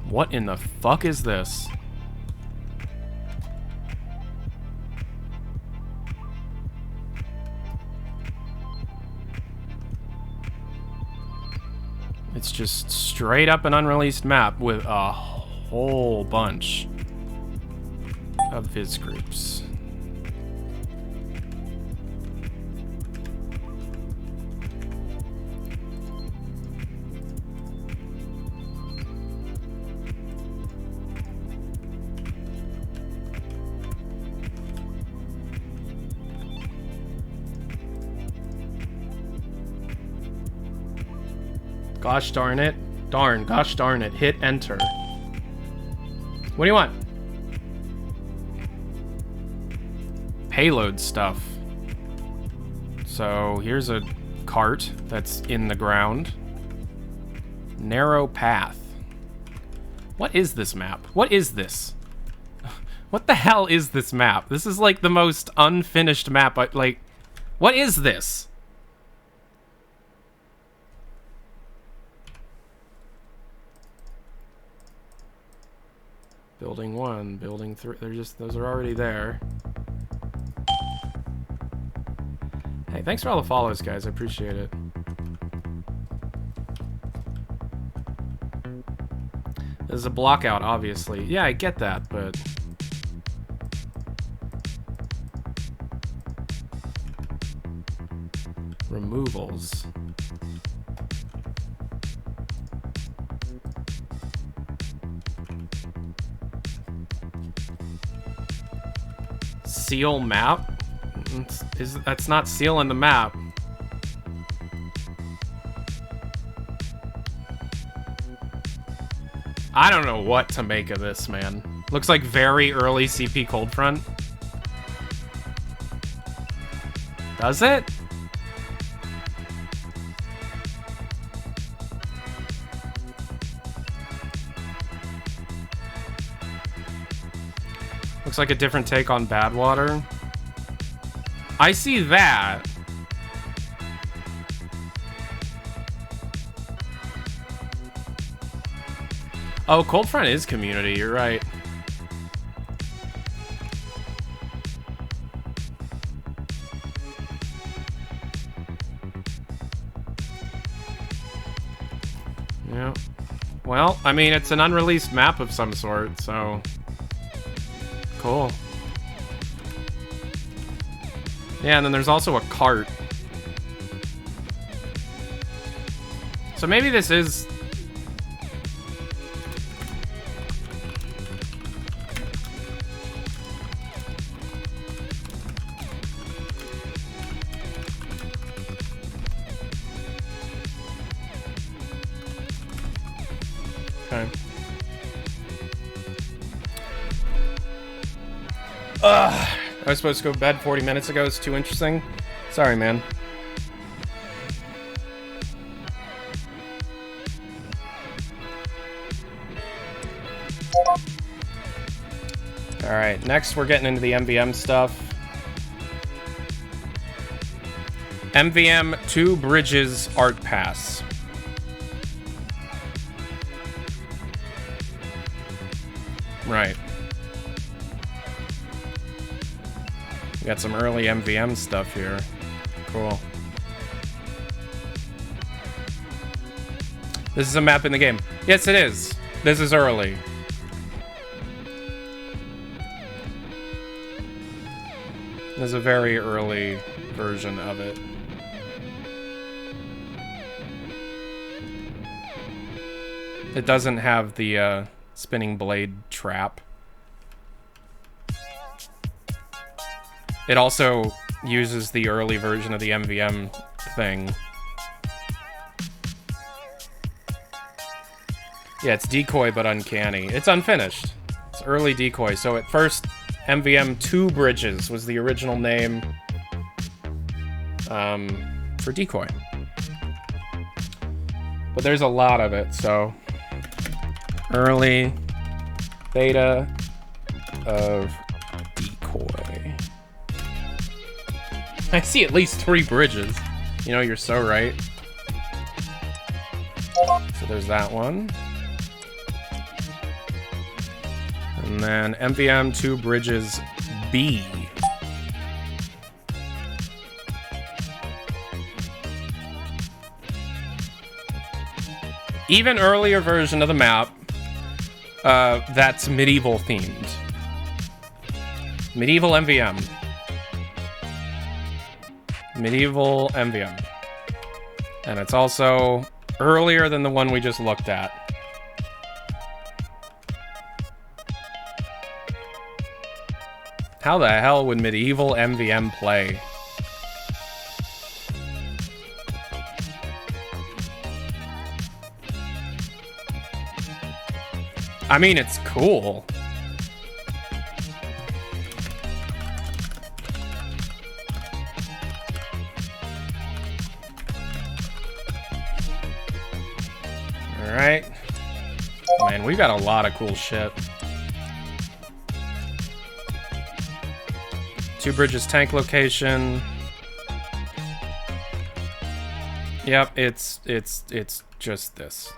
What in the fuck is this? It's just straight up an unreleased map with a whole bunch of viz groups. Gosh darn it. Darn, gosh darn it. Hit enter. What do you want? Payload stuff. So here's a cart that's in the ground. Narrow path. What is this map? What is this? What the hell is this map? This is like the most unfinished map. Like, what is this? Building 1, building 3, those are already there. Hey, thanks for all the follows, guys, I appreciate it. There's a block out, obviously. Yeah, I get that, but... removals. Seal map? That's not sealing the map. I don't know what to make of this, man. Looks like very early CP Cold Front. Does it? Looks like a different take on Badwater. I see that. Oh, Cold Front is community, you're right. Yeah. Well, I mean, it's an unreleased map of some sort, so... cool. Yeah, and then there's also a cart. So maybe this is... okay. I was supposed to go to bed 40 minutes ago. It's too interesting. Sorry, man. Alright, next we're getting into the MVM stuff. MVM 2 Bridges Art Pass. Right. We got some early MVM stuff here. Cool. This is a map in the game. Yes, it is. This is early. There's a very early version of it. It doesn't have the spinning blade trap. It also uses the early version of the MVM thing. Yeah, it's decoy but uncanny. It's unfinished. It's early decoy. So at first, MVM 2 Bridges was the original name for decoy. But there's a lot of it, so early beta of decoy. I see at least 3 bridges. You know, you're so right. So there's that one. And then MVM 2 Bridges B. Even earlier version of the map that's medieval themed. Medieval MVM. Medieval MVM. And it's also earlier than the one we just looked at. How the hell would medieval MVM play? I mean, it's cool. Alright. Man, we got a lot of cool shit. 2 Bridges tank location. Yep, it's just this.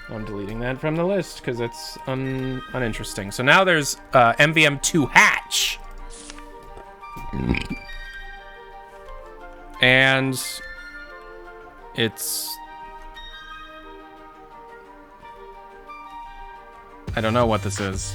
I'm deleting that from the list because it's uninteresting. So now there's MVM 2 Hatch. And it's... I don't know what this is.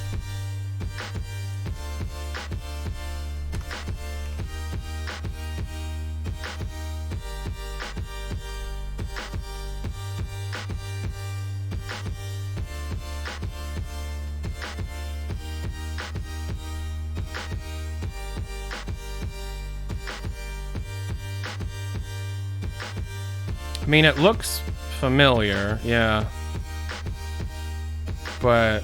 I mean, it looks familiar, yeah. But...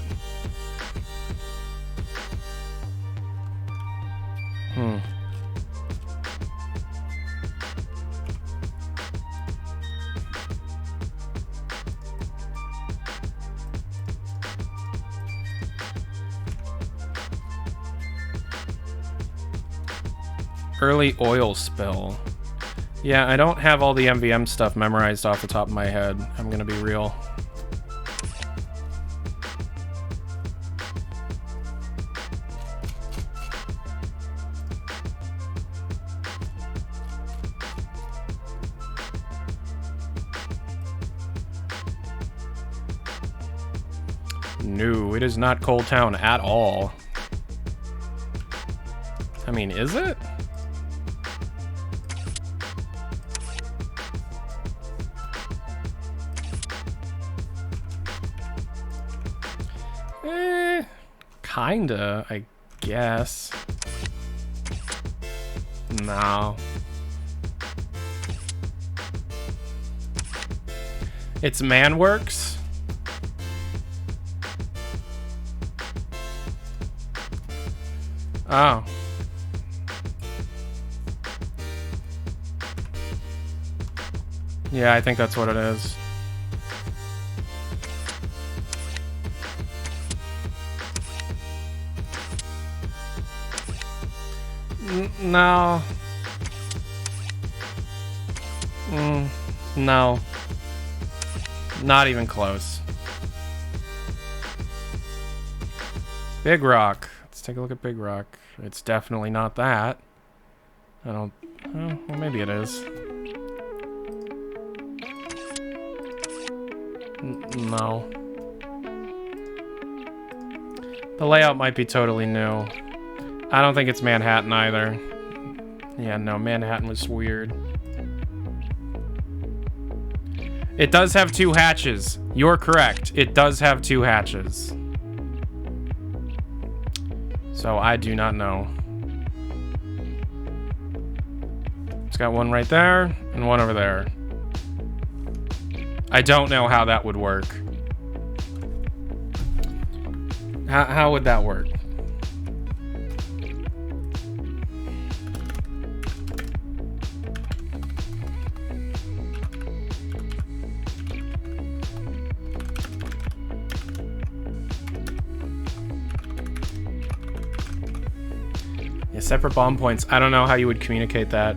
Early oil spill. Yeah, I don't have all the MVM stuff memorized off the top of my head. I'm gonna be real. No, it is not Cold Town at all. I mean, is it? Kinda, I guess. No. It's Manworks. Oh. Yeah, I think that's what it is. No. No. Not even close. Big Rock. Let's take a look at Big Rock. It's definitely not that. I don't... Oh, well, maybe it is. No. The layout might be totally new. I don't think it's Manhattan either. Yeah, no, Manhattan was weird. It does have 2 hatches. You're correct. It does have 2 hatches. So I do not know. It's got one right there and one over there. I don't know how that would work. How would that work? Yeah, separate bomb points. I don't know how you would communicate that.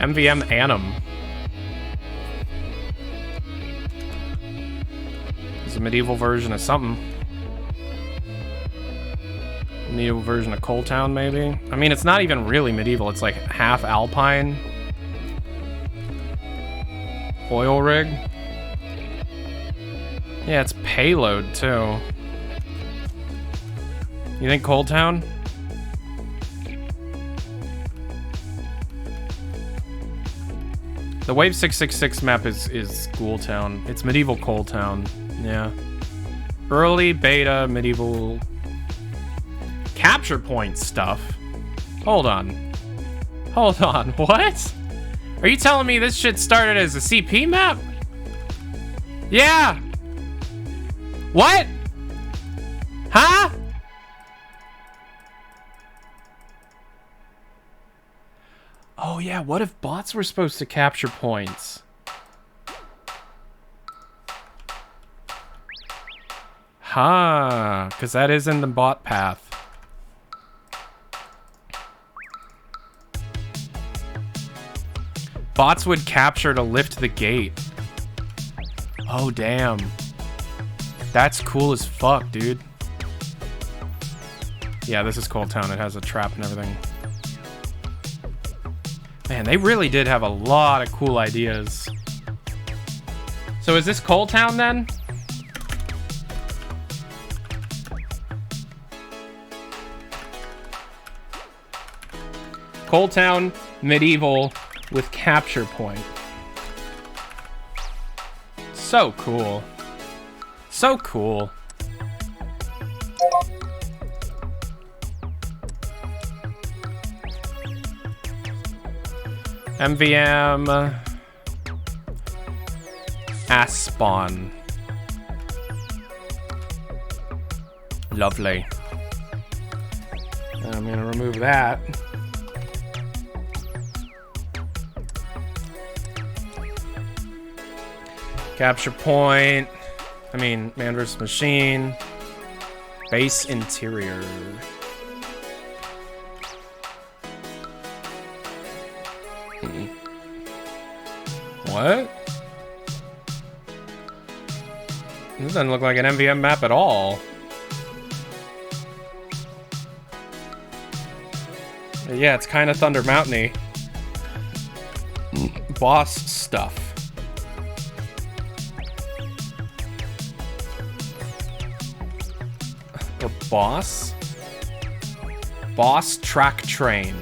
MVM Annam. It's a medieval version of something. Medieval version of Coal Town, maybe? I mean, it's not even really medieval. It's like half Alpine. Oil rig. Yeah, it's Payload, too. You think Coal Town? The Wave 666 map is Ghoul Town. It's medieval Coal Town. Yeah. Early beta medieval capture point stuff. Hold on. Hold on. What? Are you telling me this shit started as a CP map? Yeah. What? Huh? Oh yeah, what if bots were supposed to capture points? Huh, because that is in the bot path. Bots would capture to lift the gate. Oh damn. That's cool as fuck, dude. Yeah, this is Coal Town. It has a trap and everything. Man, they really did have a lot of cool ideas. So is this Coal Town then? Coal Town, medieval, with capture point. So cool. So cool. MVM Aspawn. Lovely. I'm gonna remove that. Capture point. I mean, man versus machine. Base interior. What? This doesn't look like an MVM map at all. Yeah, it's kind of Thunder Mountain-y. Boss stuff. Or boss? Boss track train.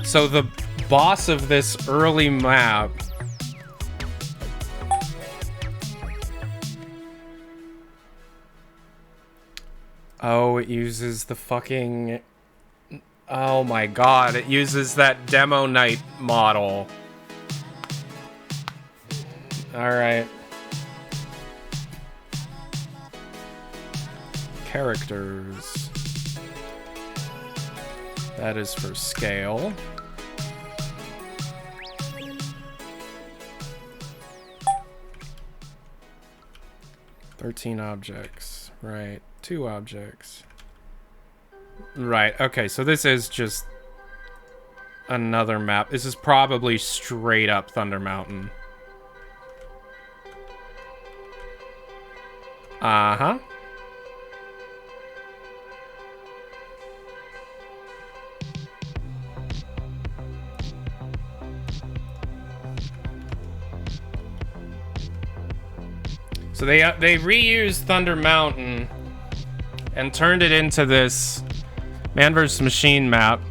So the boss of this early map oh, it uses the fucking oh my god, it uses that demo night model. Alright. Characters. That is for scale. "13 objects." Right. 2 objects. Right. Okay, so this is just another map. This is probably straight up Thunder Mountain. Uh-huh. So they reused Thunder Mountain and turned it into this Man vs. Machine map.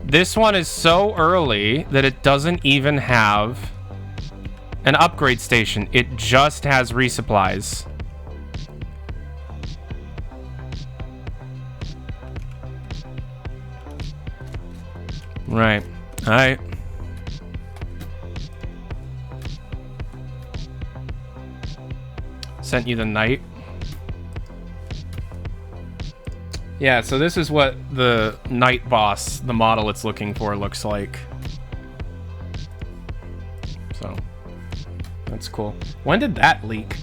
This one is so early that it doesn't even have an upgrade station. It just has resupplies. Right. Alright. Sent you the night. Yeah, so this is what the night boss, the model it's looking for, looks like. So, that's cool. When did that leak?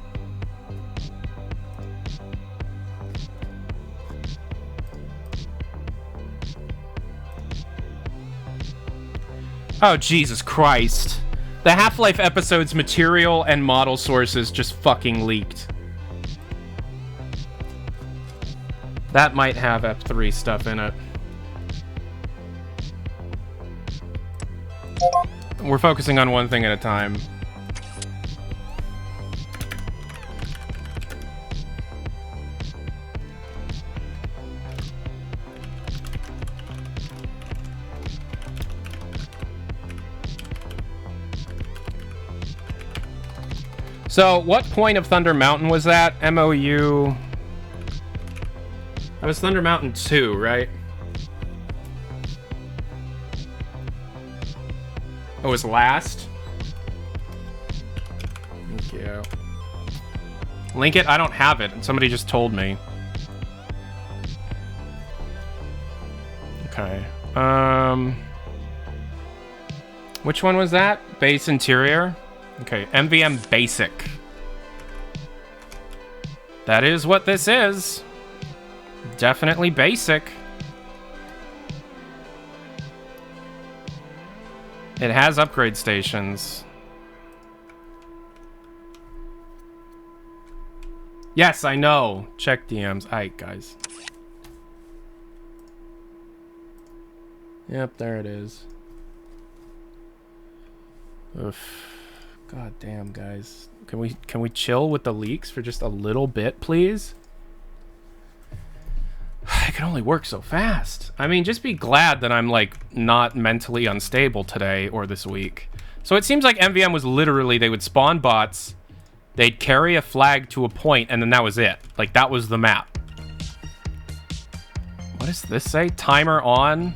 Oh, Jesus Christ. The Half-Life episode's material and model sources just fucking leaked. That might have Ep3 stuff in it. We're focusing on one thing at a time. So, what point of Thunder Mountain was that? MOU... That was Thunder Mountain 2, right? Oh, it was last? Thank you. Link it? I don't have it. Somebody just told me. Okay. Which one was that? Base Interior? Okay, MVM Basic. That is what this is. Definitely basic. It has upgrade stations. Yes, I know. Check DMs. Aight, guys. Yep, there it is. Oof. God damn, guys. Can we chill with the leaks for just a little bit, please? I can only work so fast. I mean, just be glad that I'm, like, not mentally unstable today or this week. So it seems like MVM was literally, they would spawn bots, they'd carry a flag to a point, and then that was it. Like, that was the map. What does this say? Timer on,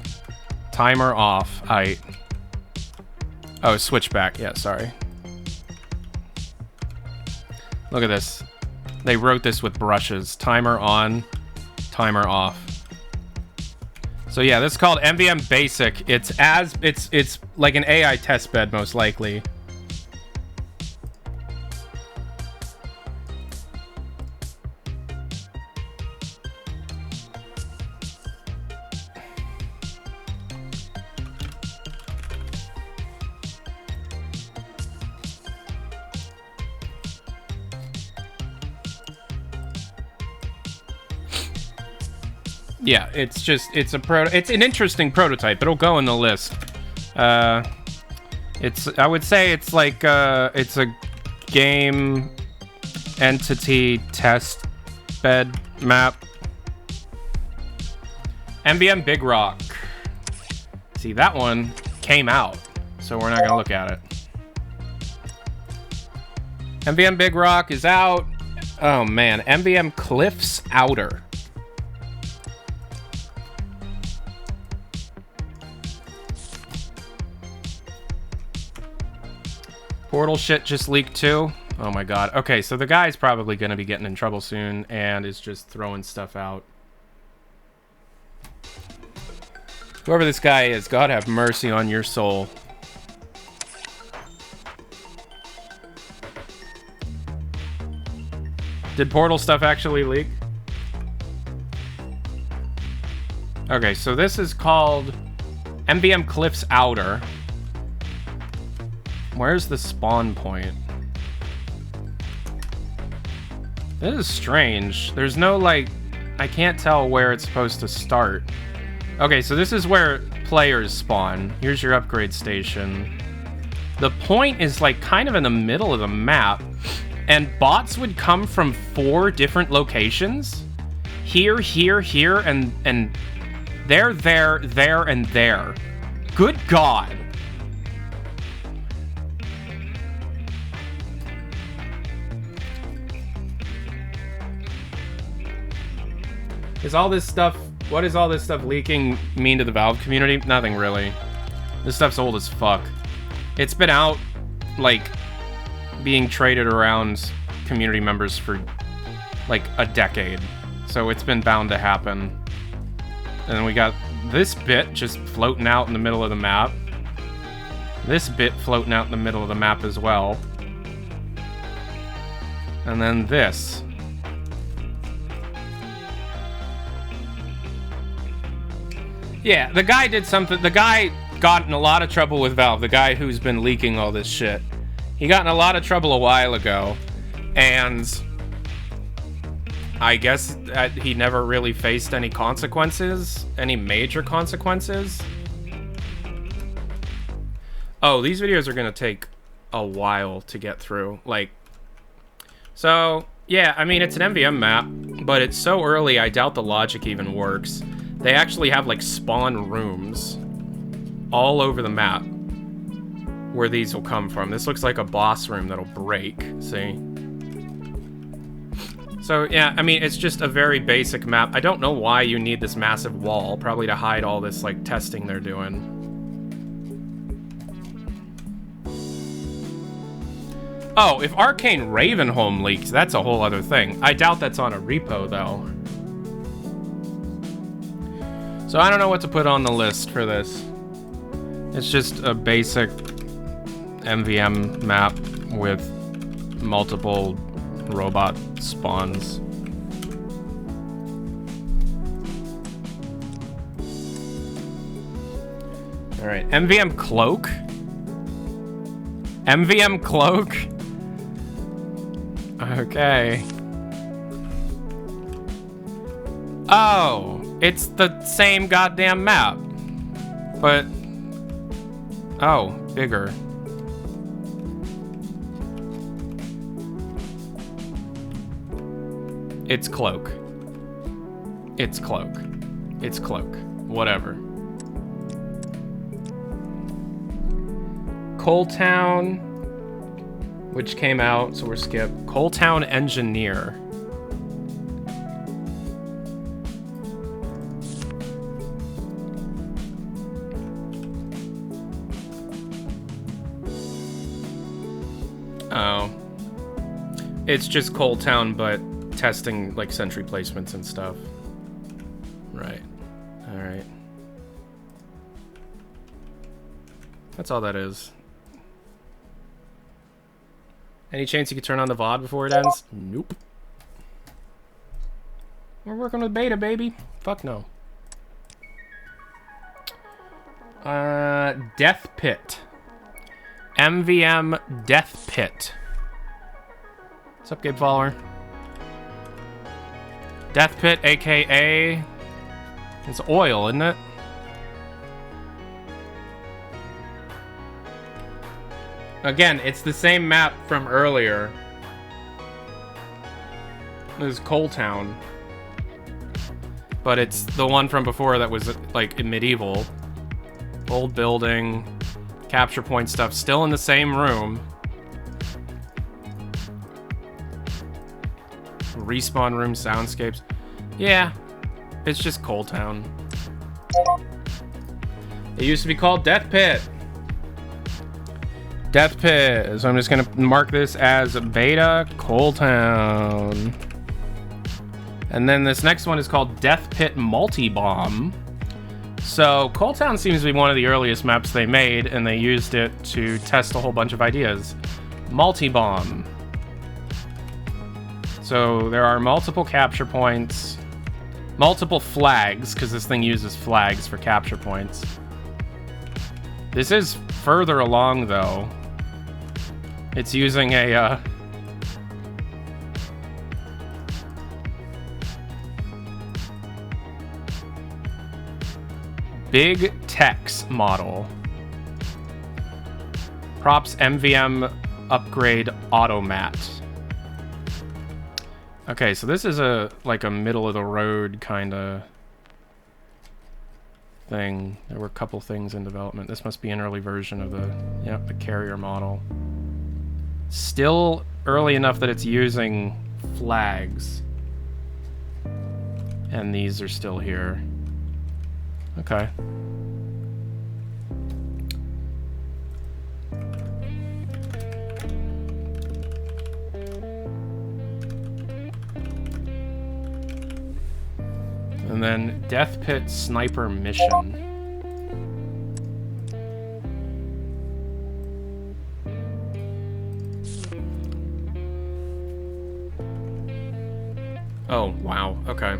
timer off. Oh, switchback. Yeah, sorry. Look at this. They wrote this with brushes. Timer on, timer off. So yeah, this is called MVM Basic. It's like an AI test bed, most likely. Yeah, it's an interesting prototype. It'll go in the list. I would say it's like it's a game entity test bed map. MVM Big Rock. See, that one came out, so we're not gonna look at it. MVM Big Rock is out. Oh man, MVM Cliffs Outer. Portal shit just leaked too. Oh my god. Okay, so the guy's probably going to be getting in trouble soon and is just throwing stuff out. Whoever this guy is, God have mercy on your soul. Did Portal stuff actually leak? Okay, so this is called MVM Cliffs Outer. Where's the spawn point? This is strange. There's no, like... I can't tell where it's supposed to start. Okay, so this is where players spawn. Here's your upgrade station. The point is, like, kind of in the middle of the map. and bots would come from 4 different locations. Here, here, here, and there, and there. Good God. Is all this stuff... What does all this stuff leaking mean to the Valve community? Nothing really. This stuff's old as fuck. It's been out, like, being traded around community members for, like, a decade. So it's been bound to happen. And then we got this bit just floating out in the middle of the map. This bit floating out in the middle of the map as well. And then this. Yeah, the guy did something. The guy got in a lot of trouble with Valve. The guy who's been leaking all this shit. He got in a lot of trouble a while ago. And I guess that he never really faced any consequences. Any major consequences. Oh, these videos are going to take a while to get through. Like, so, yeah, I mean, it's an MVM map, but it's so early, I doubt the logic even works. They actually have, like, spawn rooms all over the map where these will come from. This looks like a boss room that'll break, see? So, yeah, I mean, it's just a very basic map. I don't know why you need this massive wall, probably to hide all this, like, testing they're doing. Oh, if Arcane Ravenholm leaked, that's a whole other thing. I doubt that's on a repo, though. So I don't know what to put on the list for this. It's just a basic MVM map with multiple robot spawns. Alright, MVM Cloak? MVM Cloak? Okay. Oh, it's the same goddamn map. But... oh, bigger. It's Cloak. It's Cloak. It's Cloak. Whatever. Coal Town, which came out, so we're skip. Coal Town Engineer. Oh. It's just Coal Town, but testing, like, sentry placements and stuff. Right. Alright. That's all that is. Any chance you could turn on the VOD before it ends? Nope. We're working with beta, baby. Fuck no. Death Pit. MVM Death Pit. What's up, Gabe Follower? Death Pit, aka... it's oil, isn't it? Again, it's the same map from earlier. This is Coal Town. But it's the one from before that was, like, medieval. Old building. Capture point stuff. Still in the same room. Respawn room soundscapes. Yeah. It's just Coal Town. It used to be called Death Pit. Death Pit. So I'm just gonna mark this as beta Coal Town. And then this next one is called Death Pit Multi-Bomb. So Coal Town seems to be one of the earliest maps they made, and they used it to test a whole bunch of ideas. Multi-Bomb. So there are multiple capture points, multiple flags, because this thing uses flags for capture points. This is further along, though. It's using a, Big Tex model. Props MVM upgrade automat. Okay, so this is a like a middle of the road kind of thing. There were a couple things in development. This must be an early version of the carrier model. Still early enough that it's using flags. And these are still here. Okay. And then Death Pit Sniper Mission. Oh, wow. Okay.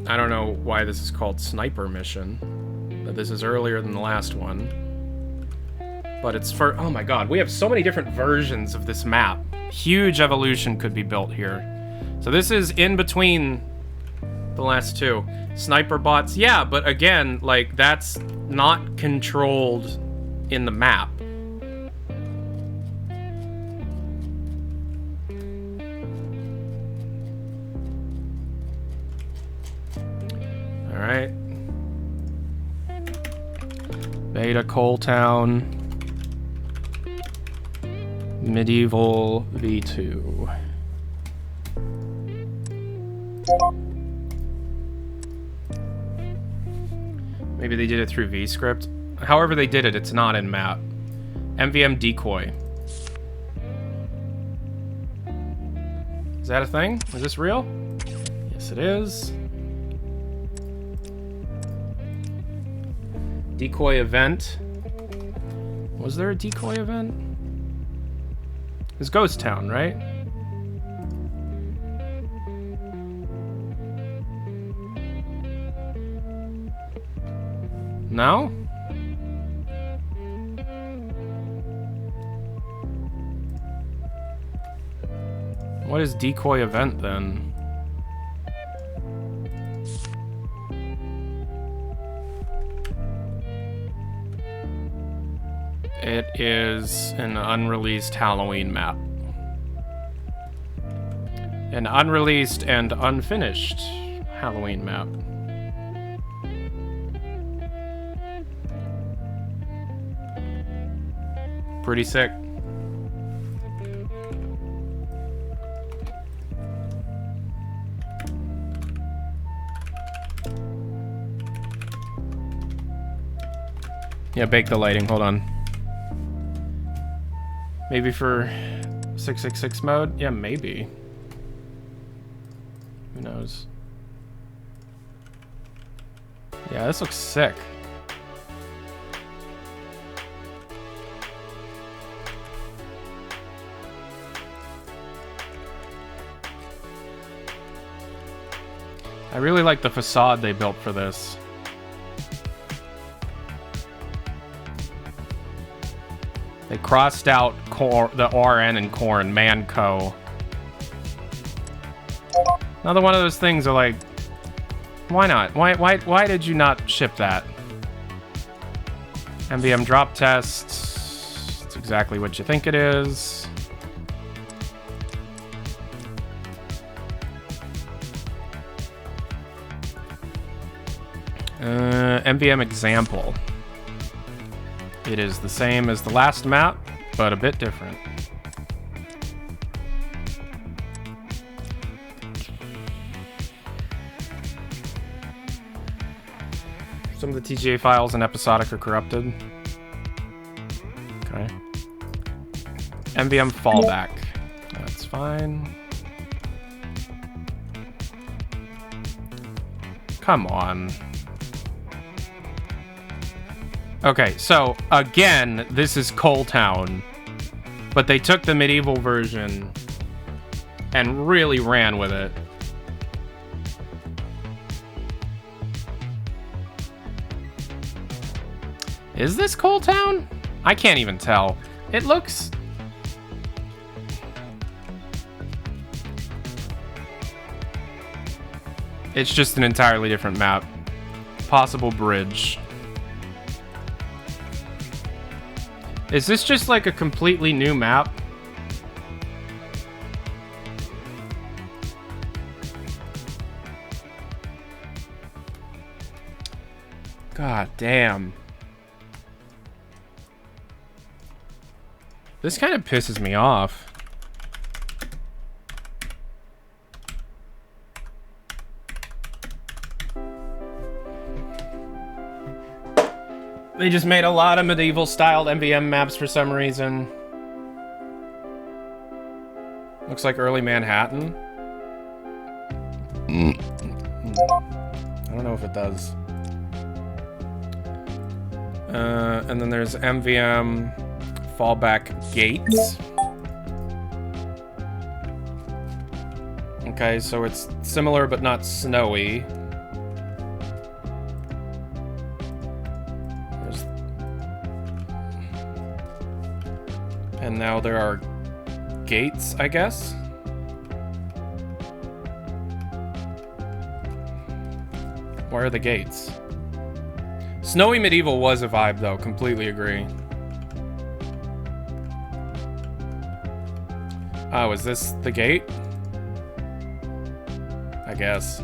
I don't know why this is called Sniper Mission. But this is earlier than the last one. But it's for... Oh my god, we have so many different versions of this map. Huge evolution could be built here. So this is in between the last two. Sniper bots, yeah, but again, like, that's not controlled in the map. Alright. Beta Coal Town. Medieval V2. Maybe they did it through VScript. However they did it, it's not in map. MVM decoy. Is that a thing? Is this real? Yes, it is. Decoy event. Was there a decoy event? It's Ghost Town, right? No? What is decoy event then? It is an unreleased Halloween map. An unreleased and unfinished Halloween map. Pretty sick. Yeah, bake the lighting, hold on. Maybe for 666 mode? Yeah, maybe. Who knows? Yeah, this looks sick. I really like the facade they built for this. They crossed out the RN and corn, Manco. Another one of those things are like, why not? Why did you not ship that? MBM drop test. It's exactly what you think it is. MVM example. It is the same as the last map, but a bit different. Some of the TGA files in episodic are corrupted. Okay. MVM fallback. That's fine. Come on. Okay, so again, this is Coal Town, but they took the medieval version and really ran with it. Is this Coal Town? I can't even tell. It looks... It's just an entirely different map. Possible bridge. Is this just like a completely new map? God damn. This kind of pisses me off. They just made a lot of medieval-styled MVM maps for some reason. Looks like early Manhattan. I don't know if it does. And then there's MVM fallback gates. Okay, so it's similar but not snowy. And now there are gates, I guess. Where are the gates? Snowy Medieval was a vibe, though. Completely agree. Oh, is this the gate? I guess.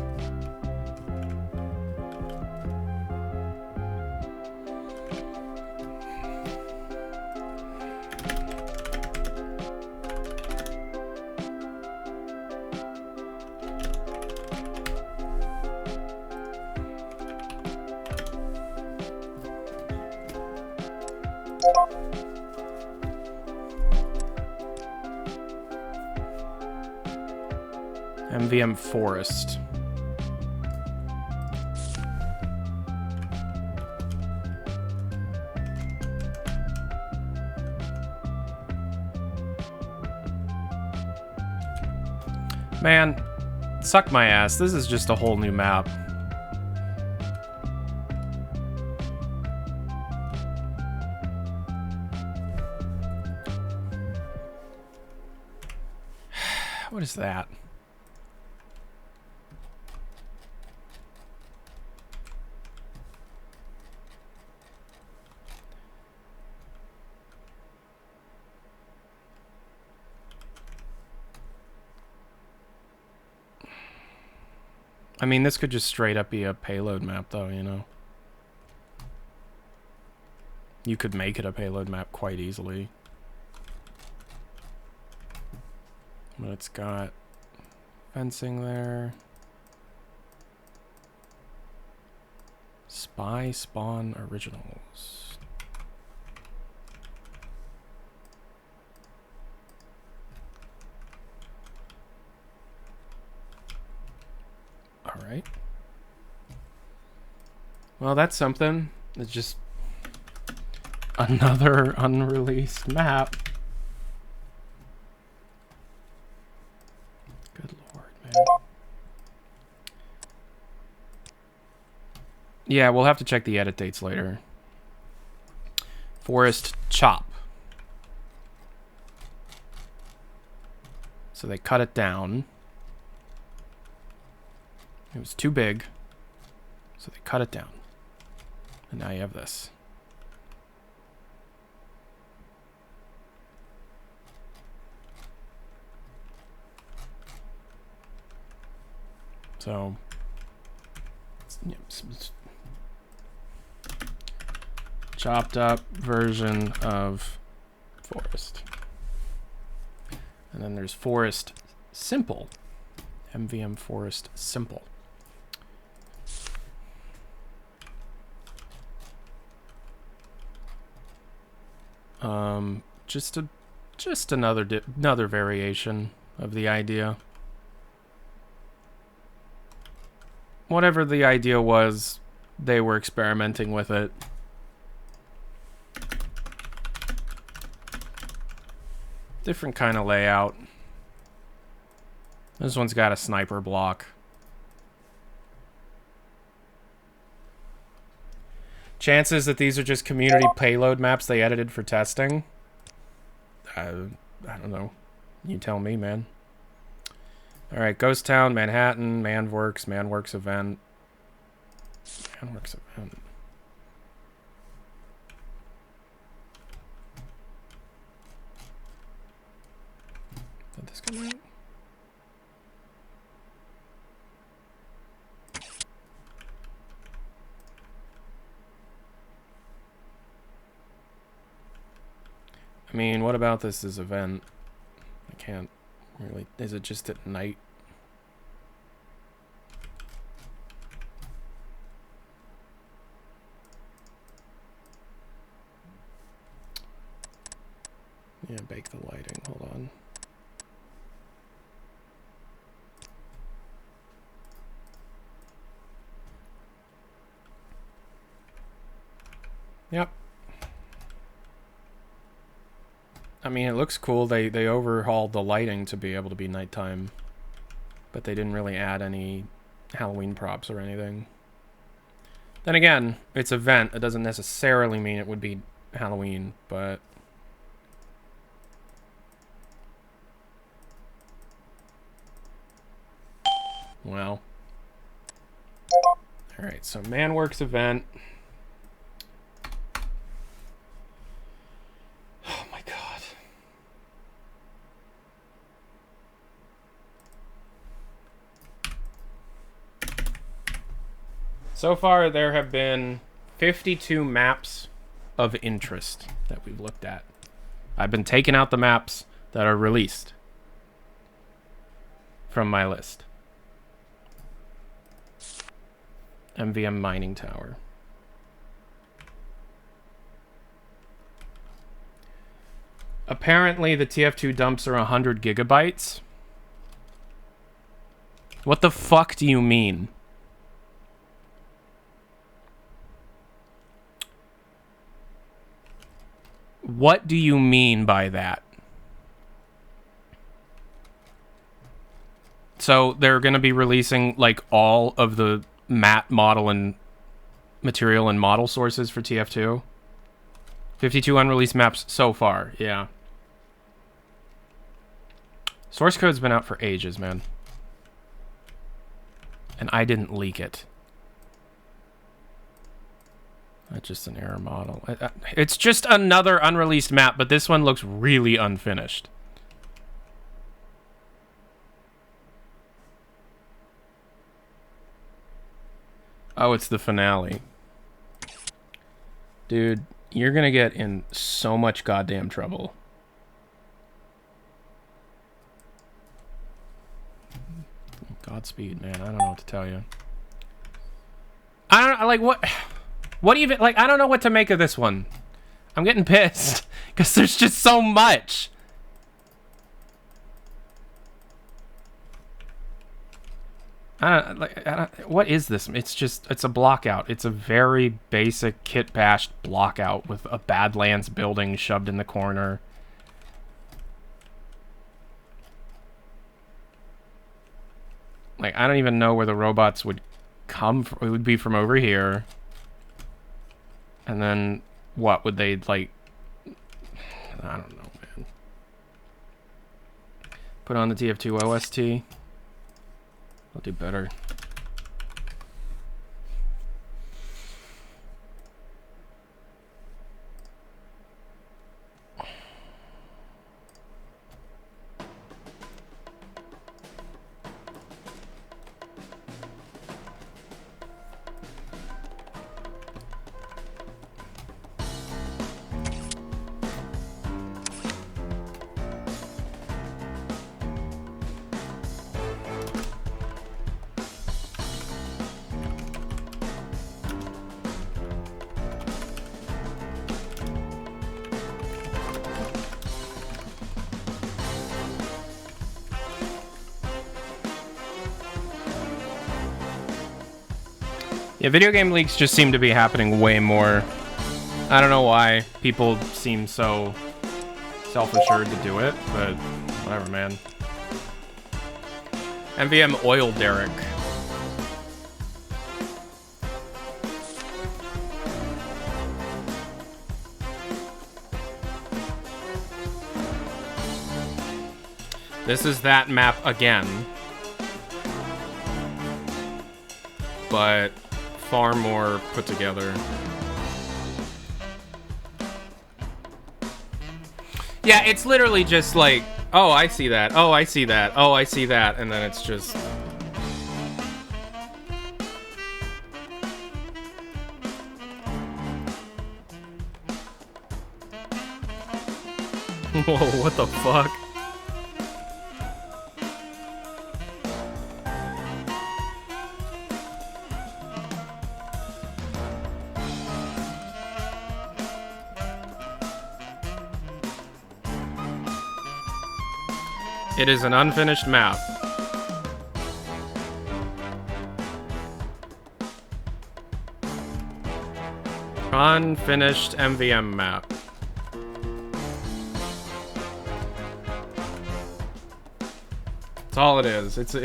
MVM Forest. Man, suck my ass. This is just a whole new map. What is that? I mean, this could just straight up be a payload map, though, you know? You could make it a payload map quite easily. But it's got fencing there. Spy Spawn Originals. All right. Well, that's something. It's just another unreleased map. Good lord, man. Yeah, we'll have to check the edit dates later. Forest chop. So they cut it down. It was too big, so they cut it down. And now you have this. So, yeah, chopped up version of Forest. And then there's Forest Simple. MVM Forest Simple. Just another variation of the idea. Whatever the idea was, they were experimenting with it. Different kind of layout. This one's got a sniper block. Chances that these are just community payload maps they edited for testing? I don't know. You tell me, man. Alright, Ghost Town, Manhattan, Manworks event. Manworks event. Did this come out? I mean, what about this event? I can't really... Is it just at night? Yeah, bake the lighting. Hold on. Yep. I mean, it looks cool. They overhauled the lighting to be able to be nighttime, but they didn't really add any Halloween props or anything. Then again, it's an event. It doesn't necessarily mean it would be Halloween, but... Well. Alright, so ManWorks event. Oh my god. So far, there have been 52 maps of interest that we've looked at. I've been taking out the maps that are released from my list. MVM Mining Tower. Apparently, the TF2 dumps are 100 gigabytes. What the fuck do you mean? What do you mean by that? So they're going to be releasing like all of the map model and material and model sources for TF2. 52 unreleased maps so far, yeah. Source code's been out for ages, man. And I didn't leak it. That's just an error model. It's just another unreleased map, but this one looks really unfinished. Oh, it's the finale. Dude, you're gonna get in so much goddamn trouble. Godspeed, man. I don't know what to tell you. I don't like what even like I don't know what to make of this one. I'm getting pissed because there's just so much. What is this? It's a blockout. It's a very basic kit bashed blockout with a Badlands building shoved in the corner. Like, I don't even know where the robots would come from. It would be from over here. And then, what would they, like... I don't know, man. Put on the TF2 OST. I'll do better. Yeah, video game leaks just seem to be happening way more. I don't know why people seem so self-assured to do it, but whatever, man. MVM Oil Derrick. This is that map again, but far more put together. Yeah, it's literally just like, oh, I see that. Oh, I see that. Oh, I see that. And then it's just... Whoa, what the fuck? It is an unfinished map. Unfinished MVM map. That's all it is. It's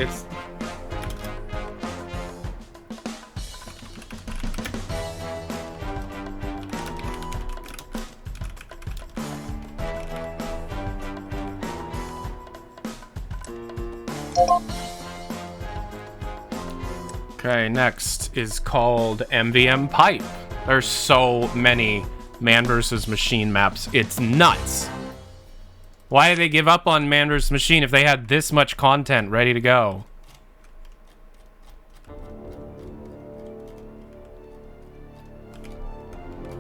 Okay, next is called MVM Pipe. There's so many man versus machine maps. It's nuts. Why did they give up on man versus machine if they had this much content ready to go?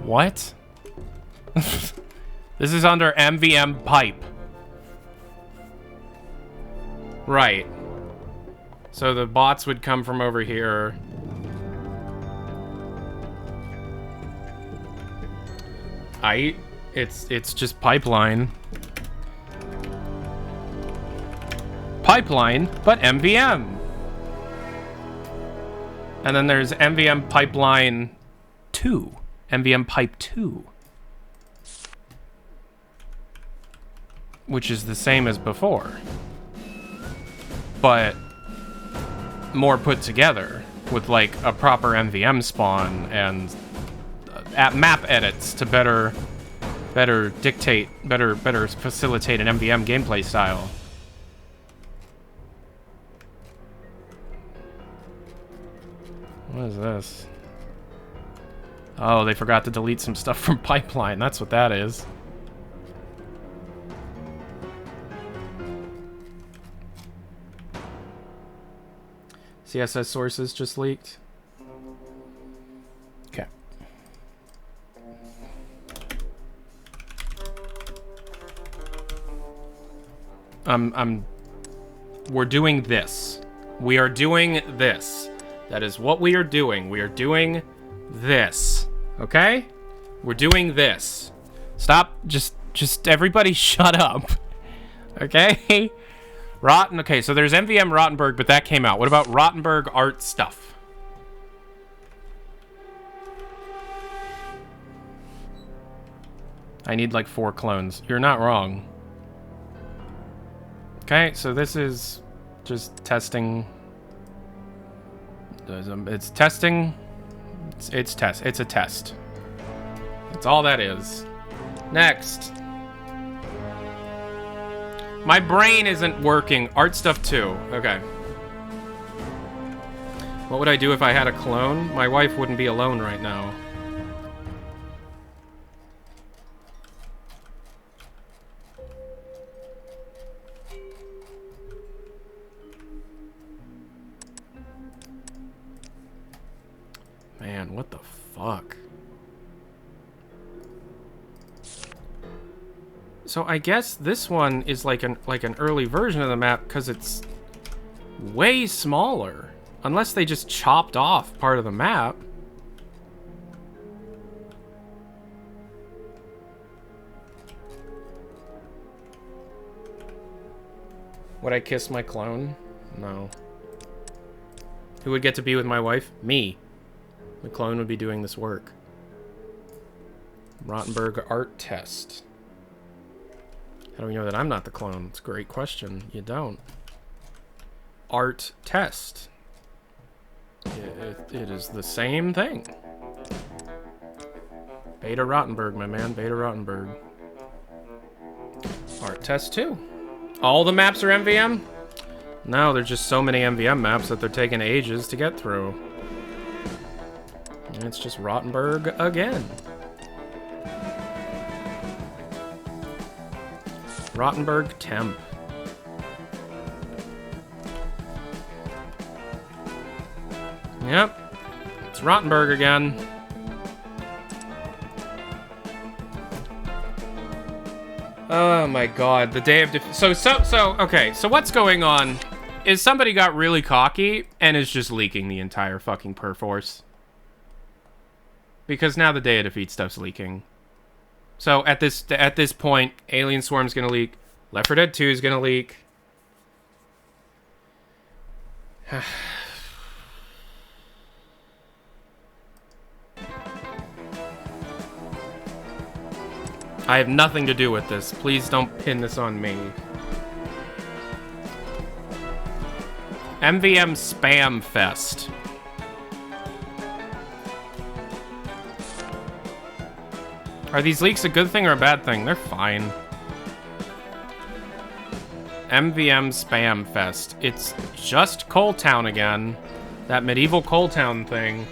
What? This is under MVM Pipe. Right. So the bots would come from over here. It's just pipeline. Pipeline, but MVM. And then there's MVM Pipeline 2. MVM Pipe 2. Which is the same as before. But more put together with like a proper MVM spawn and map edits to better facilitate an MVM gameplay style. What is this? Oh, they forgot to delete some stuff from Pipeline. That's what that is. CSS sources just leaked. Okay. We're doing this. We are doing this. That is what we are doing. We are doing this. Okay? We're doing this. Stop. Just everybody shut up. Okay? Rotten. Okay, so there's MVM Rottenberg, but that came out. What about Rottenberg art stuff? I need like 4 clones. You're not wrong. Okay, so this is just testing. It's testing. It's a test. That's all that is. Next. My brain isn't working. Art stuff too. Okay. What would I do if I had a clone? My wife wouldn't be alone right now. Man, what the fuck? So I guess this one is like an early version of the map because it's way smaller. Unless they just chopped off part of the map. Would I kiss my clone? No. Who would get to be with my wife? Me. The clone would be doing this work. Rottenberg art test. How do we know that I'm not the clone? It's a great question. You don't. Art test. It is the same thing. Beta Rottenberg, my man. Beta Rottenberg. Art test 2. All the maps are MVM? No, there's just so many MVM maps that they're taking ages to get through. And it's just Rottenberg again. Rottenberg temp. Yep. It's Rottenberg again. Oh Oh my god, the day of okay, so what's going on is somebody got really cocky and is just leaking the entire fucking perforce. Because now the day of defeat stuff's leaking. So at this point, Alien Swarm's gonna leak, Left 4 Dead 2 is gonna leak. I have nothing to do with this. Please don't pin this on me. MVM Spam Fest. Are these leaks a good thing or a bad thing? They're fine. MVM Spam Fest. It's just Coal Town again. That medieval Coal Town thing.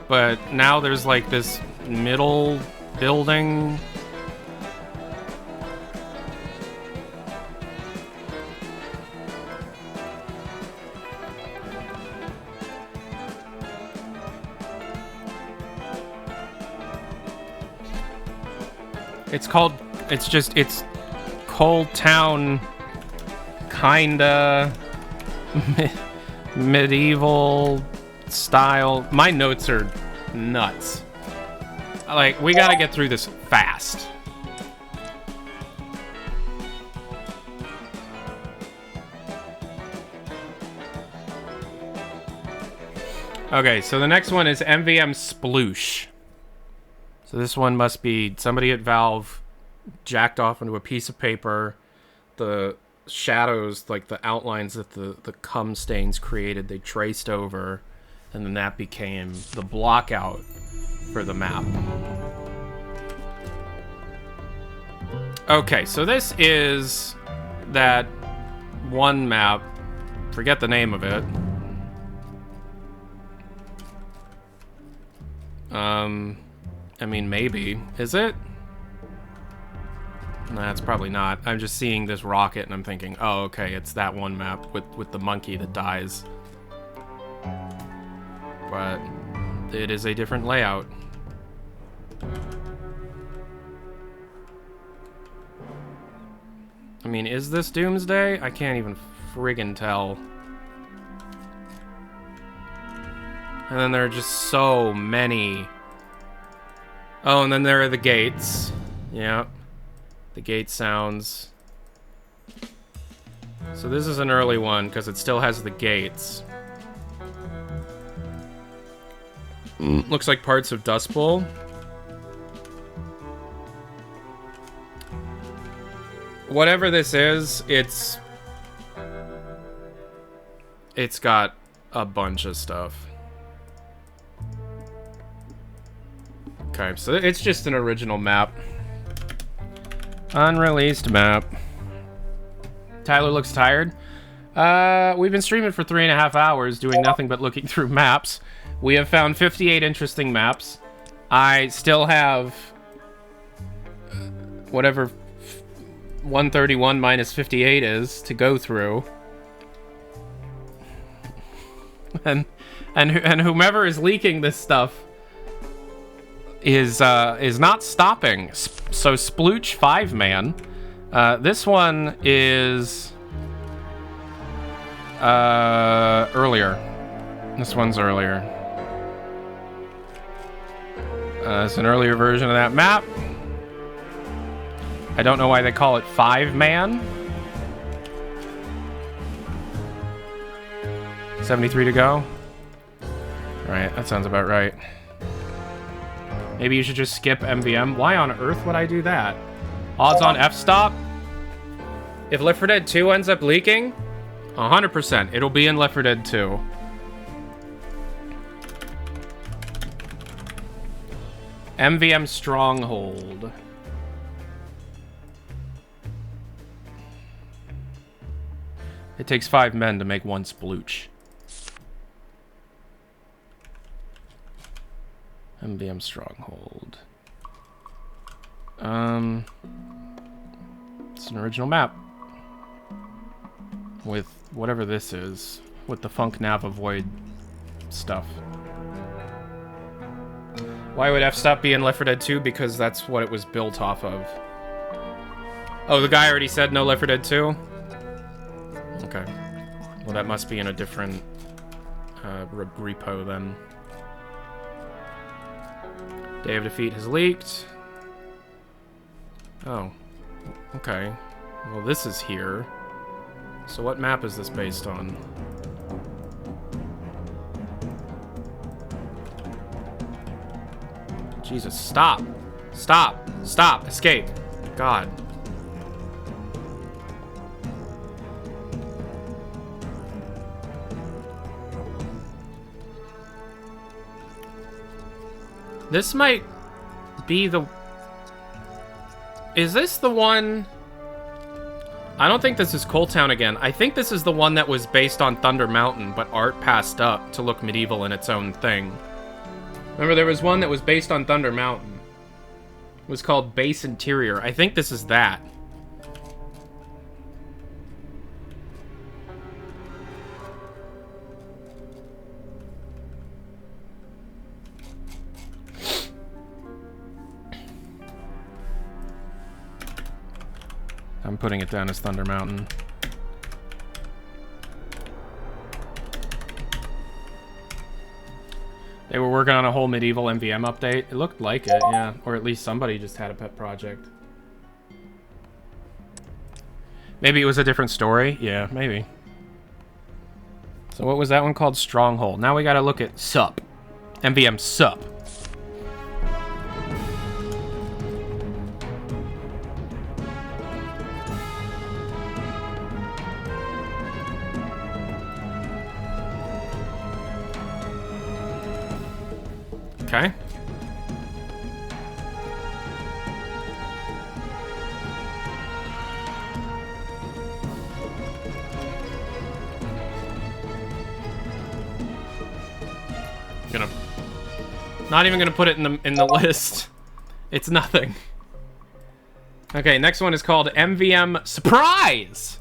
But now there's like this middle building. It's Coal Town, kinda medieval style. My notes are nuts. Like, we gotta get through this fast. Okay, so the next one is MVM Sploosh. So this one must be somebody at Valve jacked off into a piece of paper. The shadows, like the outlines that the cum stains created, they traced over, and then that became the block out for the map. Okay, so this is that one map. Forget the name of it. I mean, maybe. Is it? Nah, it's probably not. I'm just seeing this rocket and I'm thinking, oh, okay, it's that one map with the monkey that dies. But it is a different layout. I mean, is this Doomsday? I can't even friggin' tell. And then there are just so many. Oh, and then there are the gates. Yeah. The gate sounds. So this is an early one because it still has the gates. Looks like parts of Dustbowl. Whatever this is, it's got a bunch of stuff. Okay, so it's just an original map. Unreleased map. Tyler looks tired. We've been streaming for 3.5 hours, doing nothing but looking through maps. We have found 58 interesting maps. I still have whatever 131 minus 58 is to go through. And whomever is leaking this stuff is not stopping. So Splooch 5-man. This one is earlier. This one's earlier. It's an earlier version of that map. I don't know why they call it 5-man. 73 to go. Right, that sounds about right. Maybe you should just skip MVM. Why on earth would I do that? Odds on f-stop? If Left 4 Dead 2 ends up leaking, 100%. It'll be in Left 4 Dead 2. MVM Stronghold. It takes 5 men to make one splooch. MVM Stronghold. It's an original map. With whatever this is. With the Funk Nav Void stuff. Why would f-stop be in Left 4 Dead 2? Because that's what it was built off of. Oh, the guy already said no Left 4 Dead 2? Okay. Well, that must be in a different repo then. Day of Defeat has leaked. Oh. Okay. Well, this is here. So what map is this based on? Jesus, stop. Stop. Stop. Escape. God. This might be the... Is this the one... I don't think this is Coal Town again. I think this is the one that was based on Thunder Mountain, but art passed up to look medieval in its own thing. Remember, there was one that was based on Thunder Mountain. It was called Base Interior. I think this is that. I'm putting it down as Thunder Mountain. They were working on a whole medieval MVM update. It looked like it, yeah. Or at least somebody just had a pet project. Maybe it was a different story? Yeah, maybe. So what was that one called? Stronghold. Now we gotta look at SUP. MVM SUP. Okay. Not even gonna put it in the list. It's nothing. Okay, next one is called MVM Surprise.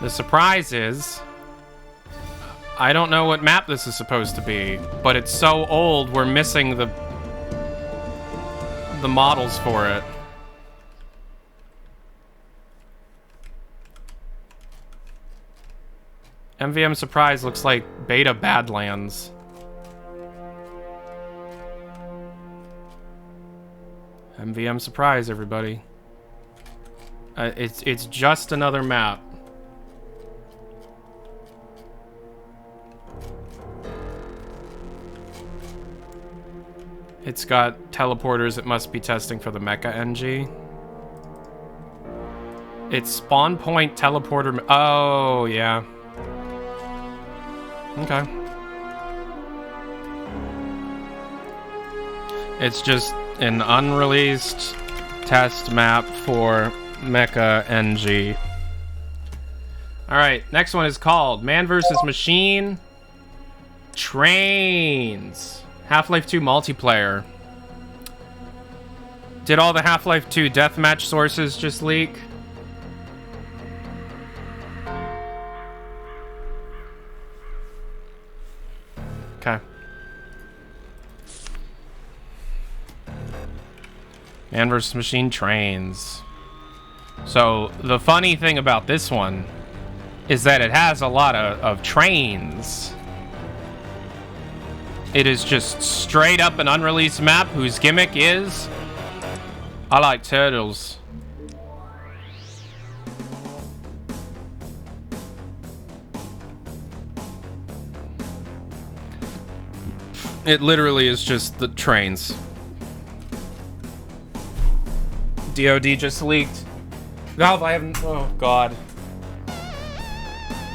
The surprise is, I don't know what map this is supposed to be, but it's so old we're missing the models for it. MVM Surprise looks like beta Badlands. MVM Surprise, everybody. It's just another map. It's got teleporters. It must be testing for the Mecha NG. It's spawn point teleporter. Oh, yeah. Okay. It's just an unreleased test map for Mecha NG. Alright, next one is called Man vs. Machine Trains. Half-Life 2 multiplayer. Did all the Half-Life 2 deathmatch sources just leak? Okay. Man vs. Machine Trains. So, the funny thing about this one is that it has a lot of trains. It is just straight up an unreleased map whose gimmick is, I like turtles. It literally is just the trains. DOD just leaked. Valve, I haven't... Oh, God.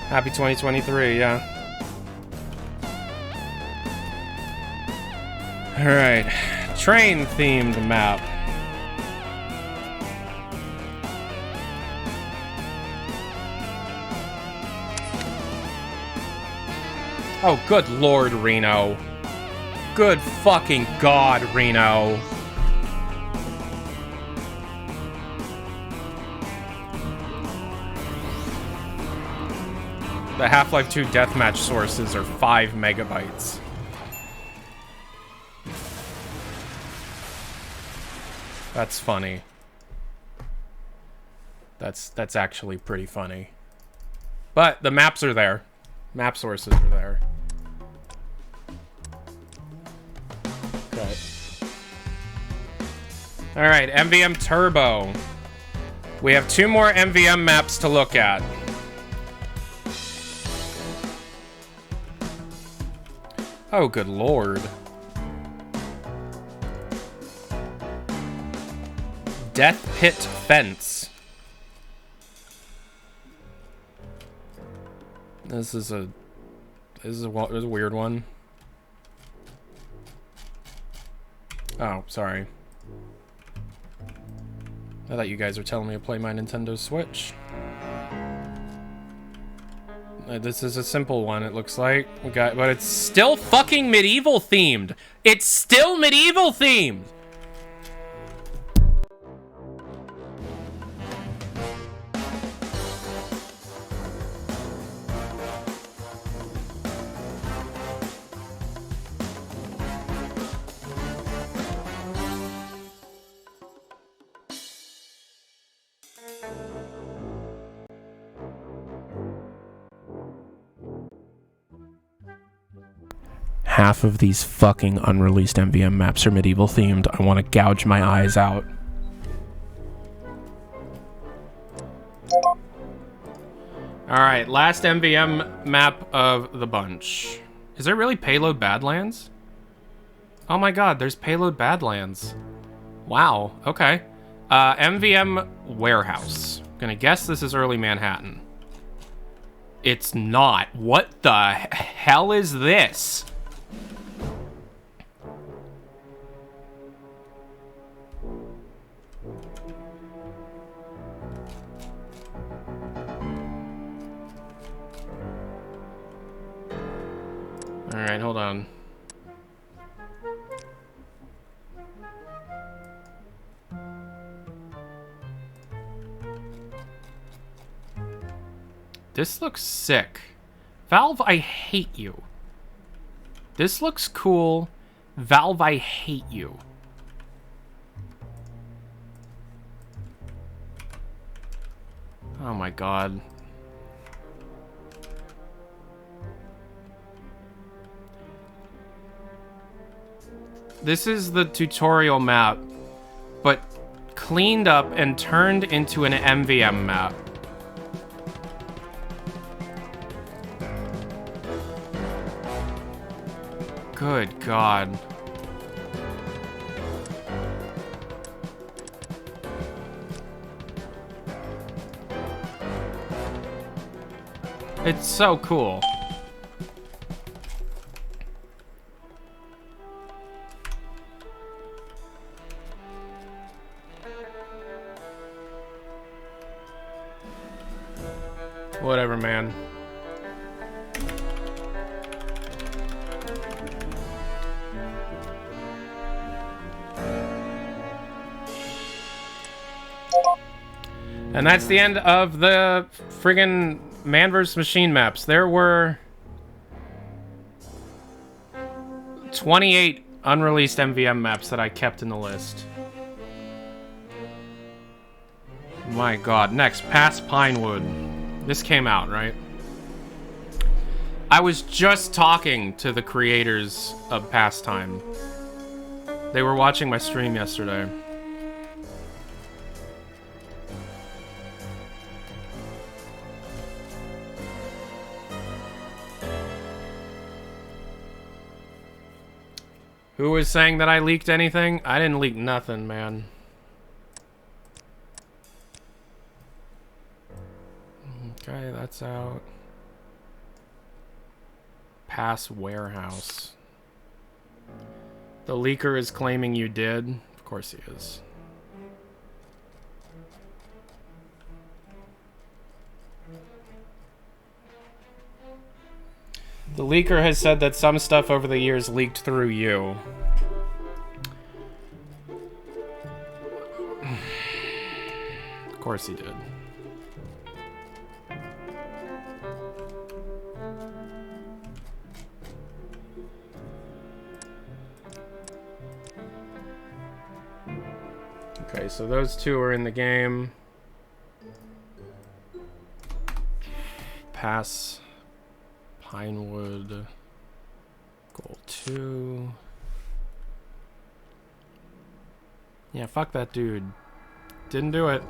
Happy 2023, yeah. Alright. Train-themed map. Oh, good Lord, Reno. Good fucking God, Reno. The Half-Life 2 deathmatch sources are 5 megabytes. That's funny. That's actually pretty funny. But the maps are there. Map sources are there. Okay. Alright, MVM Turbo. We have 2 more MVM maps to look at. Oh, good lord. Death Pit Fence. This is a weird one. Oh, sorry. I thought you guys were telling me to play my Nintendo Switch. This is a simple one, it looks like. But it's still fucking medieval themed. It's still medieval themed. Half of these fucking unreleased MVM maps are medieval themed. I want to gouge my eyes out. Alright, last MVM map of the bunch. Is there really Payload Badlands? Oh my god, there's Payload Badlands. Wow, okay. MVM Warehouse. Gonna guess this is early Manhattan. It's not. What the hell is this? Alright, hold on. This looks sick. Valve, I hate you. This looks cool. Valve, I hate you. Oh my god. This is the tutorial map, but cleaned up and turned into an MVM map. Good God. It's so cool. Whatever, man. And that's the end of the friggin' Man vs. Machine maps. There were 28 unreleased MVM maps that I kept in the list. My god. Next, Past Pinewood. This came out, right? I was just talking to the creators of Pastime. They were watching my stream yesterday. Who was saying that I leaked anything? I didn't leak nothing, man. Okay, that's out. Pass Warehouse. The leaker is claiming you did. Of course he is. The leaker has said that some stuff over the years leaked through you. Of course he did. Okay, so those two are in the game. Pass. Pinewood. Goal 2. Yeah, fuck that dude. Didn't do it.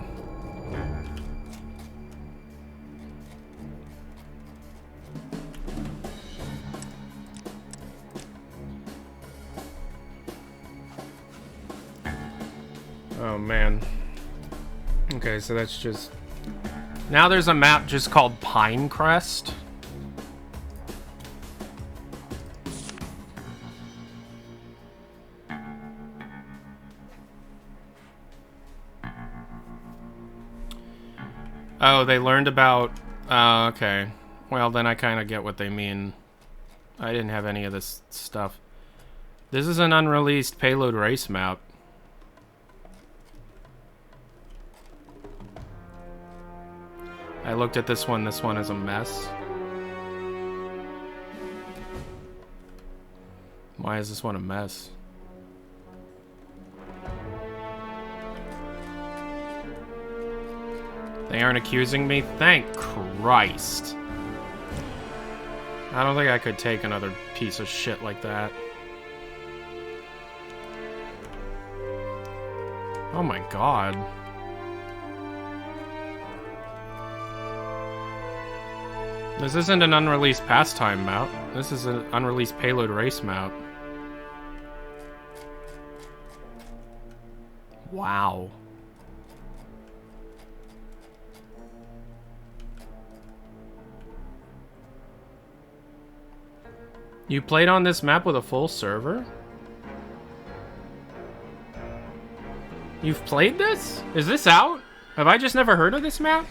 Oh man. Okay, so that's just... Now there's a map just called Pinecrest. Oh, they learned about... okay. Well, then I kind of get what they mean. I didn't have any of this stuff. This is an unreleased Payload race map. I looked at this one. This one is a mess. Why is this one a mess? They aren't accusing me? Thank Christ. I don't think I could take another piece of shit like that. Oh my god. This isn't an unreleased pastime map. This is an unreleased Payload race map. Wow. You played on this map with a full server? You've played this? Is this out? Have I just never heard of this map?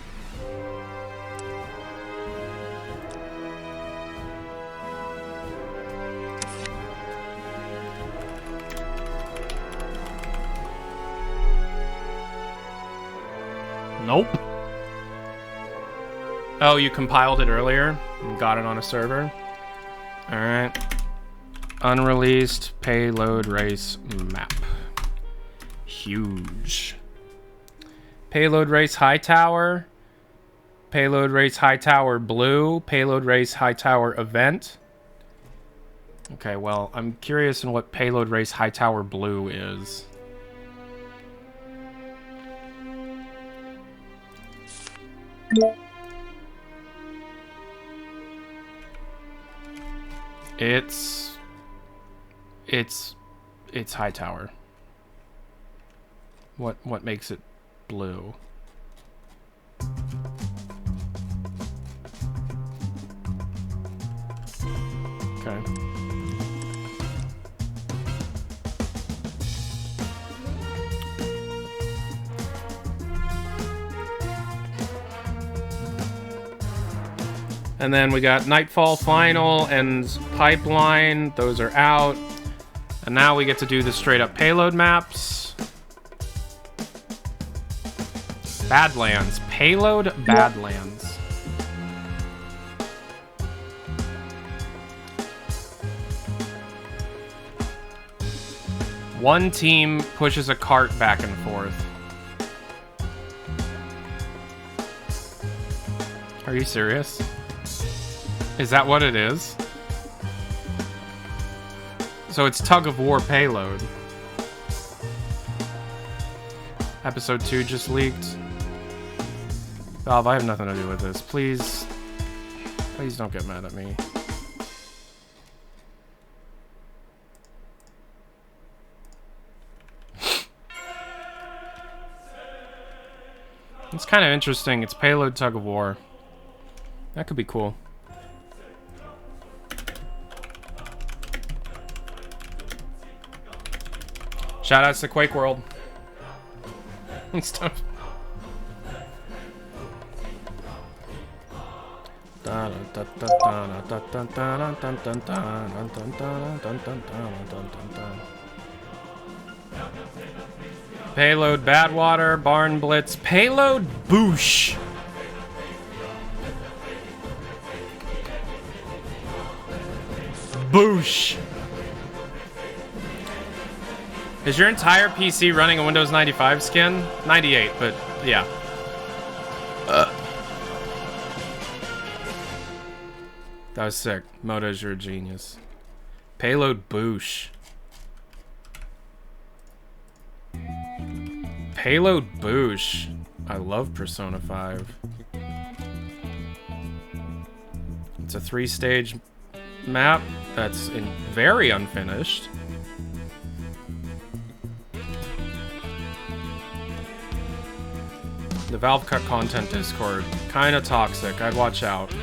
Nope. Oh, you compiled it earlier and got it on a server? Alright. Unreleased Payload race map. Huge. Payload race Hightower. Payload race Hightower blue. Payload race Hightower event. Okay, well, I'm curious in what Payload race Hightower blue is. It's Hightower. What makes it blue? Okay. And then we got Nightfall Final and Pipeline. Those are out. And now we get to do the straight up payload maps. Badlands. Payload Badlands. One team pushes a cart back and forth. Are you serious? Is that what it is? So it's tug of war payload. Episode 2 just leaked. Valve, I have nothing to do with this. Please don't get mad at me. It's kind of interesting. It's payload tug of war. That could be cool. Shoutouts to Quake World and stuff. Payload Badwater, Barn Blitz, Payload Boosh. Boosh. Is your entire PC running a Windows 95 skin? 98, but yeah. That was sick. Moto's, you're a genius. Payload Boosh. Payload Boosh. I love Persona 5. It's a 3-stage map that's very unfinished. The Valve Cut Content Discord, kinda toxic. I'd watch out.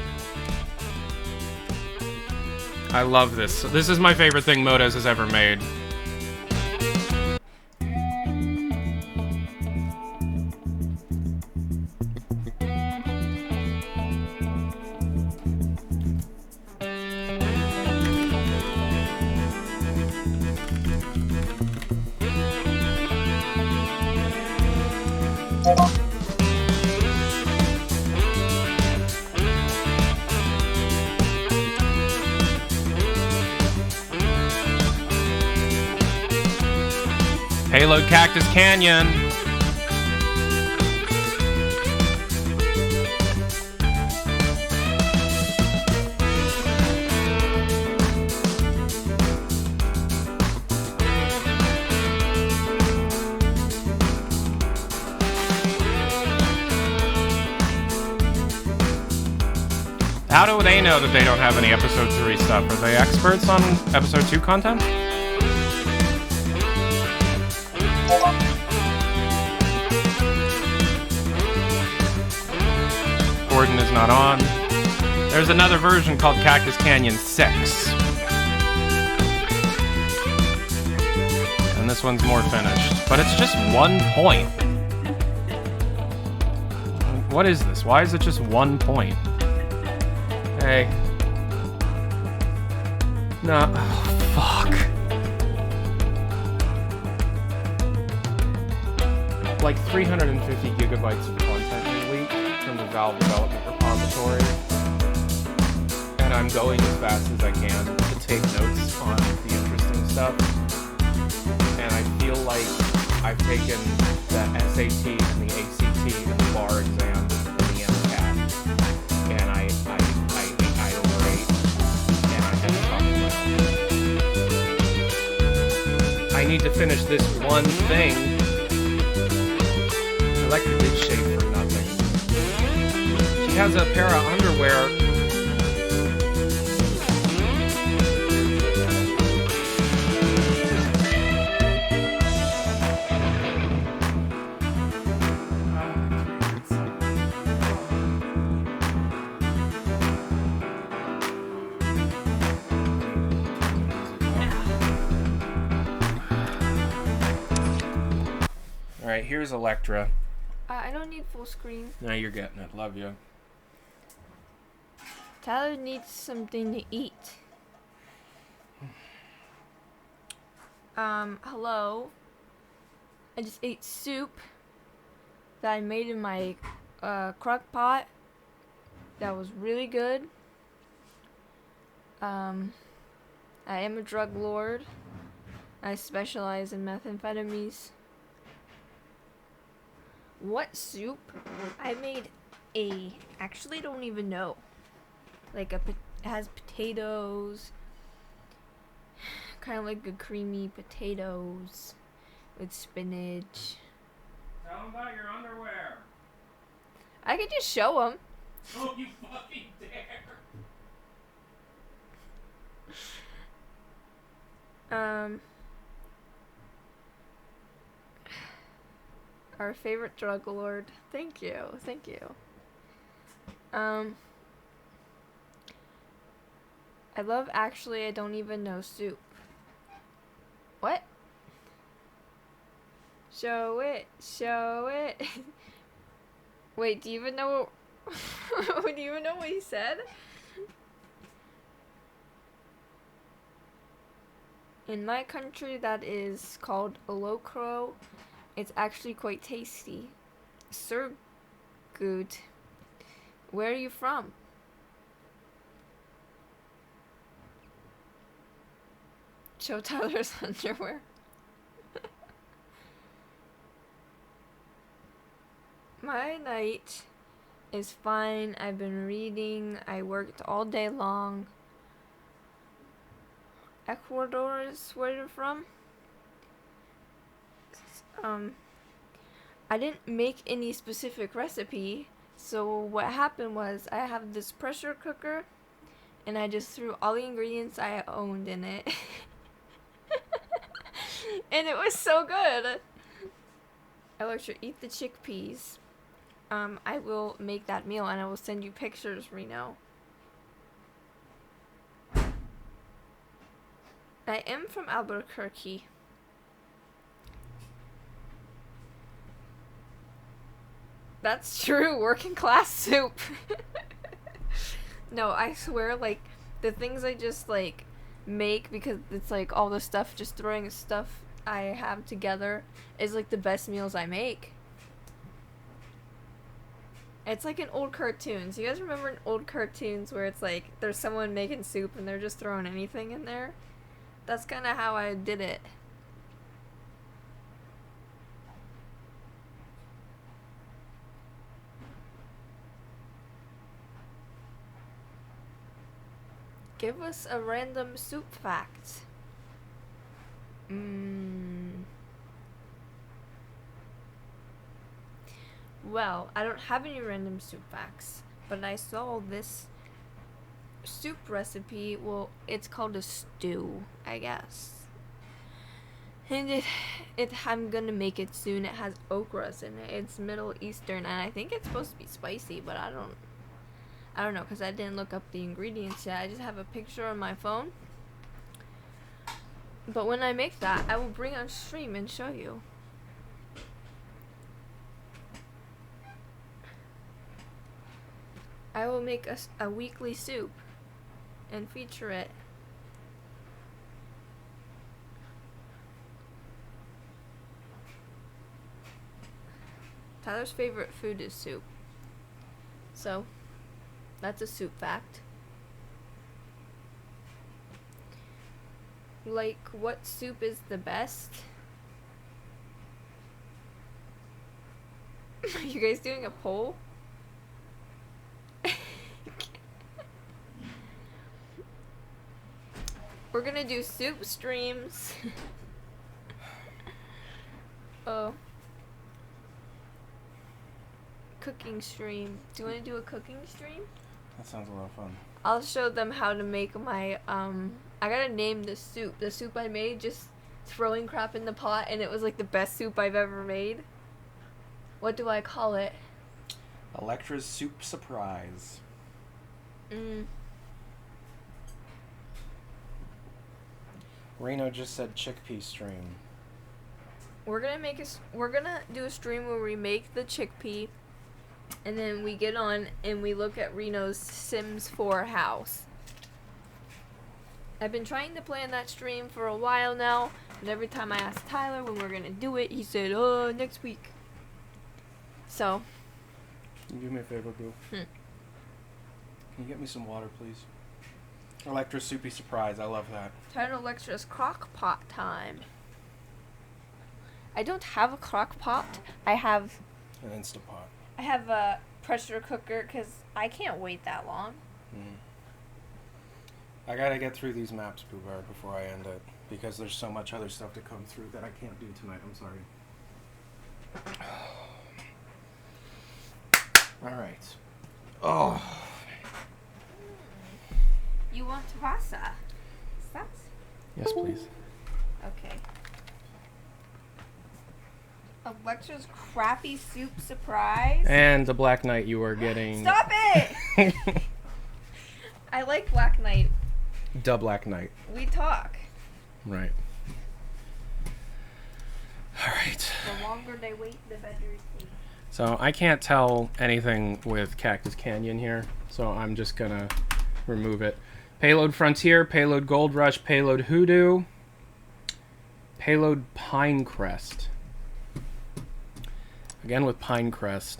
I love this. This is my favorite thing Modes has ever made. Payload Cactus Canyon. How do they know that they don't have any episode 3 stuff? Are they experts on episode 2 content? Gordon is not on. There's another version called Cactus Canyon 6. And this one's more finished. But it's just 1 point. What is this? Why is it just 1 point? Hey. No. Oh, fuck. Like 350 gigabytes of content leaked from the Valve development repository, and I'm going as fast as I can to take notes on the interesting stuff. And I feel like I've taken the SAT and the ACT and the bar exam and the MCAT, and I overate, and I have to talk about it. I need to finish this one thing. Electra did shave for nothing. She has a pair of underwear. Alright, here's Electra. I don't need full screen. Now you're getting it. Love you. Tyler needs something to eat. Hello. I just ate soup that I made in my crock pot. That was really good. I am a drug lord. I specialize in methamphetamines. What soup? I made actually don't even know. Like it has potatoes. Kind of like a creamy potatoes with spinach. Tell them about your underwear. I could just show them. Oh, you fucking dare. Our favorite drug lord. Thank you. Thank you. I love actually I don't even know soup. What? Show it. Show it. Wait, do you even know do you even know what he said? In my country that is called a locro. It's actually quite tasty. Sir good. Where are you from? Show Tyler's underwear. My night is fine. I've been reading. I worked all day long. Ecuador is where you're from. I didn't make any specific recipe. So what happened was I have this pressure cooker and I just threw all the ingredients I owned in it. And it was so good. I let you eat the chickpeas. I will make that meal and I will send you pictures, Reno. I am from Albuquerque. That's true, working class soup. No, I swear, like, the things I just, like, make because it's, like, all the stuff, just throwing stuff I have together is, like, the best meals I make. It's like in old cartoons. You guys remember in old cartoons where it's, like, there's someone making soup and they're just throwing anything in there? That's kind of how I did it. Give us a random soup fact. Well, I don't have any random soup facts, but I saw this soup recipe. Well, it's called a stew, I guess. And I'm gonna make it soon. It has okras in it. It's Middle Eastern, and I think it's supposed to be spicy, but I don't know, because I didn't look up the ingredients yet. I just have a picture on my phone. But when I make that, I will bring on stream and show you. I will make a weekly soup and feature it. Tyler's favorite food is soup. So, that's a soup fact. Like, what soup is the best? Are you guys doing a poll? We're gonna do soup streams. Oh. Cooking stream. Do you want to do a cooking stream? That sounds a lot of fun. I'll show them how to make my, I gotta name the soup. The soup I made, just throwing crap in the pot, and it was like the best soup I've ever made. What do I call it? Electra's Soup Surprise. Reno just said chickpea stream. We're gonna do a stream where we make the chickpea, and then we get on and we look at Reno's Sims 4 house. I've been trying to plan that stream for a while now, and every time I ask Tyler when we're gonna do it, he said, "Oh, next week." So. Can you do me a favor, boo? Can you get me some water, please? Electra's Soupy Surprise. I love that. Time to Electra's crock pot time. I don't have a crock pot. I have An Instapot. I have a pressure cooker because I can't wait that long. I gotta get through these maps, Pooh Bear, before I end it, because there's so much other stuff to come through that I can't do tonight. I'm sorry. Alright. Oh. You want pasta? Is that? Yes, please. Okay. Electra's crappy soup surprise. And the Black Knight you are getting. Stop it! I like Black Knight. The Black Knight. We talk. Right. Alright. The longer they wait, the better it tastes. So I can't tell anything with Cactus Canyon here, so I'm just gonna remove it. Payload Frontier, Payload Goldrush, Payload Hoodoo, Payload Pinecrest. Again with Pinecrest.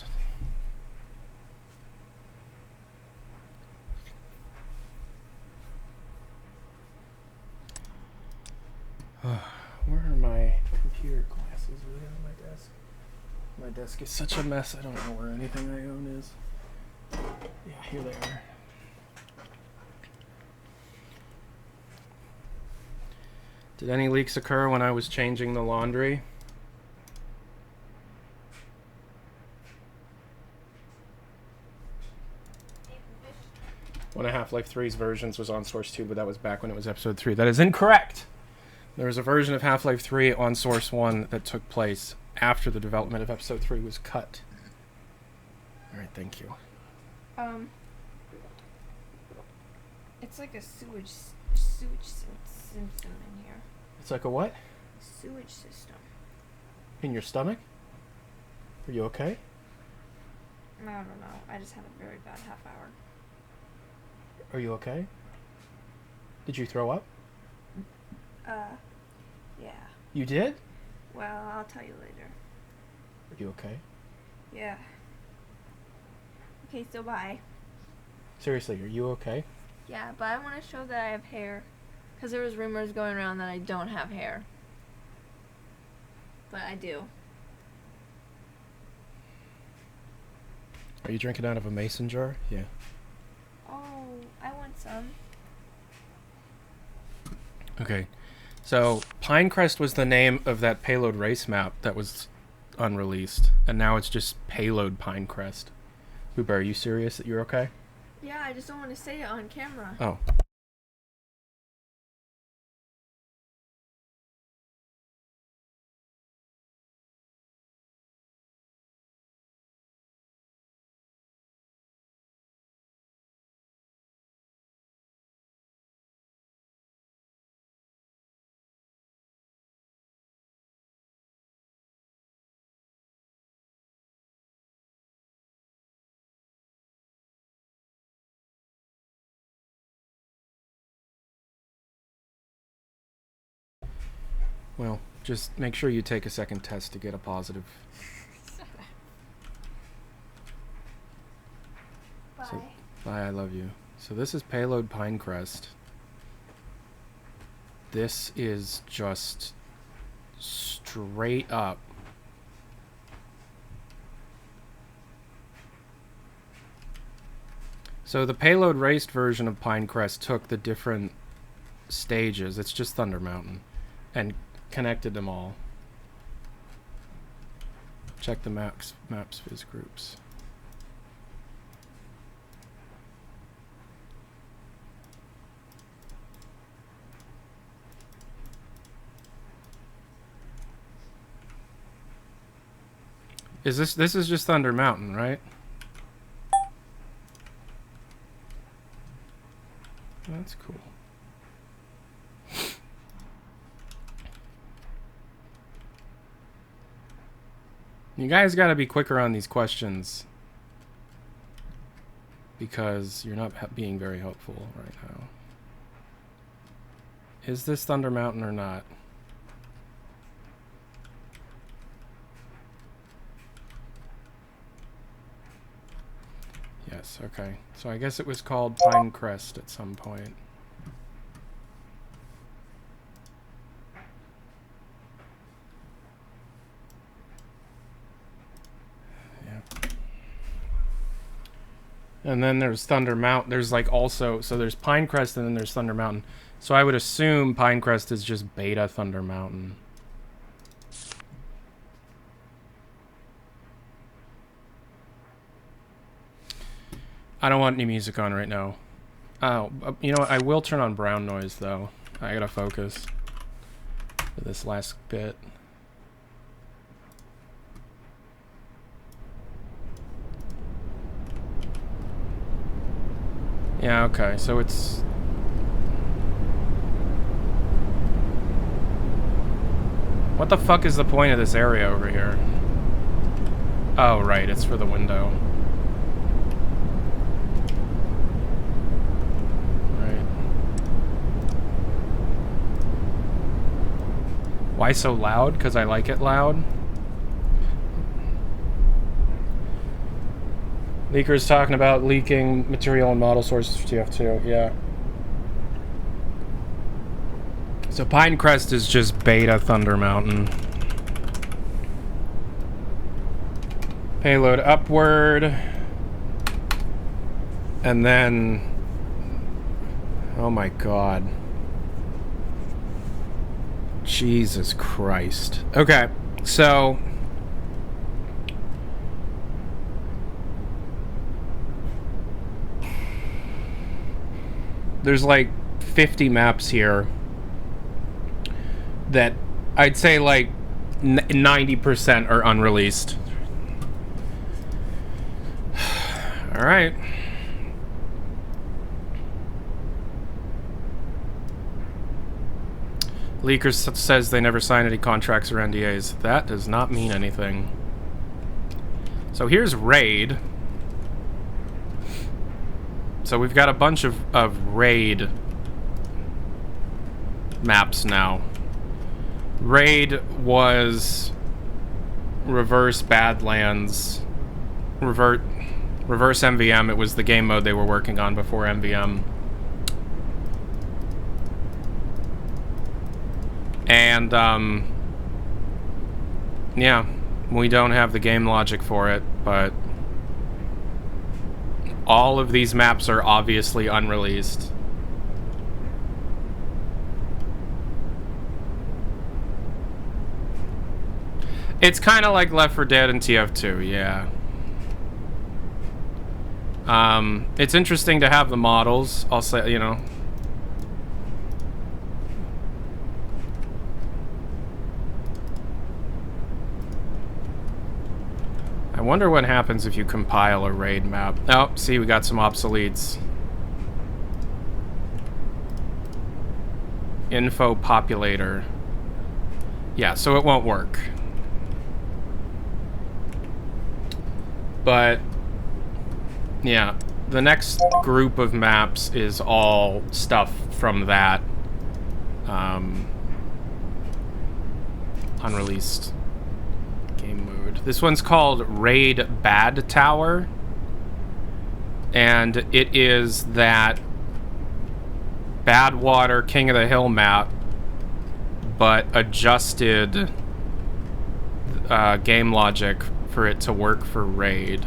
Where are my computer glasses? Are they on my desk? My desk is such a mess, I don't know where anything I own is. Yeah, here they are. Did any leaks occur when I was changing the laundry? One of Half-Life 3's versions was on Source 2, but that was back when it was Episode 3. That is incorrect! There was a version of Half-Life 3 on Source 1 that took place after the development of Episode 3 was cut. Alright, thank you. It's like a sewage system in here. It's like a what? Sewage system. In your stomach? Are you okay? I don't know. I just had a very bad half hour. Are you okay? Did you throw up? Yeah. You did? Well, I'll tell you later. Are you okay? Yeah. Okay, so bye. Seriously, are you okay? Yeah, but I want to show that I have hair. Because there was rumors going around that I don't have hair. But I do. Are you drinking out of a mason jar? Yeah. Oh, I want some. Okay. So, Pinecrest was the name of that Payload race map that was unreleased. And now it's just Payload Pinecrest. Boober, are you serious that you're okay? Yeah, I just don't want to say it on camera. Oh. Well, just make sure you take a second test to get a positive. Bye. So, bye, I love you. So this is Payload Pinecrest. This is just straight up. So the Payload raced version of Pinecrest took the different stages, it's just Thunder Mountain, and connected them all. Check the maps viz groups. Is this is just Thunder Mountain, right? That's cool. You guys gotta be quicker on these questions because you're not being very helpful right now. Is this Thunder Mountain or not? Yes, okay. So I guess it was called Pinecrest at some point. And then there's Thunder Mountain. There's like also, so there's Pinecrest and then there's Thunder Mountain. So I would assume Pinecrest is just beta Thunder Mountain. I don't want any music on right now. Oh, you know what? I will turn on brown noise though. I gotta focus for this last bit. Yeah, okay, so it's... What the fuck is the point of this area over here? Oh, right, it's for the window. Right. Why so loud? Because I like it loud? Leaker's talking about leaking material and model sources for TF2, yeah. So Pinecrest is just beta Thunder Mountain. Payload upward. And then... Oh my god. Jesus Christ. Okay, so... There's like 50 maps here that I'd say like 90% are unreleased. All right. Leaker says they never signed any contracts or NDAs. That does not mean anything. So here's Raid. So we've got a bunch of Raid maps now. Raid was reverse Badlands, reverse MVM. It was the game mode they were working on before MVM. And, yeah, we don't have the game logic for it, but all of these maps are obviously unreleased. It's kind of like Left 4 Dead and TF2, yeah. It's interesting to have the models, I'll say, you know. I wonder what happens if you compile a raid map. Oh, see, we got some obsoletes. Info populator. Yeah, so it won't work. But, yeah, the next group of maps is all stuff from that unreleased game mode. This one's called Raid Bad Tower, and it is that Badwater King of the Hill map, but adjusted game logic for it to work for Raid.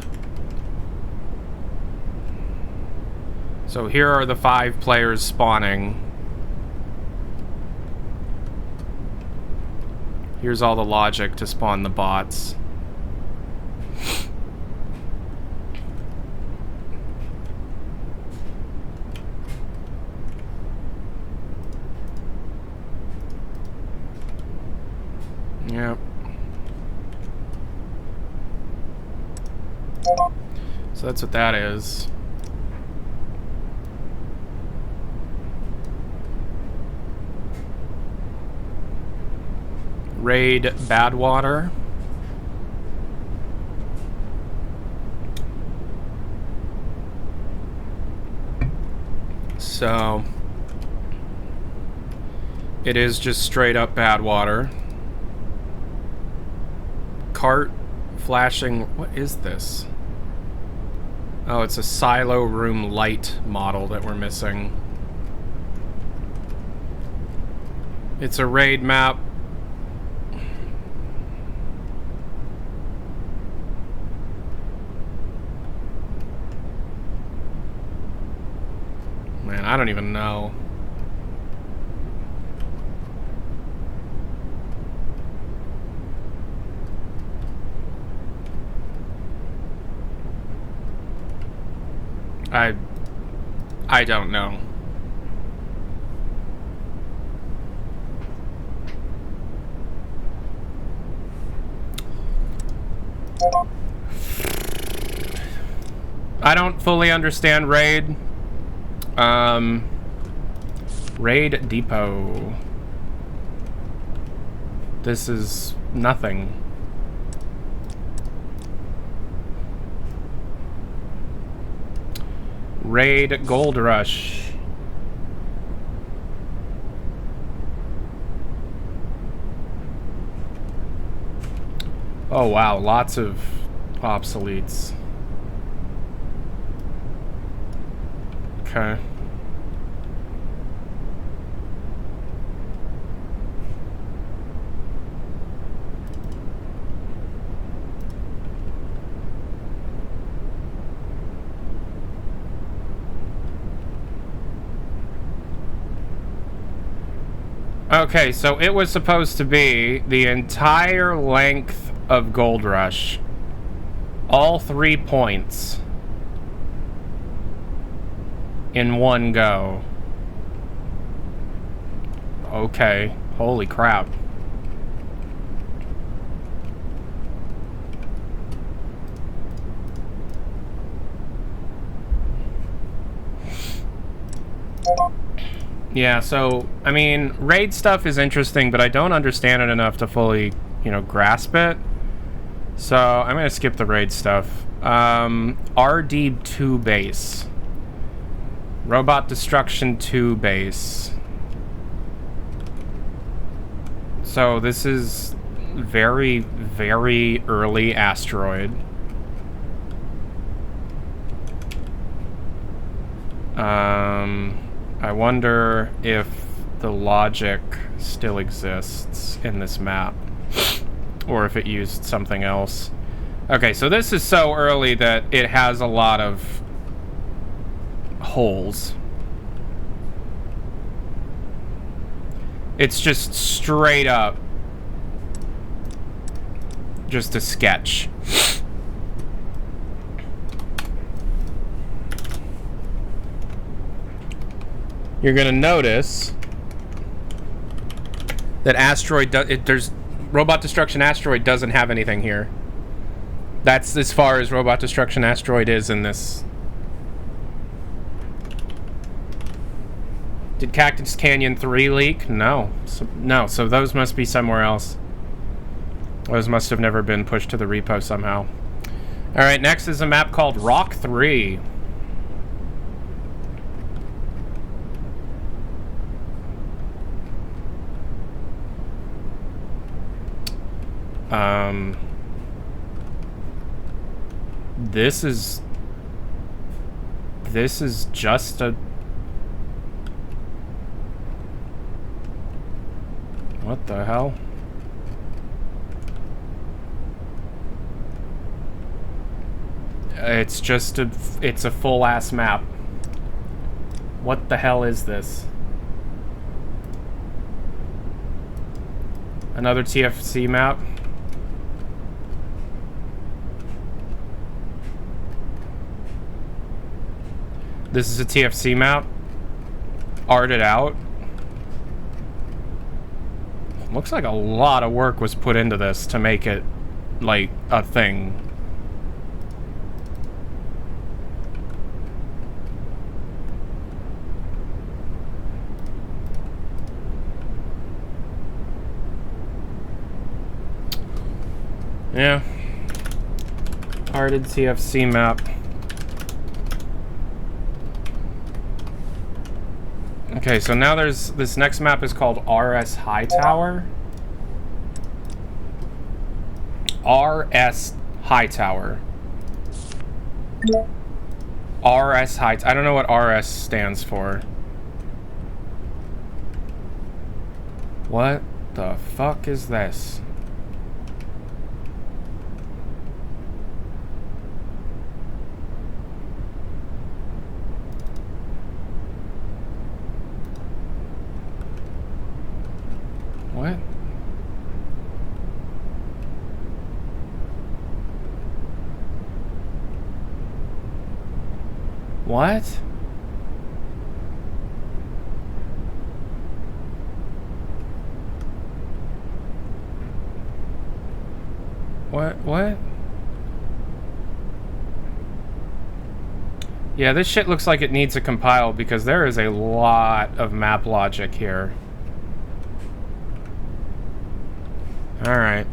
So here are the 5 players spawning. Here's all the logic to spawn the bots. Yep. So that's what that is. Raid Badwater. So it is just straight up Badwater. Cart flashing. What is this? Oh, it's a silo room light model that we're missing. It's a raid map. Man, I don't even know. I don't know. I don't fully understand Raid. Raid Depot. This is nothing. Raid Goldrush. Oh wow, lots of obsoletes. Okay. Okay, so it was supposed to be the entire length of Goldrush. All 3 points. In one go. Okay. Holy crap. Yeah, so, I mean, raid stuff is interesting, but I don't understand it enough to fully, you know, grasp it. So, I'm gonna skip the raid stuff. RD 2 base. Robot Destruction 2 base. So, this is very, very early asteroid. I wonder if the logic still exists in this map, or if it used something else. Okay, so this is so early that it has a lot of holes. It's just straight up just a sketch. You're gonna notice that there's Robot Destruction Asteroid doesn't have anything here. That's as far as Robot Destruction Asteroid is in this. Did Cactus Canyon 3 leak? No. So those must be somewhere else. Those must have never been pushed to the repo somehow. Alright, next is a map called Rock 3. This is just a... What the hell? It's just it's a full-ass map. What the hell is this? Another TFC map? This is a TFC map. Arted out. Looks like a lot of work was put into this to make it, like, a thing. Yeah. Arted TFC map. Okay, so now there's this next map is called RS Hightower. RS Hightower. RS Hightower. I don't know what RS stands for. What the fuck is this? What? What? What? Yeah, this shit looks like it needs a compile because there is a lot of map logic here. Alright.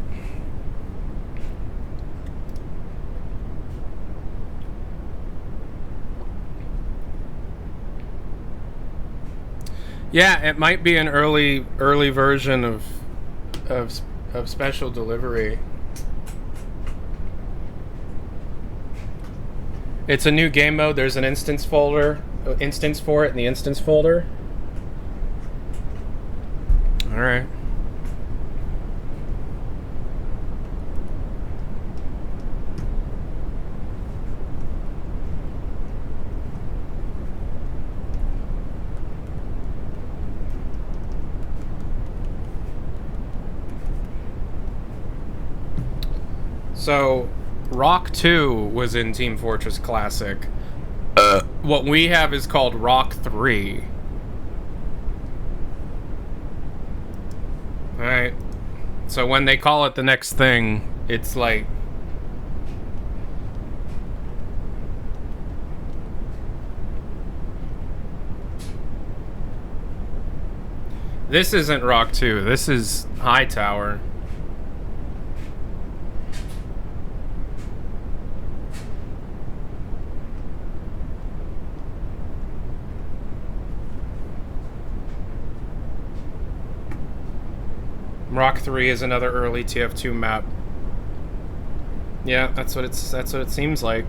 Yeah, it might be an early version of special delivery. It's a new game mode. There's an instance for it in the instance folder. All right. So, Rock 2 was in Team Fortress Classic. What we have is called Rock 3. Alright. So when they call it the next thing, it's like... This isn't Rock 2, this is Hightower. Rock 3 is another early TF2 map. Yeah, that's what it seems like.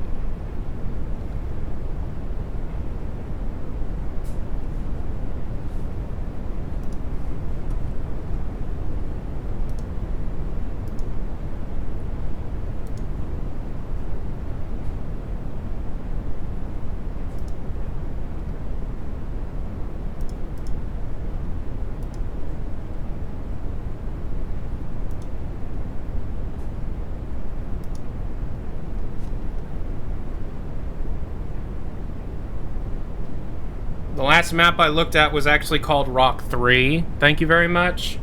The last map I looked at was actually called Rock 3. Thank you very much.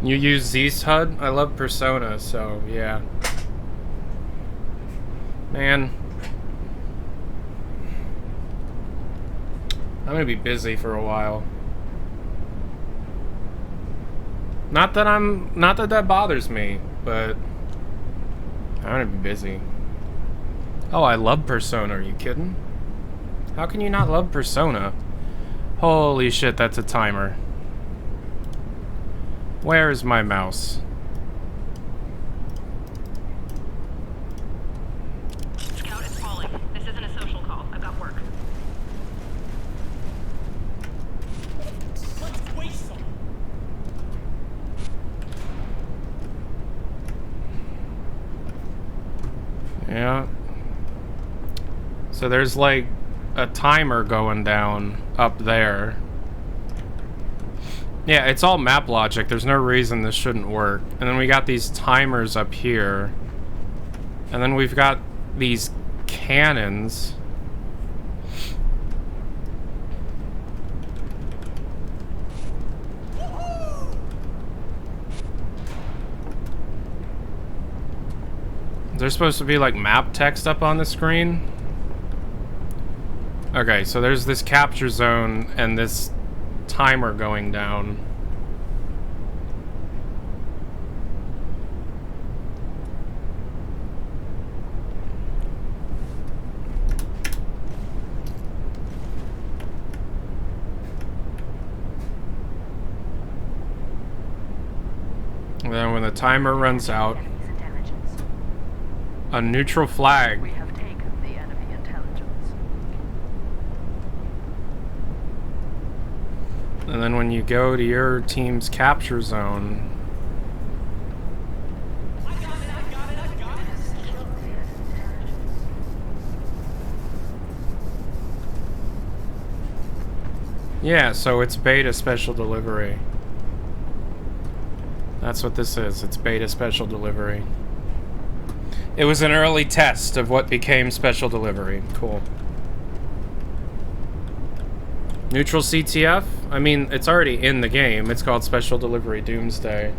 You use Z's HUD? I love Persona, so yeah. Man. I'm gonna be busy for a while. Not that that bothers me, but I'm gonna be busy. Oh, I love Persona, are you kidding? How can you not love Persona? Holy shit, that's a timer. Where is my mouse? Yeah. So there's like a timer going down up there. Yeah, it's all map logic. There's no reason this shouldn't work. And then we got these timers up here. And then we've got these cannons. There's supposed to be like map text up on the screen. Okay, so there's this capture zone and this timer going down. And then when the timer runs out, a neutral flag. We have taken the enemy intelligence. And then when you go to your team's capture zone, I got it. yeah, so it's beta special delivery. That's what this is. It's beta special delivery. It was an early test of what became special delivery. Cool. Neutral CTF? I mean, it's already in the game. It's called Special Delivery Doomsday.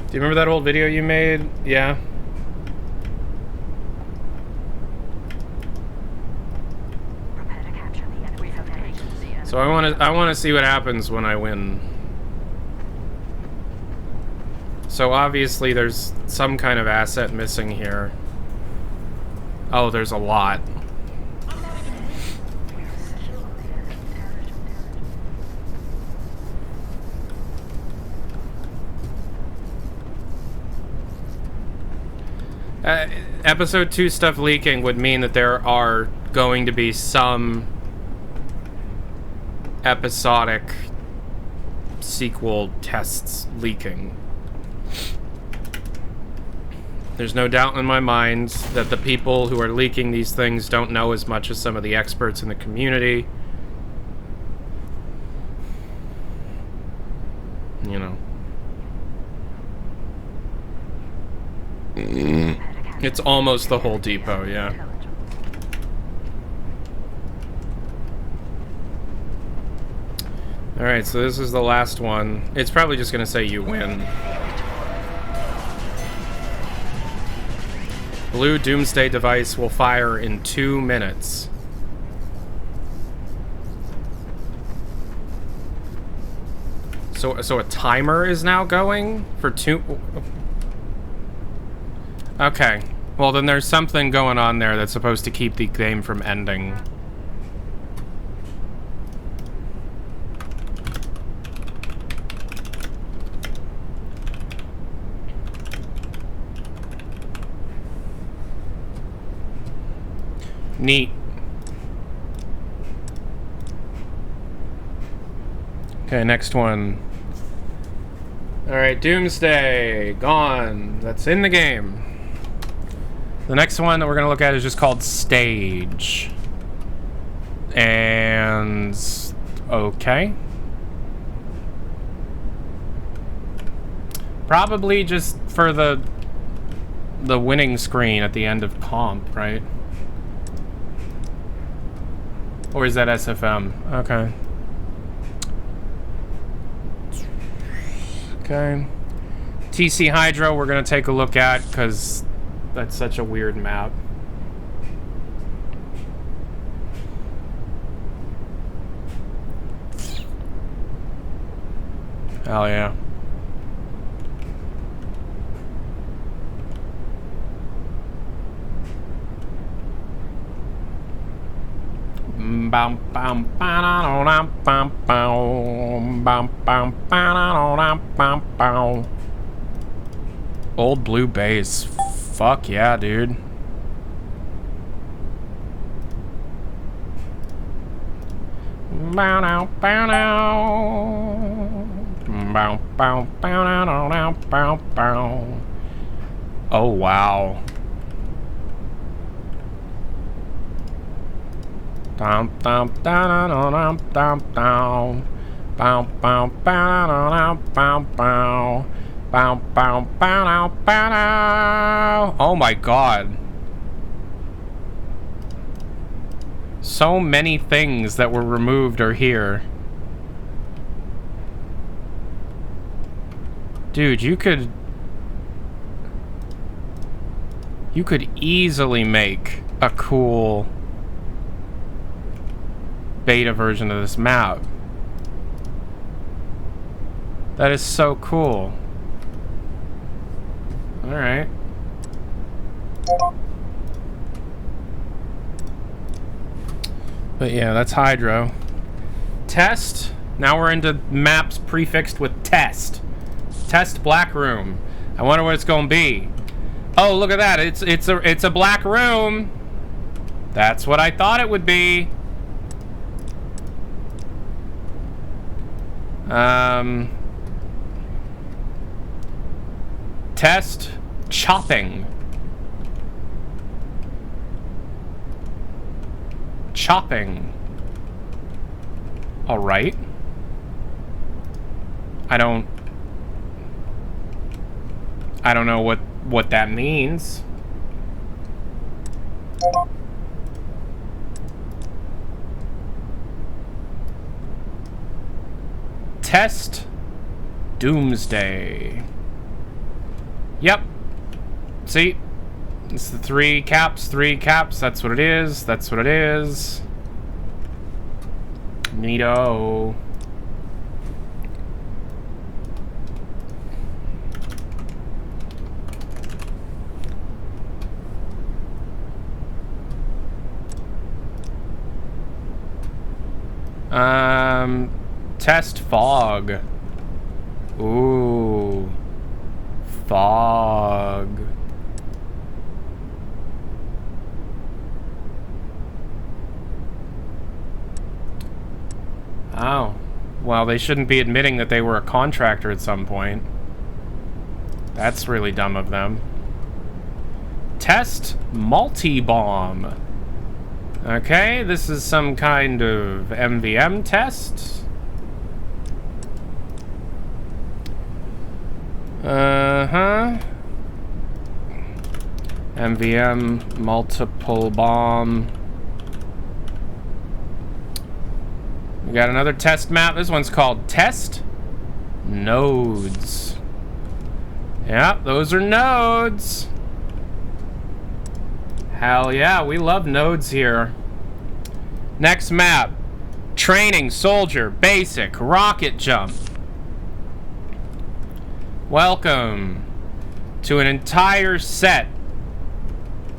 Do you remember that old video you made? Yeah. Prepare to capture the enemy. We have taken the enemy. So I want to see what happens when I win. So obviously there's some kind of asset missing here. Oh, there's a lot. Episode 2 stuff leaking would mean that there are going to be some episodic sequel tests leaking. There's no doubt in my mind that the people who are leaking these things don't know as much as some of the experts in the community. You know. It's almost the whole depot, yeah. Alright, so this is the last one. It's probably just gonna say you win. Blue Doomsday device will fire in 2 minutes. So a timer is now going for 2... Okay. Well, then there's something going on there that's supposed to keep the game from ending. Neat. Okay, next one. Alright, Doomsday. Gone. That's in the game. The next one that we're going to look at is just called Stage. And... okay. Probably just for the winning screen at the end of comp, right? Or is that SFM? Okay. Okay. TC Hydro we're going to take a look at because that's such a weird map. Hell yeah. Old blue bass. Fuck yeah, dude. Oh wow. Oh my god. So many things that were removed are here. Dude, you could easily make a cool beta version of this map. That is so cool. Alright. But yeah, that's Hydro. Test. Now we're into maps prefixed with test. Test black room. I wonder what it's gonna be. Oh, look at that. It's a black room. That's what I thought it would be. Test chopping. Chopping. All right. I don't know what that means. Test Doomsday. Yep. See? It's the 3 caps. That's what it is. That's what it is. Neato. Test fog. Ooh. Fog. Oh. Well, they shouldn't be admitting that they were a contractor at some point. That's really dumb of them. Test multi-bomb. Okay, this is some kind of MVM test. Uh-huh. MVM multiple bomb. We got another test map. This one's called Test Nodes. Yep, those are nodes. Hell yeah, we love nodes here. Next map. Training Soldier Basic Rocket Jump. Welcome to an entire set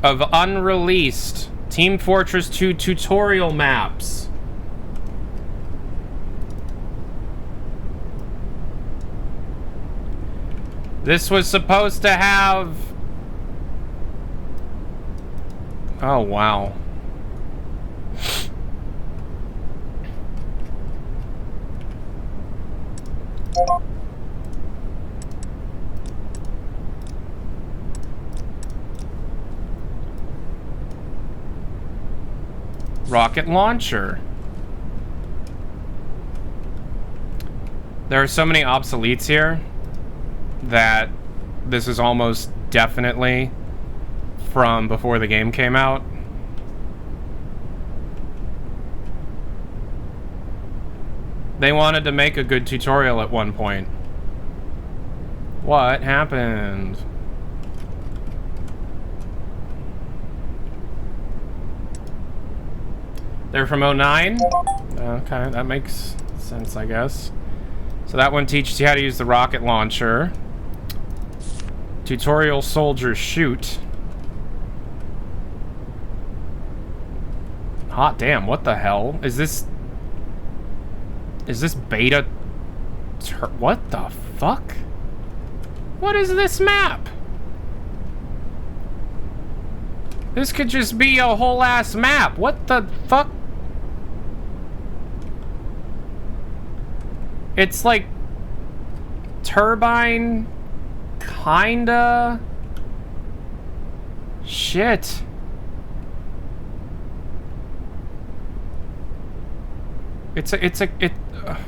of unreleased Team Fortress 2 tutorial maps. This was supposed to have... Oh, wow. Rocket launcher. There are so many obsoletes here that this is almost definitely from before the game came out. They wanted to make a good tutorial at one point. What happened? They're from 09? Okay, that makes sense, I guess. So that one teaches you how to use the rocket launcher. Tutorial soldier shoot. Hot damn, what the hell? Is this beta? What the fuck? What is this map? This could just be a whole ass map. What the fuck? It's like turbine, kinda. Shit.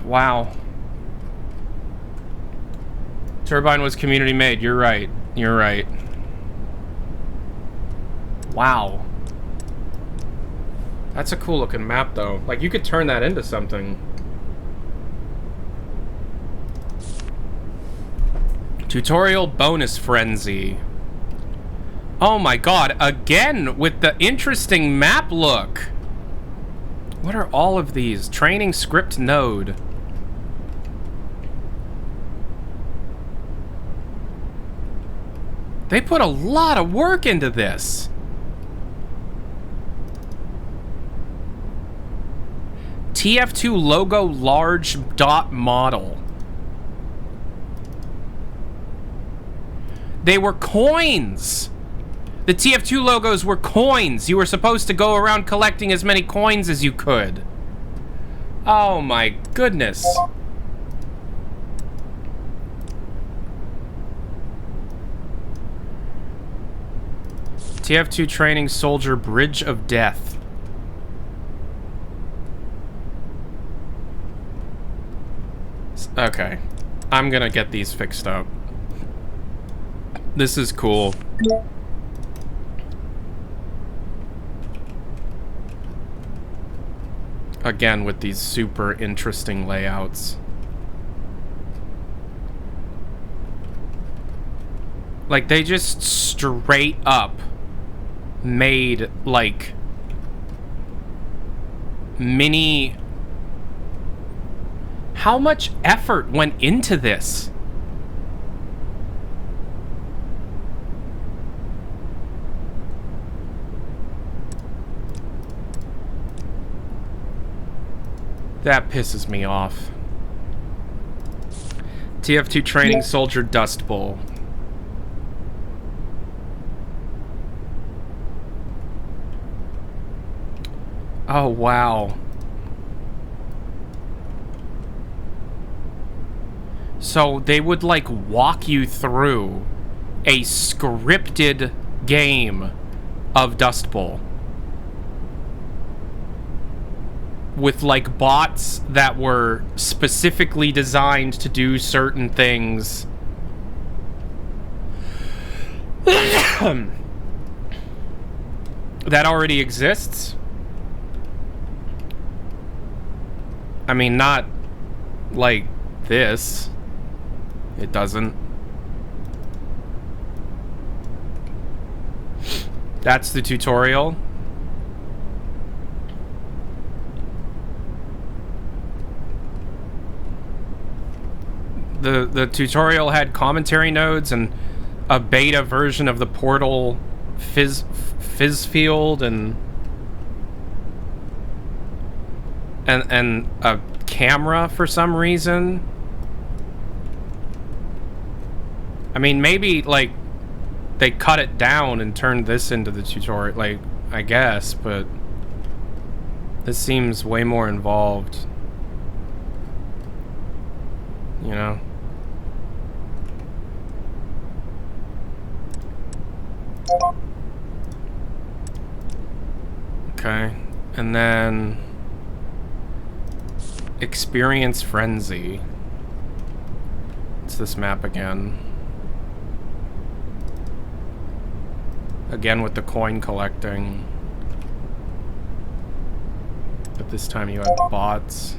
Wow. Turbine was community made. You're right. You're right. Wow. That's a cool looking map though. Like you could turn that into something. Tutorial bonus frenzy. Oh my god, again with the interesting map look. What are all of these? Training script node. They put a lot of work into this. TF2 logo large dot model. They were coins. The TF2 logos were coins. You were supposed to go around collecting as many coins as you could. Oh my goodness. TF2 training soldier bridge of death. Okay. I'm gonna get these fixed up. This is cool. Again, with these super interesting layouts. Like, they just straight up made, like, mini... How much effort went into this? That pisses me off. TF2 training soldier Dustbowl. Oh, wow. So they would like walk you through a scripted game of Dustbowl with like bots that were specifically designed to do certain things. That already exists. I mean, not like this. It doesn't. That's the tutorial. The tutorial had commentary nodes and a beta version of the Portal fizz field and a camera for some reason. I mean, maybe like they cut it down and turned this into the tutorial, like, I guess, but this seems way more involved, you know? Okay, and then Experience Frenzy. It's this map again. Again with the coin collecting. But this time you have bots.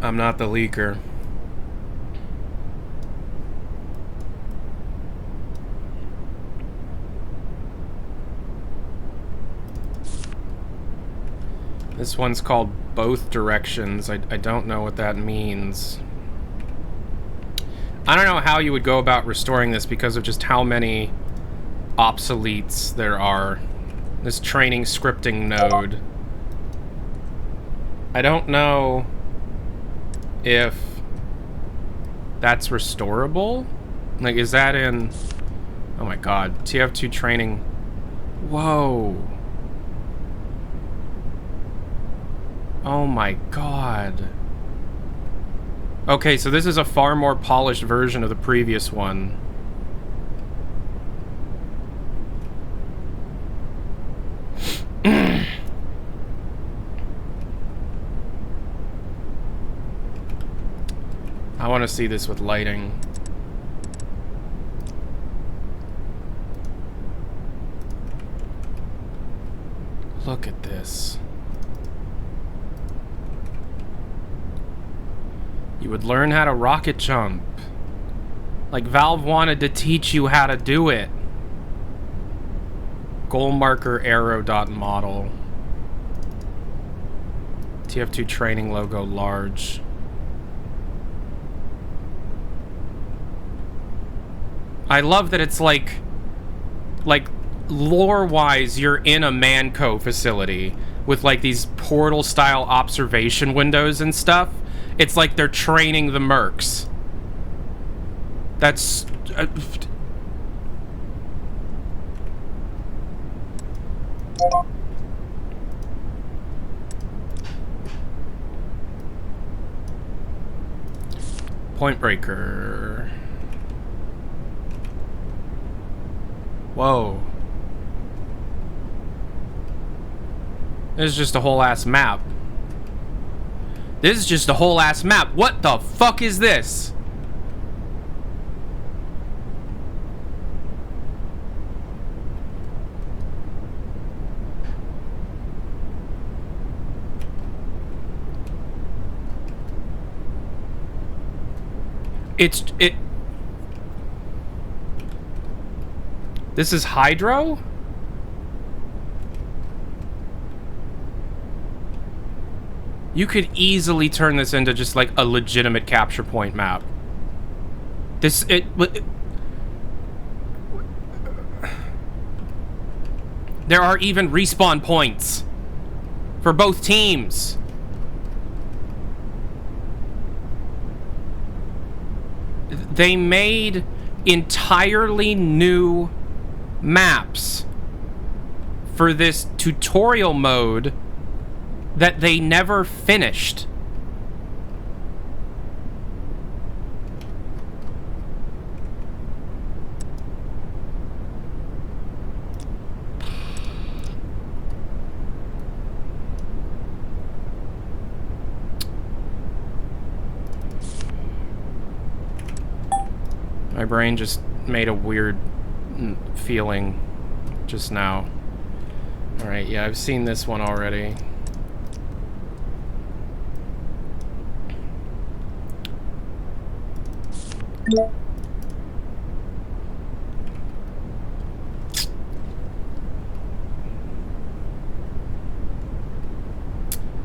I'm not the leaker. This one's called Both Directions. I don't know what that means. I don't know how you would go about restoring this because of just how many obsoletes there are. This training scripting node. I don't know if that's restorable. Like, is that in... Oh my god. TF2 training. Whoa. Oh my god. Okay, so this is a far more polished version of the previous one. I want to see this with lighting. Look at this. You would learn how to rocket jump. Like Valve wanted to teach you how to do it. Goal marker arrow dot model. TF2 training logo large. I love that it's like lore-wise, you're in a Manco facility with like these portal-style observation windows and stuff. It's like they're training the mercs. That's... Point Breaker. Whoa. This is just a whole ass map. This is just a whole ass map. What the fuck is this? This is Hydro? You could easily turn this into just like a legitimate capture point map. There are even respawn points for both teams. They made entirely new maps for this tutorial mode that they never finished. My brain just made a weird feeling just now. Alright, yeah, I've seen this one already.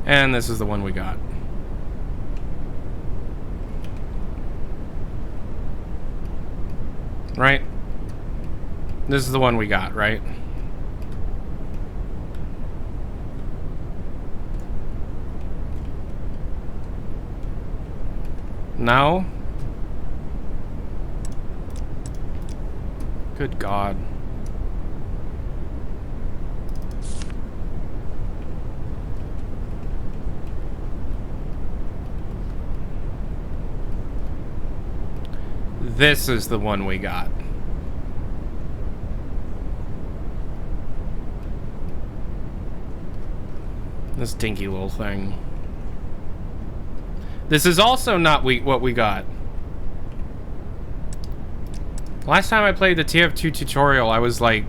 And this is the one we got. Right? This is the one we got, right? No? Good God. This is the one we got. This dinky little thing. This is also not what we got. Last time I played the TF2 tutorial, I was like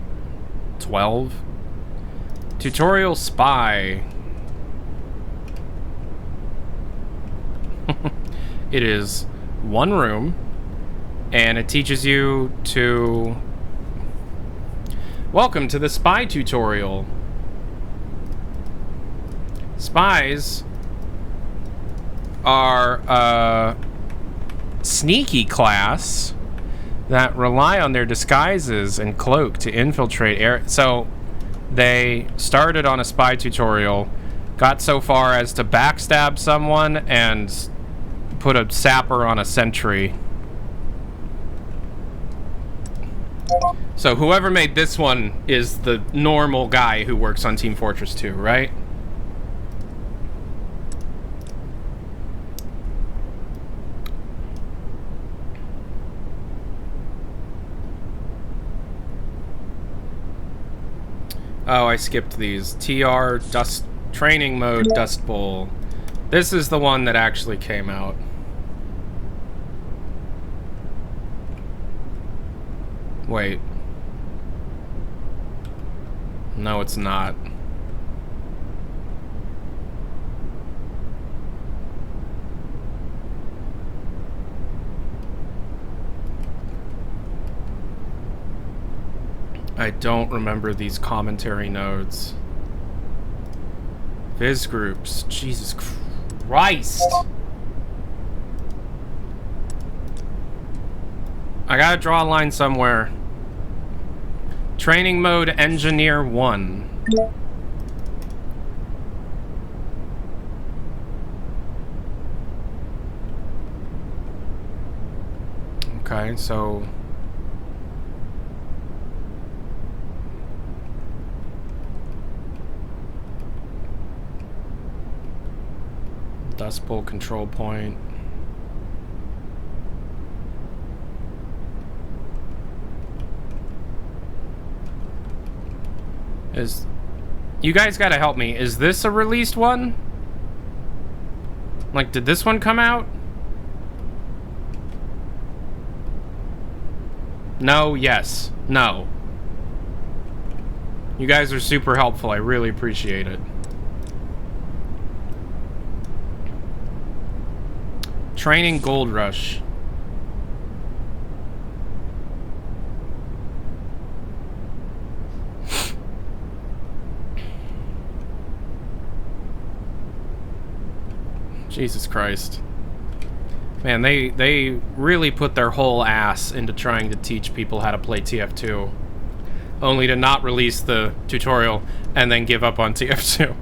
12. Tutorial Spy. It is one room, and it teaches you to... Welcome to the Spy tutorial. Spies are a sneaky class that rely on their disguises and cloak to infiltrate air. So they started on a spy tutorial, got so far as to backstab someone and put a sapper on a sentry. So whoever made this one is the normal guy who works on Team Fortress 2, right? Oh, I skipped these. TR Dust Training Mode Dustbowl. This is the one that actually came out. Wait. No, it's not. I don't remember these commentary nodes. Viz groups. Jesus Christ. I gotta draw a line somewhere. Training mode engineer 1. Okay, so... Dustbowl control point. You guys gotta help me. Is this a released one? Like, did this one come out? No, yes, no. You guys are super helpful. I really appreciate it. Training Goldrush. Jesus Christ. Man, they really put their whole ass into trying to teach people how to play TF2. Only to not release the tutorial and then give up on TF2.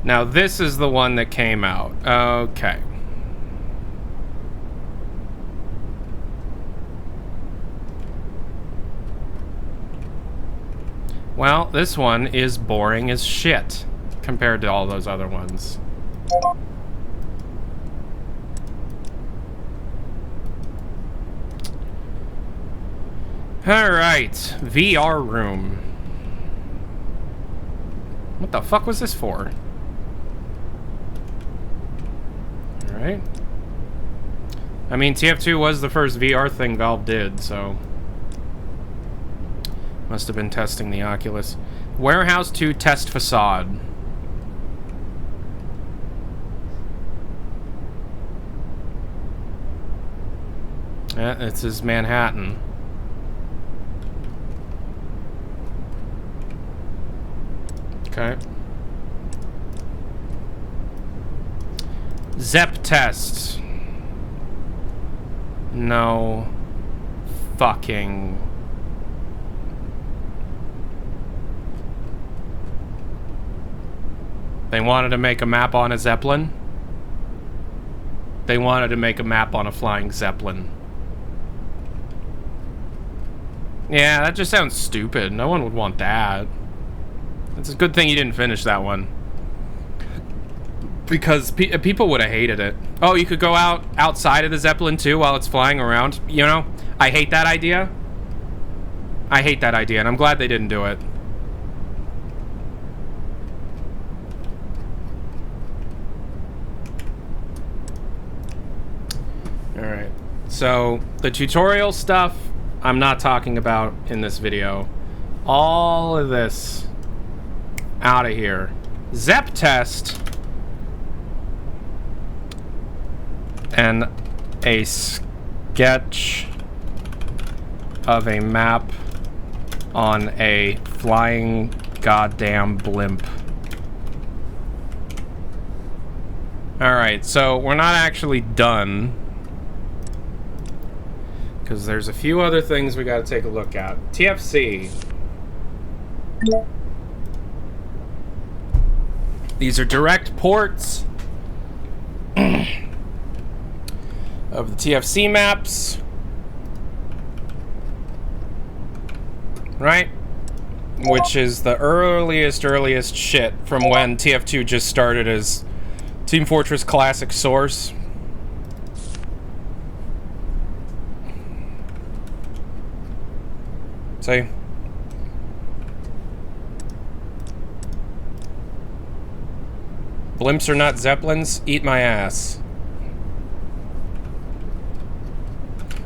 Now this is the one that came out. Okay. Well, this one is boring as shit compared to all those other ones. Alright, VR room. What the fuck was this for? Alright. I mean, TF2 was the first VR thing Valve did, so... Must have been testing the Oculus. Warehouse 2 test facade. Yeah, this is Manhattan. Okay. Zep test. No fucking... They wanted to make a map on a Zeppelin? They wanted to make a map on a flying Zeppelin. Yeah, that just sounds stupid. No one would want that. It's a good thing you didn't finish that one. Because people would have hated it. Oh, you could go outside of the Zeppelin too while it's flying around. You know, I hate that idea. I hate that idea, and I'm glad they didn't do it. Alright, so the tutorial stuff I'm not talking about in this video. All of this out of here. Zep test and a sketch of a map on a flying goddamn blimp. Alright, so we're not actually done, because there's a few other things we got to take a look at. TFC. These are direct ports of the TFC maps. Right? Which is the earliest shit from when TF2 just started as Team Fortress Classic Source. See? Blimps are not Zeppelins? Eat my ass.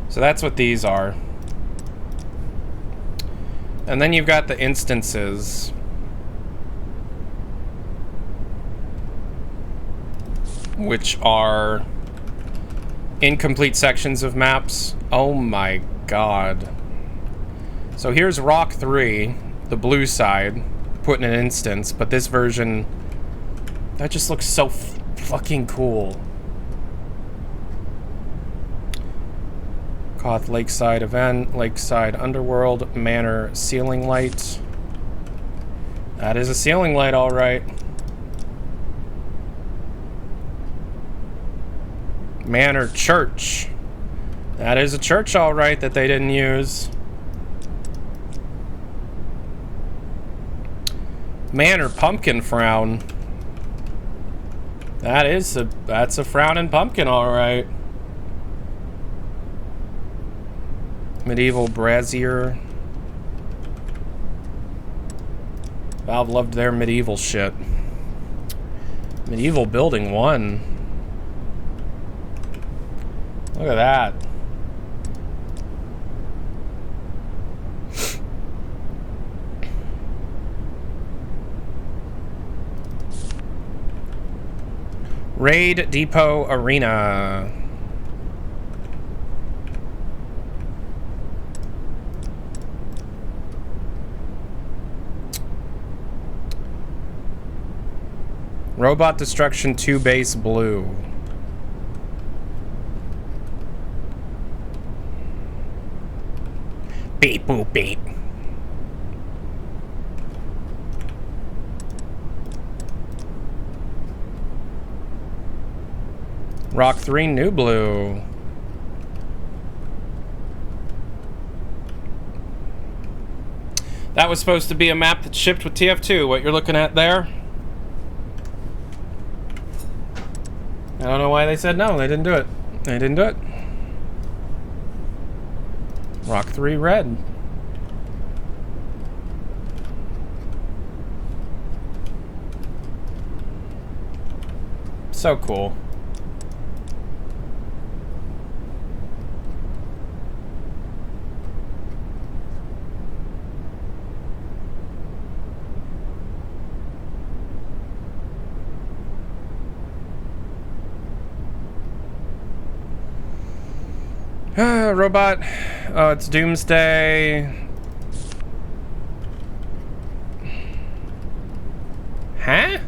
So that's what these are. And then you've got the instances. Which are incomplete sections of maps. Oh my god. So here's Rock 3, the blue side, put in an instance, but this version, that just looks so fucking cool. KOTH Lakeside Event, Lakeside Underworld, Manor Ceiling Light. That is a ceiling light, alright. Manor Church. That is a church, alright, that they didn't use. Manor Pumpkin Frown. That's a frowning pumpkin, alright. Medieval Brazier. Valve loved their medieval shit. Medieval Building 1. Look at that. Raid Depot Arena. Robot Destruction 2 Base Blue. Beep boop beep. Rock 3, New Blue. That was supposed to be a map that shipped with TF2. What you're looking at there? I don't know why they said no. They didn't do it. They didn't do it. Rock 3, Red. So cool. Robot. Oh, it's Doomsday. Huh?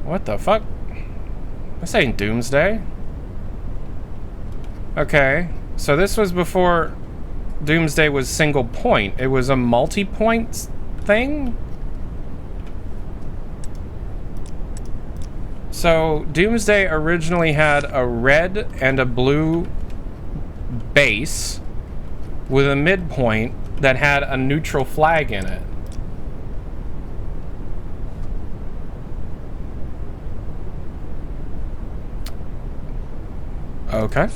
What the fuck? This ain't Doomsday. Okay, so this was before Doomsday was single point. It was a multi-point thing? So Doomsday originally had a red and a blue base with a midpoint that had a neutral flag in it. Okay.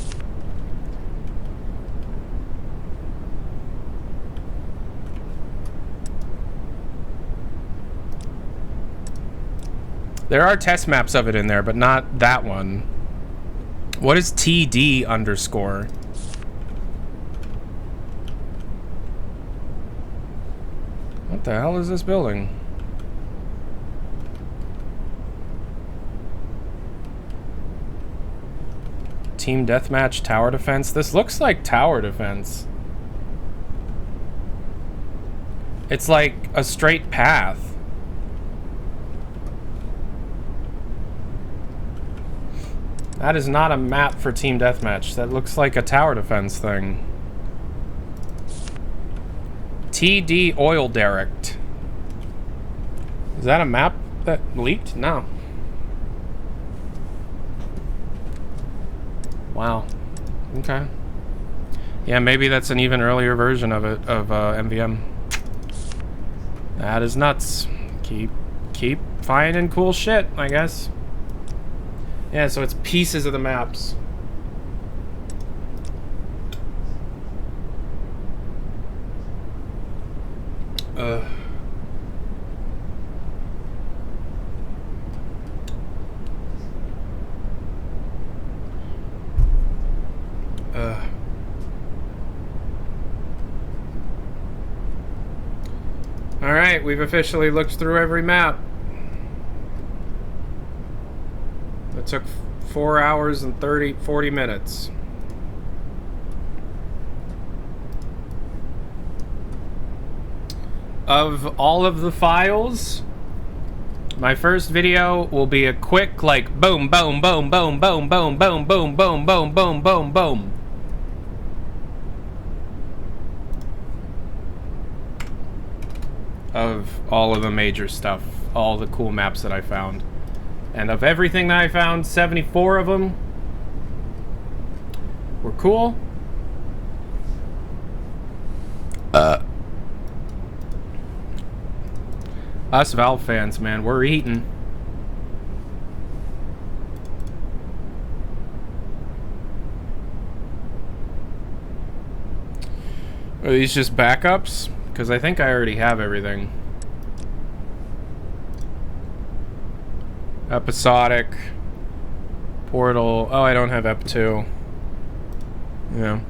There are test maps of it in there, but not that one. What is TD underscore? What the hell is this building? Team deathmatch, tower defense. This looks like tower defense. It's like a straight path. That is not a map for team deathmatch. That looks like a tower defense thing. TD oil derrick. Is that a map that leaked? No. Wow. Okay. Yeah, maybe that's an even earlier version of it, of MVM. That is nuts. Keep finding cool shit, I guess. Yeah, so it's pieces of the maps. Alright, we've officially looked through every map. It took 4 hours and 40 minutes. Of all of the files, my first video will be a quick, like, boom, boom, boom, boom, boom, boom, boom, boom, boom, boom, boom, boom, boom. Of all of the major stuff, all the cool maps that I found. And of everything that I found, 74 of them were cool. Us Valve fans, man, we're eating. Are these just backups? Because I think I already have everything. Episodic. Portal. Oh, I don't have Ep2. Yeah.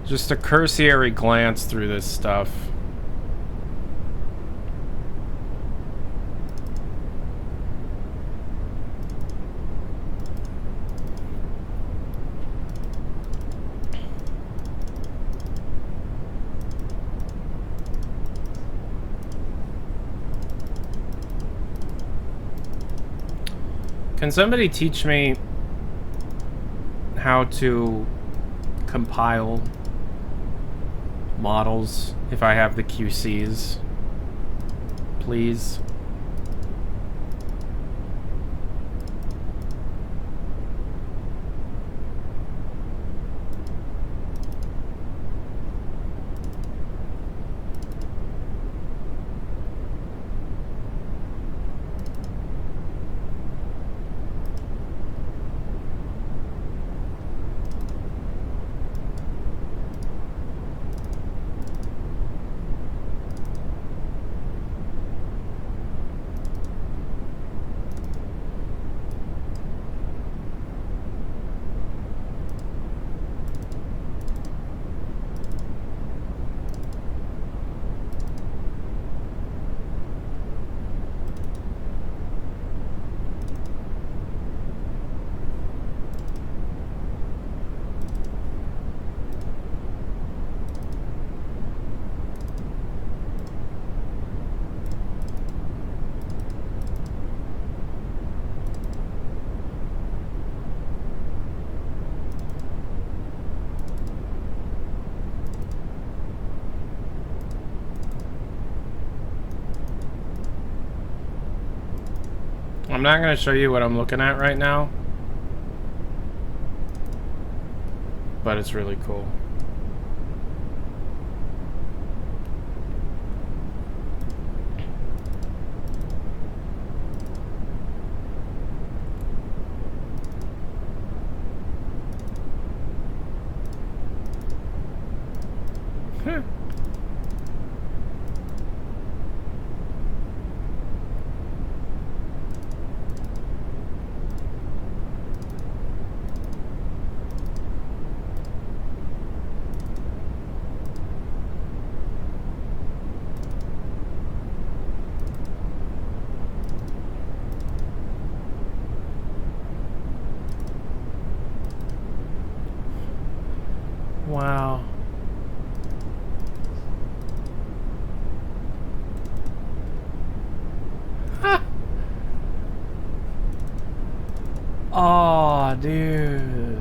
Just a cursory glance through this stuff. Can somebody teach me how to compile models if I have the QCs? please. I'm not going to show you what I'm looking at right now, but it's really cool. Wow. Oh, dude.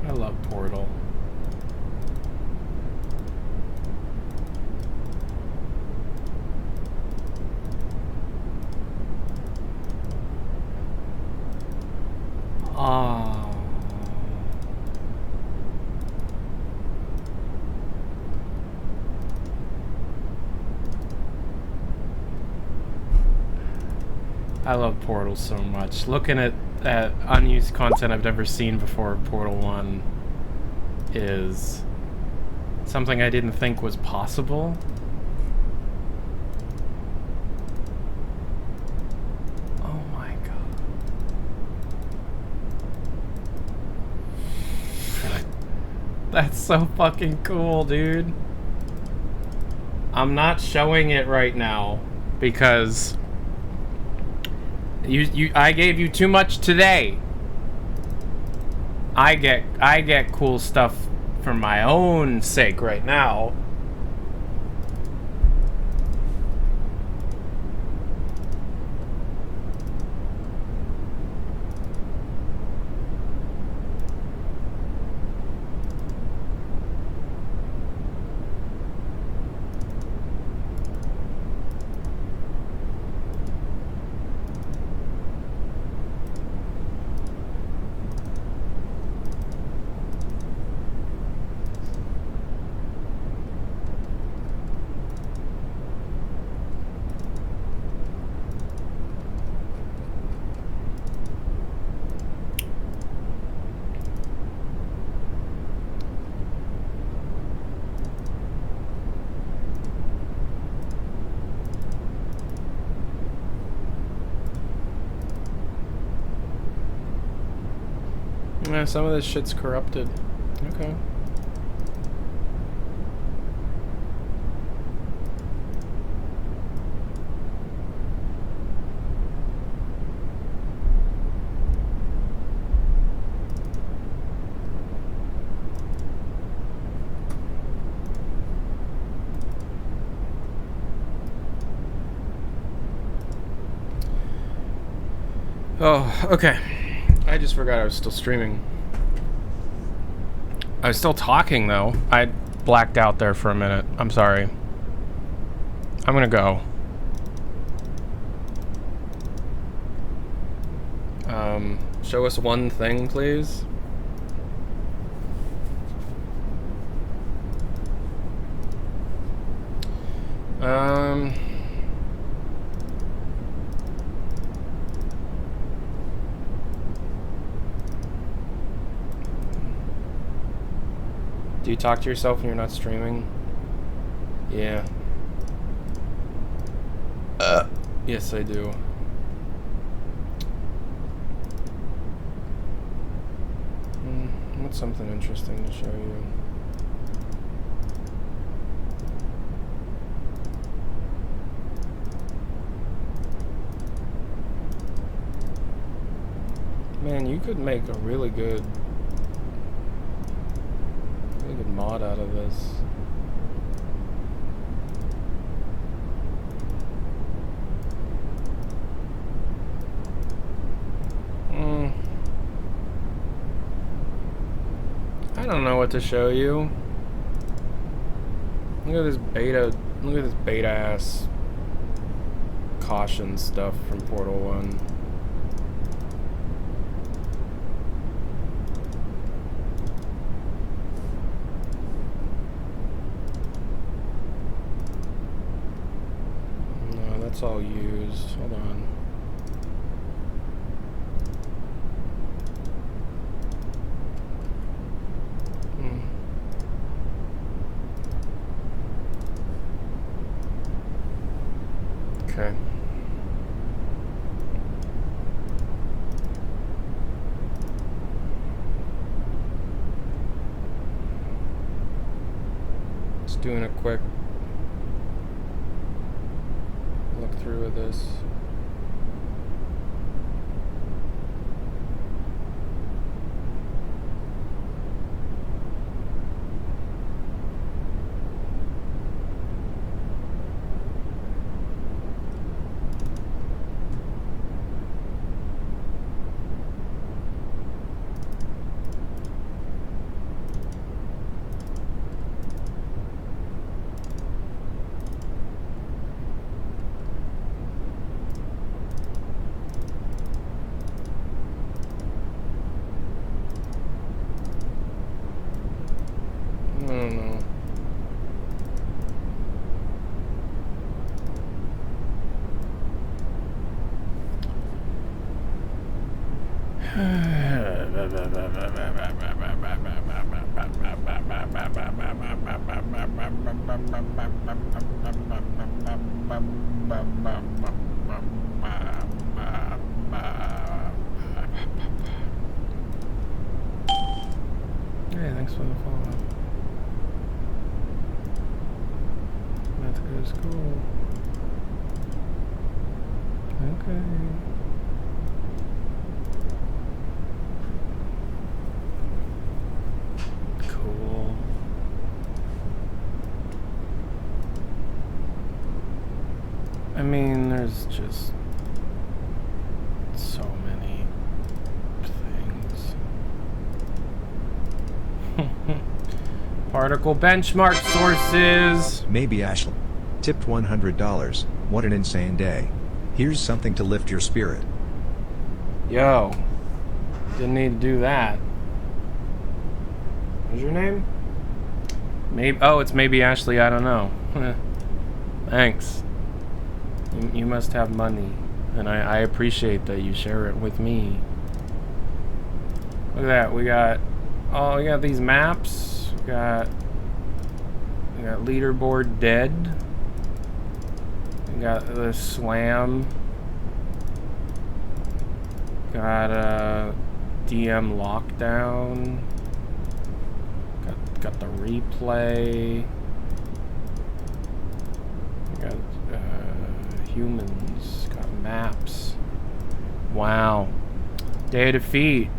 I love Portal. Ah. I love Portal so much. Looking at unused content I've never seen before, Portal 1 is something I didn't think was possible. Oh my god. That's so fucking cool, dude. I'm not showing it right now because I gave you too much today. I get cool stuff for my own sake right now. Yeah, some of this shit's corrupted. Okay. Oh, okay. I just forgot I was still streaming. I was still talking, though. I blacked out there for a minute. I'm sorry. I'm gonna go. Show us one thing, please. Do you talk to yourself when you're not streaming? Yeah. Yes, I do. What's something interesting to show you? Man, you could make a really good mod out of this. I don't know what to show you. Look at this beta ass caution stuff from Portal 1. No, that's all used. Hold on. Okay. Just doing a quick look through of this. Hey, thanks for the follow. That's good as cool. Okay. Cool. I mean, there's just so many things. Particle benchmark sources. Maybe Ashley. Tipped $100. What an insane day. Here's something to lift your spirit. Yo. Didn't need to do that. What's your name? Maybe. Oh, it's maybe Ashley. I don't know. Thanks. You must have money, and I appreciate that you share it with me. Look at that. We got these maps. We got leaderboard dead. We got the slam. Got a DM lockdown. Got the replay. We got humans. Got maps. Wow. Day of defeat.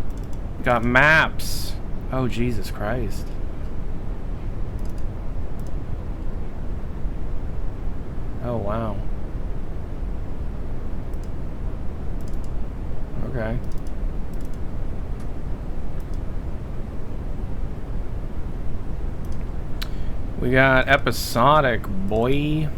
Got maps. Oh, Jesus Christ. Oh, wow. Okay. We got episodic, boy.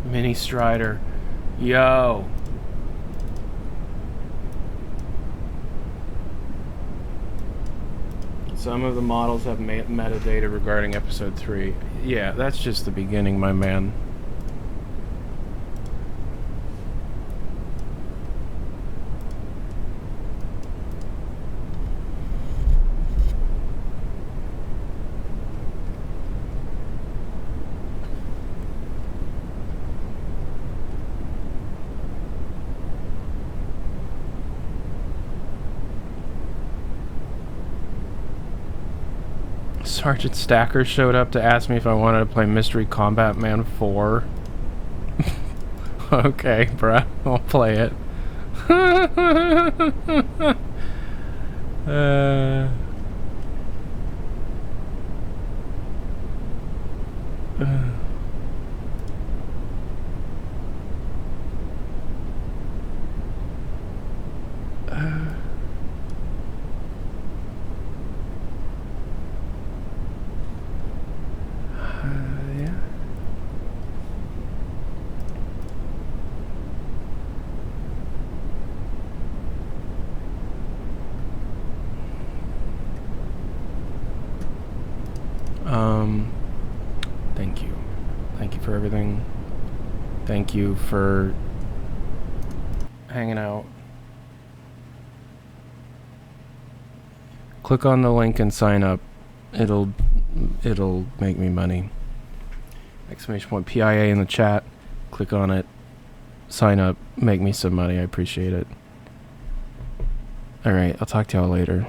Mini Strider. Yo. Some of the models have metadata regarding episode 3. Yeah, that's just the beginning, my man. Sergeant Stacker showed up to ask me if I wanted to play Mystery Combat Man 4. Okay, bruh. I'll play it. Yeah. Thank you. Thank you for everything. Thank you for hanging out. Click on the link and sign up. It'll make me money. Exclamation point PIA in the chat. Click on it. Sign up. Make me some money. I appreciate it. Alright, I'll talk to y'all later.